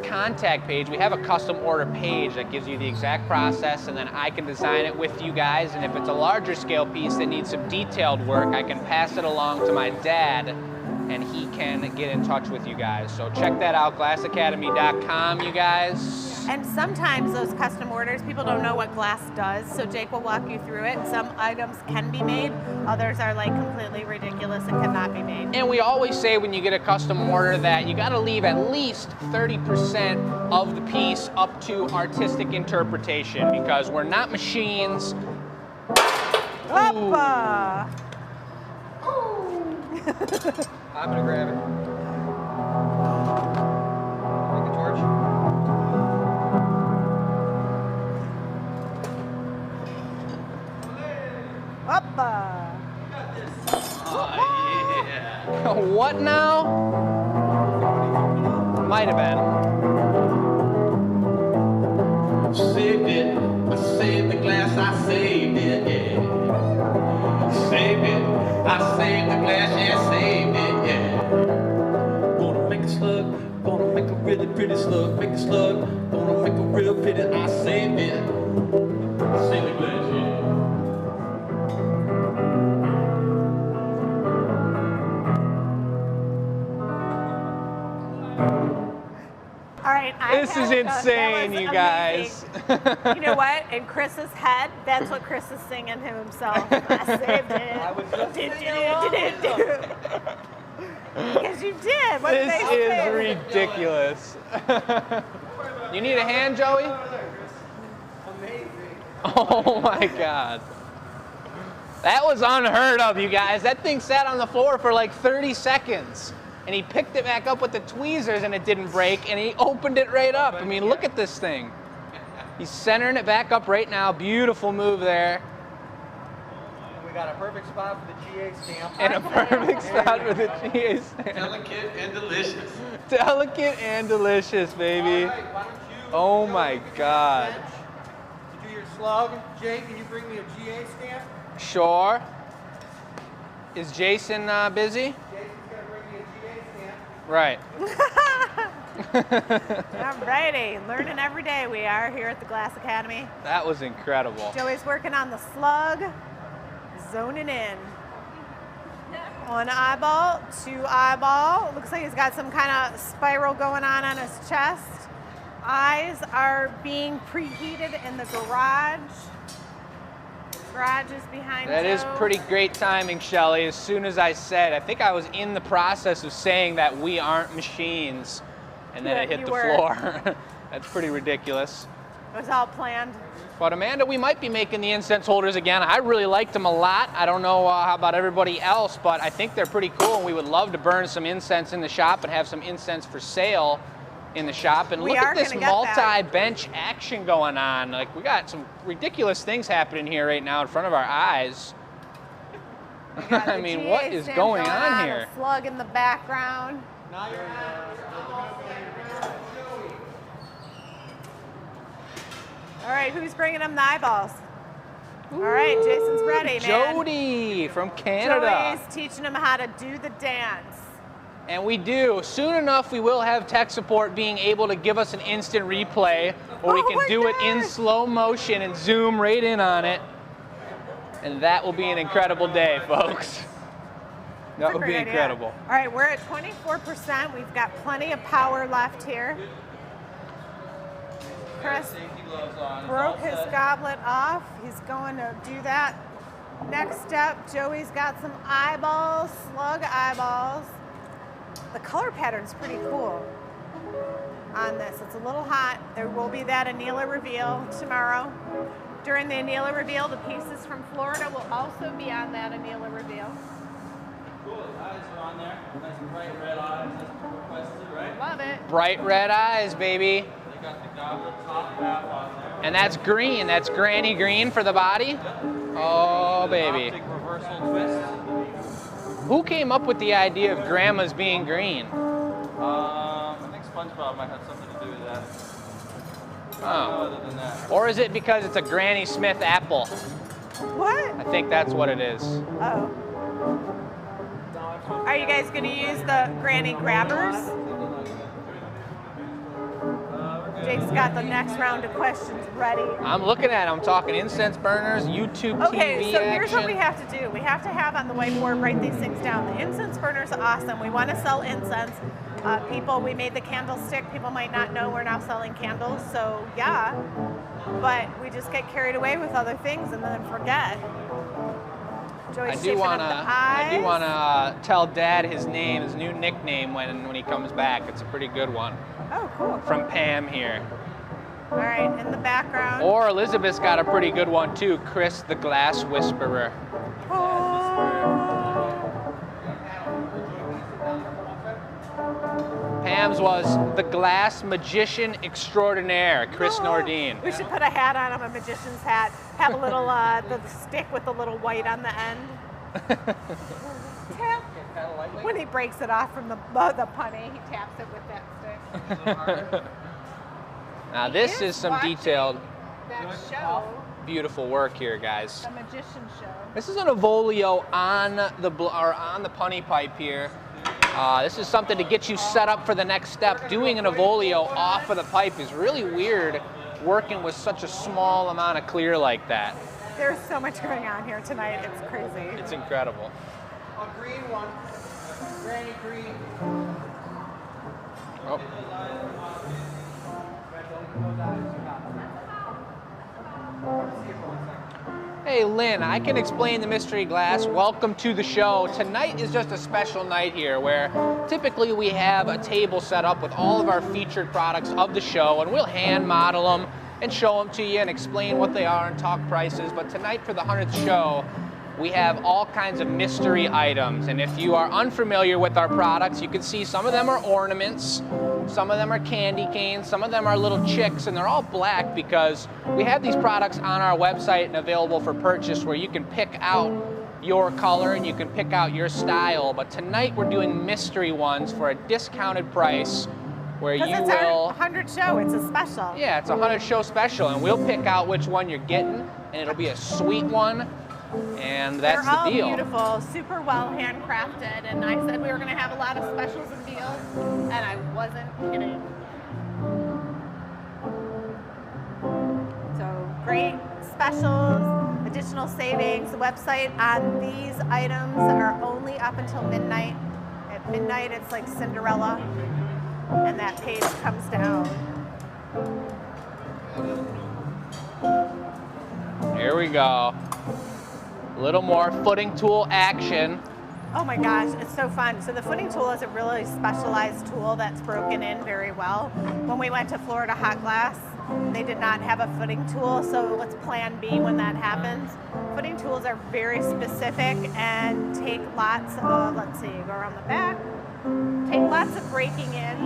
contact page. We have a custom order page that gives you the exact process, and then I can design it with you guys. And if it's a larger scale piece that needs some detailed work, I can pass it along to my dad, and he can get in touch with you guys. So check that out, glassacademy.com, you guys.
And sometimes those custom orders, people don't know what glass does, so Jake will walk you through it. Some items can be made, others are like completely ridiculous and cannot be made.
And we always say when you get a custom order that you gotta leave at least 30% of the piece up to artistic interpretation, because we're not machines.
Hoppa!
I'm gonna grab it. Make a torch.
Hoppa!
What now? Might have been.
Saved it, I saved the glass, I saved it, yeah. Saved it, I saved the glass, yeah, saved it, yeah. Gonna make a slug, gonna make a really pretty slug, make a slug, gonna make a real pretty, I saved it. I saved the glass, yeah.
All right,
This is insane, you guys.
You know what? In Chris's head, that's what Chris is singing to himself. I saved it.
I was just singing
Because you did. What did
This
they
is
say?
ridiculous. You need a hand, Joey?
Amazing.
Oh my God. That was unheard of, you guys. That thing sat on the floor for like 30 seconds. And he picked it back up with the tweezers and it didn't break, and he opened it right up. I mean, look at this thing. He's centering it back up right now. Beautiful move there.
We got a perfect spot for the GA stamp.
And a perfect spot for the GA stamp.
Delicate and delicious.
Delicate and delicious, baby.
All right, why don't you
Oh
go
my
to the
God.
bench to do your slug. Jake, can you bring me a GA stamp?
Sure. Is Jason busy?
Jason's gonna bring me a GA stamp.
Right.
Alrighty, learning every day we are here at the Glass Academy.
That was incredible.
Joey's working on the slug, zoning in. One eyeball, two eyeball. Looks like he's got some kind of spiral going on his chest. Eyes are being preheated in the garage. Garage is behind
That is
Joe.
pretty great timing, Shelly. As soon as I said, I think I was in the process of saying that we aren't machines, and then
Yeah,
it hit
you
the
were.
floor. That's pretty ridiculous.
It was all planned.
But Amanda, we might be making the incense holders again. I really liked them a lot. I don't know how about everybody else, but I think they're pretty cool, and we would love to burn some incense in the shop and have some incense for sale in the shop. And
We
look
are
at this
gonna get that.
multi-bench action going on. Like, we got some ridiculous things happening here right now in front of our eyes.
Got
I
the
mean,
GA
what is
stamp
going on
a
here?
slug in the background.
Now you're
All right, who's bringing them the eyeballs? All right, Jason's ready, man.
Jody from Canada.
Joey's teaching him how to do the dance.
And we do. Soon enough, we will have tech support being able to give us an instant replay, or we
Oh
can
my
do it in
gosh.
slow motion and zoom right in on it. And that will be an incredible day, folks. That would be
Great idea.
incredible.
All right, we're at 24%. We've got plenty of power left here. Chris
Safety gloves on. It's
broke
all
his
set.
goblet off. He's going to do that. Next step, Joey's got some eyeballs, slug eyeballs. The color pattern's pretty cool on this. It's a little hot. There will be that Anila reveal tomorrow. During the Anila reveal, the pieces from Florida will also be on that Anila reveal.
Cool, his eyes are on there. Nice bright red eyes, as requested, right?
Love it.
Bright red eyes, baby.
They got the goblet top half on there.
And that's green. That's granny green for the body. Oh, baby.
Optic reversal twist.
Who came up with the idea of grandma's being green?
I think SpongeBob might have something to do with that. No,
Oh.
other than that.
Or is it because it's a Granny Smith apple?
What?
I think that's what it is.
Oh. Are you guys gonna use the granny grabbers? Jake's got the next round of questions ready.
I'm looking at them, talking incense burners, YouTube
Okay,
TV
so here's what we
action.
have to do. We have to have on the whiteboard, write these things down. The incense burners are awesome. We want to sell incense. People, we made the candlestick. People might not know we're now selling candles, so yeah. But we just get carried away with other things and then forget. Joey's shaping up the
I do
eyes.
wanna tell Dad his name, his new nickname when he comes back. It's a pretty good one
Oh, cool.
from Pam here.
All right, in the background.
Or Elizabeth's got a pretty good one too, Chris the Glass Whisperer. Pam's was the Glass Magician Extraordinaire, Chris Nordine.
We should put a hat on him, a magician's hat. Have a little the stick with the little white on the end. Tap. When he breaks it off from the punny, he taps it with that stick.
Now this is some
watching
detailed,
that show,
beautiful work here, guys.
the magician show.
This is an Avolio on the punny pipe here. This is something to get you set up for the next step. Doing an Avolio off of the pipe is really weird, working with such a small amount of clear like that.
There's so much going on here tonight. It's crazy.
It's incredible.
A green one. Granny green.
Oh. Hey Lynn, I can explain the mystery glass. Welcome to the show. Tonight is just a special night here where typically we have a table set up with all of our featured products of the show, and we'll hand model them and show them to you and explain what they are and talk prices. But tonight for the 100th show, we have all kinds of mystery items. And if you are unfamiliar with our products, you can see some of them are ornaments, some of them are candy canes, some of them are little chicks, and they're all black because we have these products on our website and available for purchase where you can pick out your color and you can pick out your style. But tonight we're doing mystery ones for a discounted price where you
Because it's
will...
our 100 show. It's a special.
Yeah, it's a 100 show special, and we'll pick out which one you're getting, and it'll be a sweet one, and that's
They're all
the deal.
beautiful, super well handcrafted, and I said we were going to have a lot of specials and deals, and I wasn't kidding. So great specials, additional savings. The website on these items are only up until midnight. At midnight, it's like Cinderella, and that page comes down.
Here we go. A little more footing tool action.
Oh my gosh, it's so fun. So the footing tool is a really specialized tool that's broken in very well. When we went to Florida Hot Glass, they did not have a footing tool, so let's plan B when that happens. Footing tools are very specific and take lots of, let's see, go around the back, take lots of breaking in,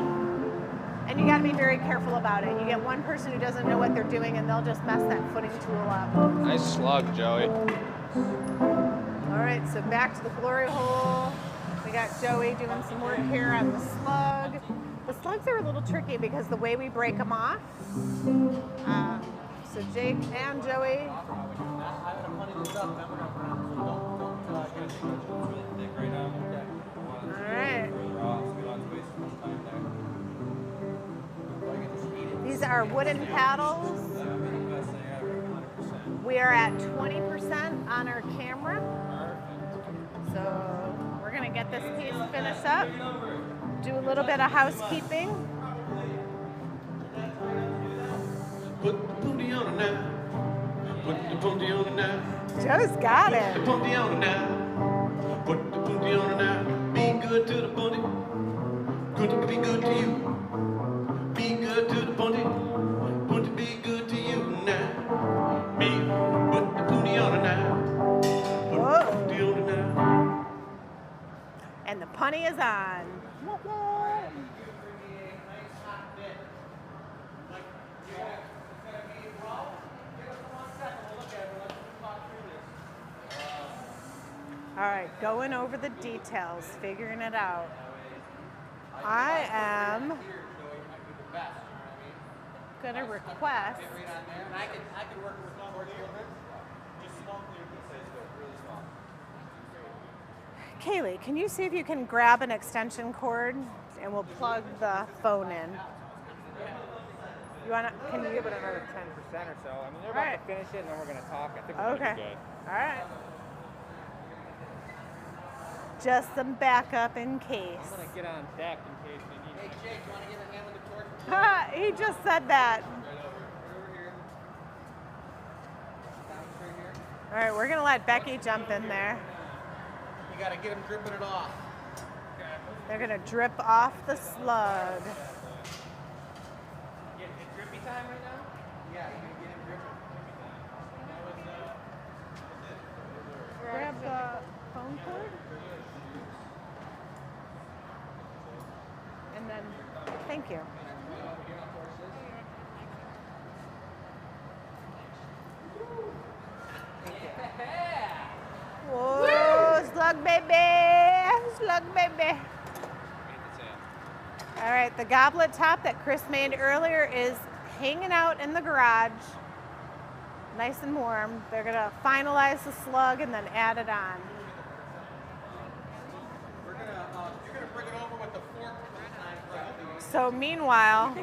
and you gotta be very careful about it. You get one person who doesn't know what they're doing and they'll just mess that footing tool up.
Nice slug, Joey.
All right, so back to the glory hole. We got Joey doing some work here on the slug. The slugs are a little tricky because the way we break them off. So Jake and Joey. All right. These are wooden paddles. We are at 20% on our camera. So we're gonna get this piece finished up, do a little bit of housekeeping.
Put the booty on it now. Put the booty on it now.
Joe's got
The
it.
booty on it now. Put the booty on it now. Be good to the booty. Good to be good to you. Be good to the booty. Booty be good to you now. Me, put the booty on it now. Put
Whoa.
the booty on it now.
And the punny is on. Wah, wah. All right, going over the details, figuring it out. I am
best. You know what I mean?
Gonna request.
Fit right on there, and I could work with 4 children. Just small clear pieces, but really small.
Kaylee, can you see if you can grab an extension cord and we'll plug the phone in? You wanna? Can you
Give it another 10% or so. I mean, they're about
Alright.
to finish it, and then we're gonna talk. I think we're
Okay.
gonna be good.
All right. Just some backup in case.
I'm gonna get on deck in case they need.
Hey, Jake, you want to give a hand with the cord?
Ha, he just said that.
Right over here. Down straight here.
All right, we're gonna let Becky jump in there.
You got to get them dripping it off.
They're gonna drip off the slug.
It's drippy time right now.
Yeah, you can get them dripping.
Grab the phone cord. And then, thank you. Whoa, slug baby, slug baby. All right, the goblet top that Chris made earlier is hanging out in the garage, nice and warm. They're gonna finalize the slug and then add it on.
You're gonna bring it over with the fork this time.
So meanwhile,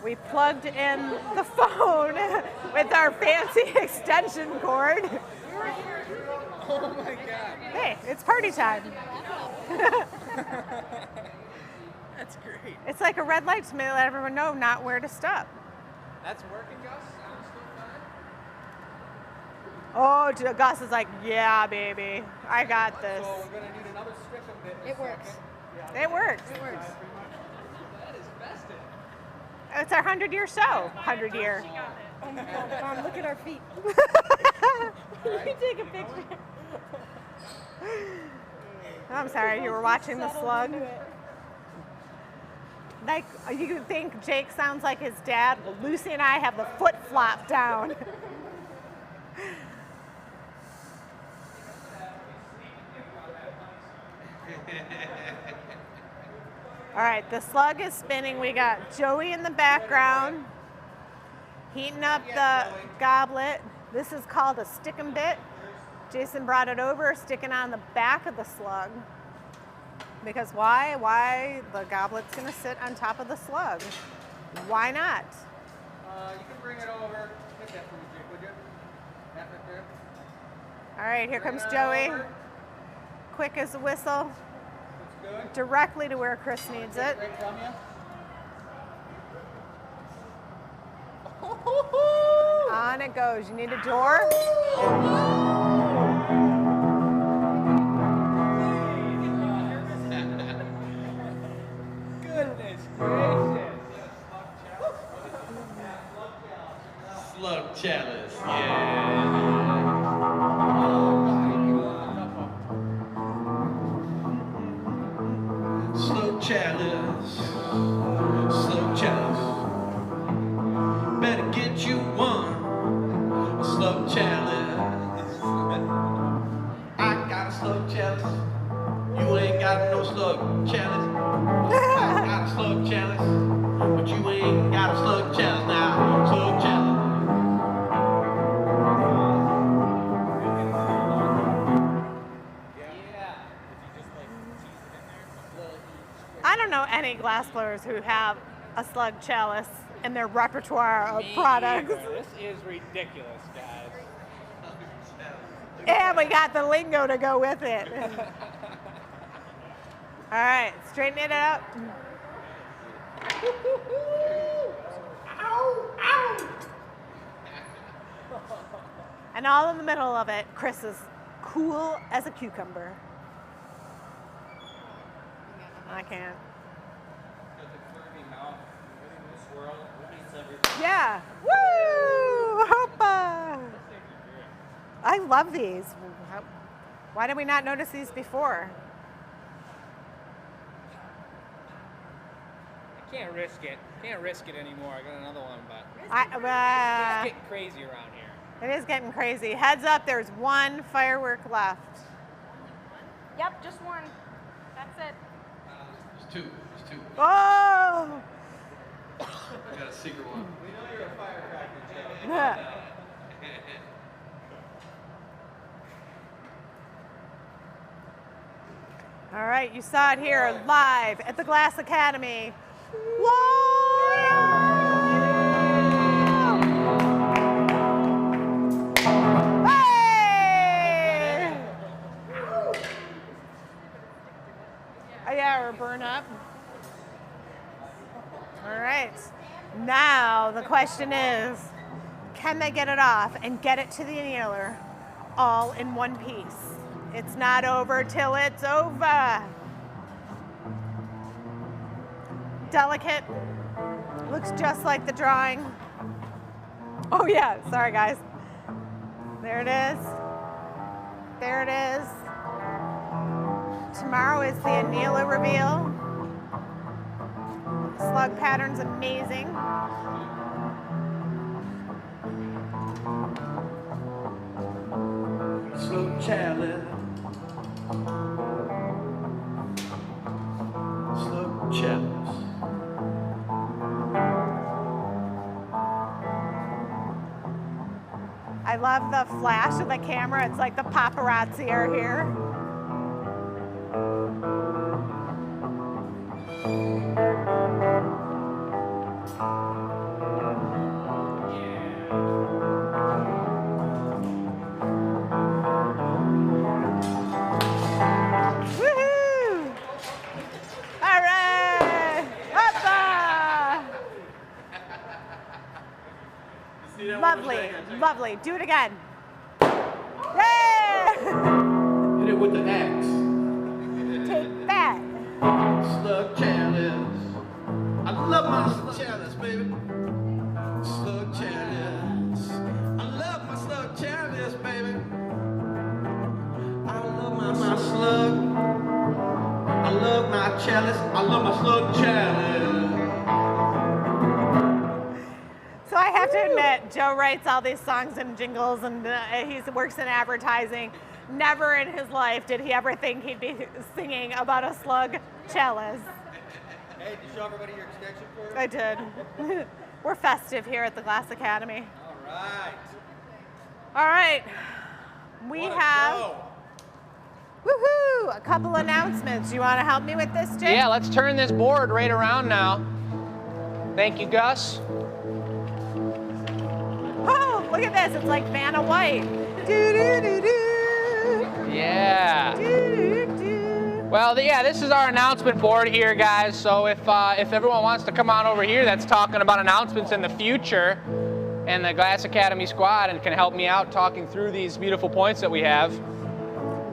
we plugged in the phone with our fancy extension cord.
Oh my God.
Hey, it's party time.
That's great.
It's like a red light to let everyone know not where to stop.
That's working, Gus? Sounds still fine?
Oh, Gus is like, yeah, baby, I got this.
So we're gonna need another stick of bit.
It works.
It works.
It works.
That is festive.
It's our 100-year show. 100-year.
Oh my God, Mom, look at our feet.
You can take a picture. I'm sorry, you were watching the slug. Like, you think Jake sounds like his dad? Well, Lucy and I have the foot flop down. All right, the slug is spinning. We got Joey in the background, heating up the goblet. This is called a stick and bit. Jason brought it over, sticking on the back of the slug. Because why? Why? The goblet's gonna sit on top of the slug. Why not?
You can bring it over. Hit that for me, Jake, would you? That right there.
All right, here
Bring
comes
it
Joey.
over.
Quick as a whistle,
Looks good.
directly to where Chris needs it.
Right from you.
On it goes. You need a door?
Goodness gracious.
Slug chalice, yeah. Slug chalice, slug chalice. Better get you one, a slug chalice. I got a slug chalice. You ain't got no slug chalice. I got a slug chalice, but you ain't got a slug chalice now. Slug chalice.
I don't know any glass blowers who have a slug chalice in their repertoire of products.
This is ridiculous, guys.
And we got the lingo to go with it. All right, straighten it up. And all in the middle of it, Chris is cool as a cucumber. I can't. Yeah. Woo! Hoppa! I love these. Why did we not notice these before?
I can't risk it. Can't risk it anymore. I got another one, but
I,
it's getting crazy around here.
it is getting crazy. Heads up, there's one firework left.
Yep, just one. That's it.
It's two.
Oh!
I got a secret one.
We know you're a firecracker, Joe.
All right, you saw it here live at the Glass Academy. Whoa! Hey! Oh yeah, or burn up. All right. Now the question is, can they get it off and get it to the annealer all in one piece? It's not over till it's over. Delicate. Looks just like the drawing. Oh yeah, sorry guys. There it is. There it is. Tomorrow is the annealer reveal. Slug pattern's amazing.
Slug chalice. Slug chalice.
I love the flash of the camera. It's like the paparazzi are here. Woohoo! All right! Hoppa! Lovely, lovely. Do it again. Yeah!
Hit it with the axe.
Take that.
Slug chalice. I love my slug chalice, baby. Slug chalice. I love my slug chalice, baby. I love my slug. I love my chalice. I love my slug chalice.
So I have to admit, Joe writes all these songs and jingles, and he works in advertising. Never in his life did he ever think he'd be singing about a slug chalice.
Hey, did you show everybody your extension cord?
I did. We're festive here at the Glass Academy.
All right.
All right. We
What a
have,
show.
woohoo, a couple announcements. You want to help me with this, Jake?
Yeah, let's turn this board right around now. Thank you, Gus.
Oh, look at this. It's like Vanna White. Do-do-do-do.
Yeah.
Do-do-do.
Well, yeah, this is our announcement board here, guys. So if everyone wants to come on over here that's talking about announcements in the future, and the Glass Academy squad and can help me out talking through these beautiful points that we have.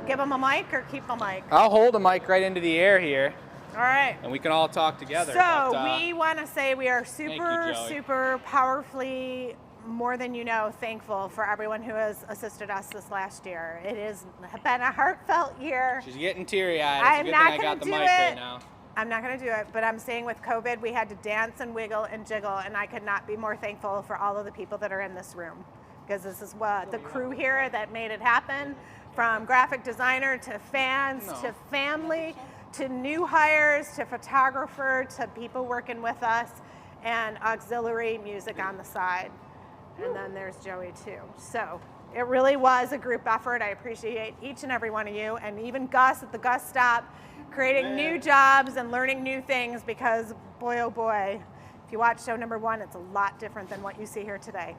Give them a mic or keep a mic?
I'll hold a mic right into the air here,
All right.
and we can all talk together.
So
But,
we want to say we are
you,
super,
Joey.
super powerfully, more than you know, thankful for everyone who has assisted us this last year. It has been a heartfelt year.
She's getting teary-eyed.
I'm
It's a good
not
thing I
gonna
got the
do
mic
it.
right now.
I'm not going to do it, but I'm saying with COVID, we had to dance and wiggle and jiggle, and I could not be more thankful for all of the people that are in this room, because this is what the crew here that made it happen, from graphic designer to fans to family to new hires to photographer to people working with us and auxiliary music on the side. And then there's Joey too. So it really was a group effort. I appreciate each and every one of you, and even Gus at the Gus Stop, creating new jobs and learning new things, because boy, oh boy, if you watch show number 1, it's a lot different than what you see here today.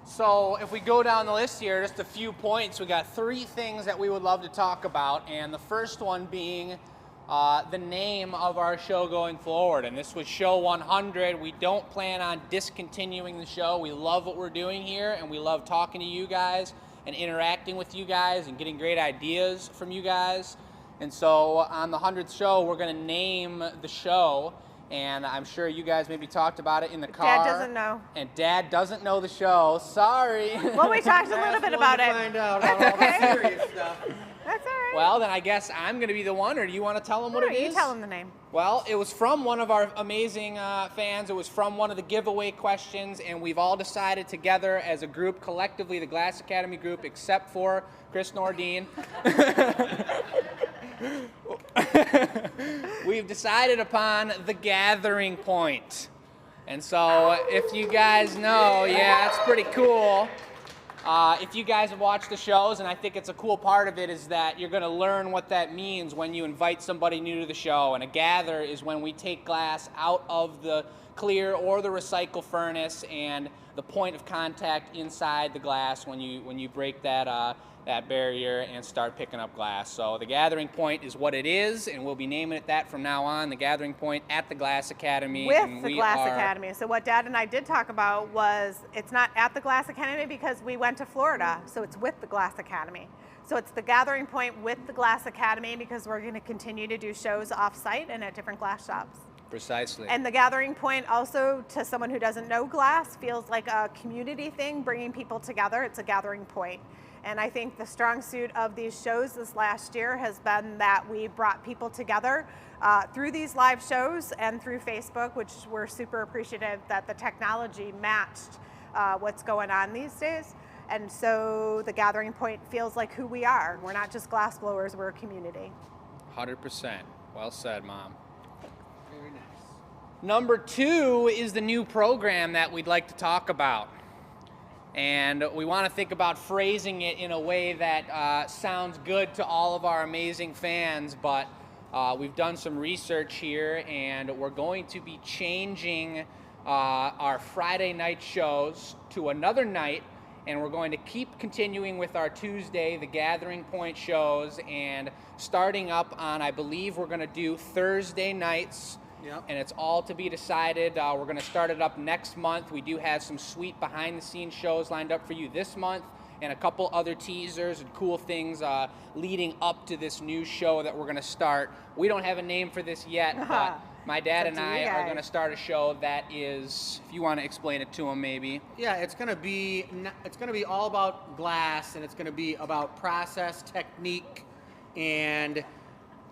So if we go down the list here, just a few points. We got 3 things that we would love to talk about, and the first one being the name of our show going forward. And this was show 100. We don't plan on discontinuing the show. We love what we're doing here, and we love talking to you guys and interacting with you guys and getting great ideas from you guys. And so on the 100th show, we're going to name the show. And I'm sure you guys maybe talked about it in the car.
Dad doesn't know.
And Dad doesn't know the show. Sorry.
Well, we talked a little bit about it.
Find out all the serious stuff.
That's all right.
Well, then I guess I'm going to be the one, or do you want to tell them what it is?
You tell him the name.
Well, it was from one of our amazing fans. It was from one of the giveaway questions, and we've all decided together as a group, collectively, the Glass Academy group, except for Chris Nordine. we've decided upon the gathering point. And so if you guys know, yeah, it's pretty cool. If you guys have watched the shows, and I think it's a cool part of it, is that you're going to learn what that means when you invite somebody new to the show. And a gather is when we take glass out of the clear or the recycle furnace, and the point of contact inside the glass when you break that that barrier and start picking up glass. So the gathering point is what it is, and we'll be naming it that from now on, the gathering point at the Glass Academy.
With the Glass Academy. So what Dad and I did talk about was it's not at the Glass Academy because we went to Florida, so it's with the Glass Academy. So it's the gathering point with the Glass Academy because we're going to continue to do shows off-site and at different glass shops.
Precisely.
And the gathering point also, to someone who doesn't know glass, feels like a community thing, bringing people together. It's a gathering point. And I think the strong suit of these shows this last year has been that we brought people together through these live shows and through Facebook, which we're super appreciative that the technology matched what's going on these days. And so the gathering point feels like who we are. We're not just glass blowers, we're a community.
100%. Well said, Mom. Very nice. Number 2 is the new program that we'd like to talk about. And we want to think about phrasing it in a way that sounds good to all of our amazing fans, but we've done some research here, and we're going to be changing our Friday night shows to another night, and we're going to keep continuing with our Tuesday, the Gathering Point shows, and starting up on, I believe we're going to do Thursday nights. Yep. And it's all to be decided. We're going to start it up next month. We do have some sweet behind-the-scenes shows lined up for you this month, and a couple other teasers and cool things leading up to this new show that we're going to start. We don't have a name for this yet, but my dad and I are going to start a show that is, if you want to explain it to him, maybe.
Yeah, it's going to be all about glass, and it's going to be about process, technique, and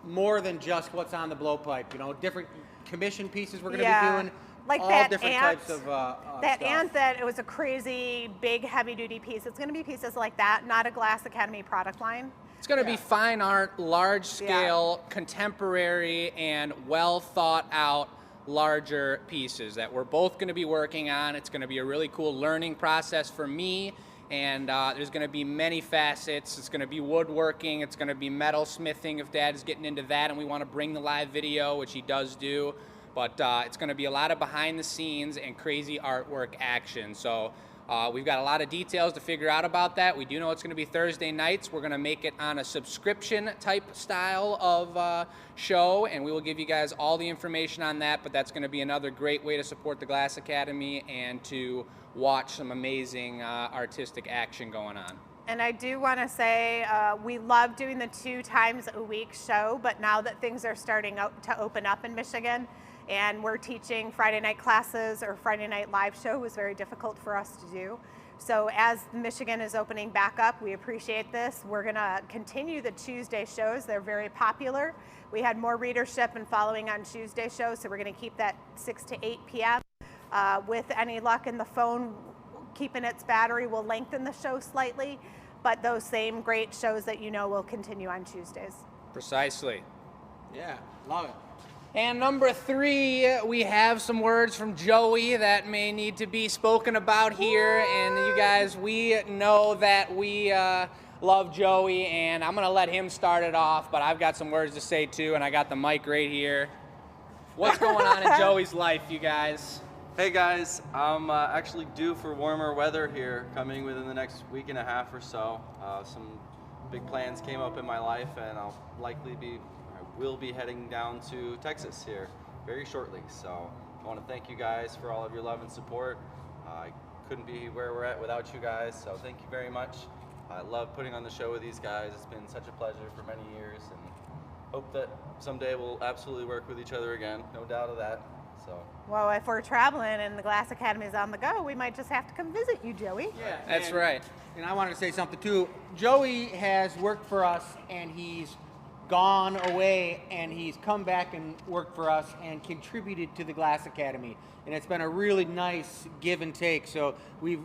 more than just what's on the blowpipe. You know, different commission pieces we're going to be doing,
like
all
that
different types of
that
stuff.
ant that it was a crazy big heavy duty piece. It's going to be pieces like that, not a Glass Academy product line.
It's going to be fine art, large scale, contemporary, and well thought out larger pieces that we're both going to be working on. It's going to be a really cool learning process for me. And there's going to be many facets. It's going to be woodworking. It's going to be metal smithing if Dad is getting into that and we want to bring the live video, which he does do. But it's going to be a lot of behind the scenes and crazy artwork action. So we've got a lot of details to figure out about that. We do know it's going to be Thursday nights. We're going to make it on a subscription type style of show, and we will give you guys all the information on that. But that's going to be another great way to support the Glass Academy and to watch some amazing artistic action going on.
And I do want to say we love doing the 2 times a week show, but now that things are starting to open up in Michigan and we're teaching Friday night classes or Friday night live show was very difficult for us to do. So as Michigan is opening back up, we appreciate this. We're going to continue the Tuesday shows. They're very popular. We had more readership and following on Tuesday shows, so we're going to keep that 6 to 8 p.m. With any luck in the phone keeping its battery, will lengthen the show slightly, but those same great shows that you know will continue on Tuesdays.
Precisely.
Yeah, love it.
And number 3, we have some words from Joey that may need to be spoken about here. And you guys, we know that we love Joey, and I'm going to let him start it off, but I've got some words to say too, and I got the mic right here. What's going on in Joey's life, you guys?
Hey guys, I'm actually due for warmer weather here, coming within the next week and a half or so. Some big plans came up in my life, and I will be heading down to Texas here very shortly. So I want to thank you guys for all of your love and support. I couldn't be where we're at without you guys, so thank you very much. I love putting on the show with these guys. It's been such a pleasure for many years, and hope that someday we'll absolutely work with each other again, no doubt of that. So.
Well, if we're traveling and the Glass Academy is on the go, we might just have to come visit you, Joey.
Yeah,
that's right.
And I wanted to say something too. Joey has worked for us, and he's gone away, and he's come back and worked for us and contributed to the Glass Academy. And it's been a really nice give and take. So we've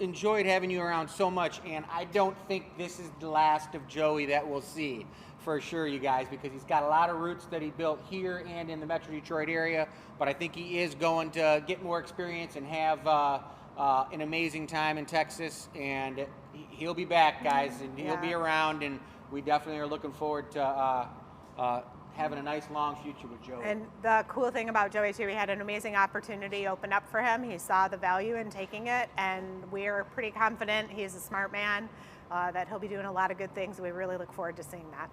enjoyed having you around so much, and I don't think this is the last of Joey that we'll see, for sure, you guys, because he's got a lot of roots that he built here and in the Metro Detroit area, but I think he is going to get more experience and have an amazing time in Texas, and he'll be back, guys, and he'll be around, and we definitely are looking forward to having a nice long future with Joey.
And the cool thing about Joey too, he had an amazing opportunity open up for him. He saw the value in taking it, and we're pretty confident, he's a smart man, that he'll be doing a lot of good things. We really look forward to seeing that.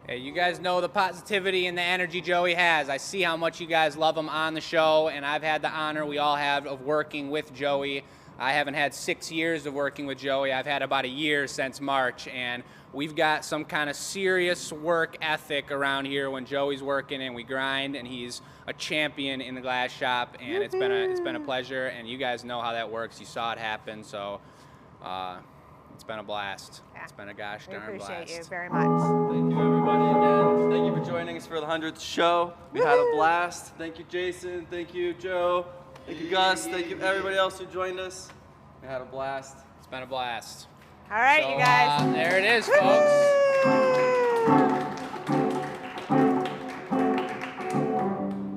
Hey, you guys know the positivity and the energy Joey has. I see how much you guys love him on the show, and I've had the honor, we all have, of working with Joey. I haven't had 6 years of working with Joey. I've had about a year since March, and we've got some kind of serious work ethic around here when Joey's working, and we grind, and he's a champion in the glass shop, and it's been a pleasure, and you guys know how that works. You saw it happen, so it's been a blast.
Yeah.
It's been a gosh darn blast.
We appreciate you very much.
Thank you, everybody, again. Thank you for joining us for the 100th show. We had a blast. Thank you, Jason. Thank you, Joe. Thank you, Gus. Thank you, everybody else who joined us. We had a blast.
It's been a blast.
All right,
So,
you guys.
There it is, folks.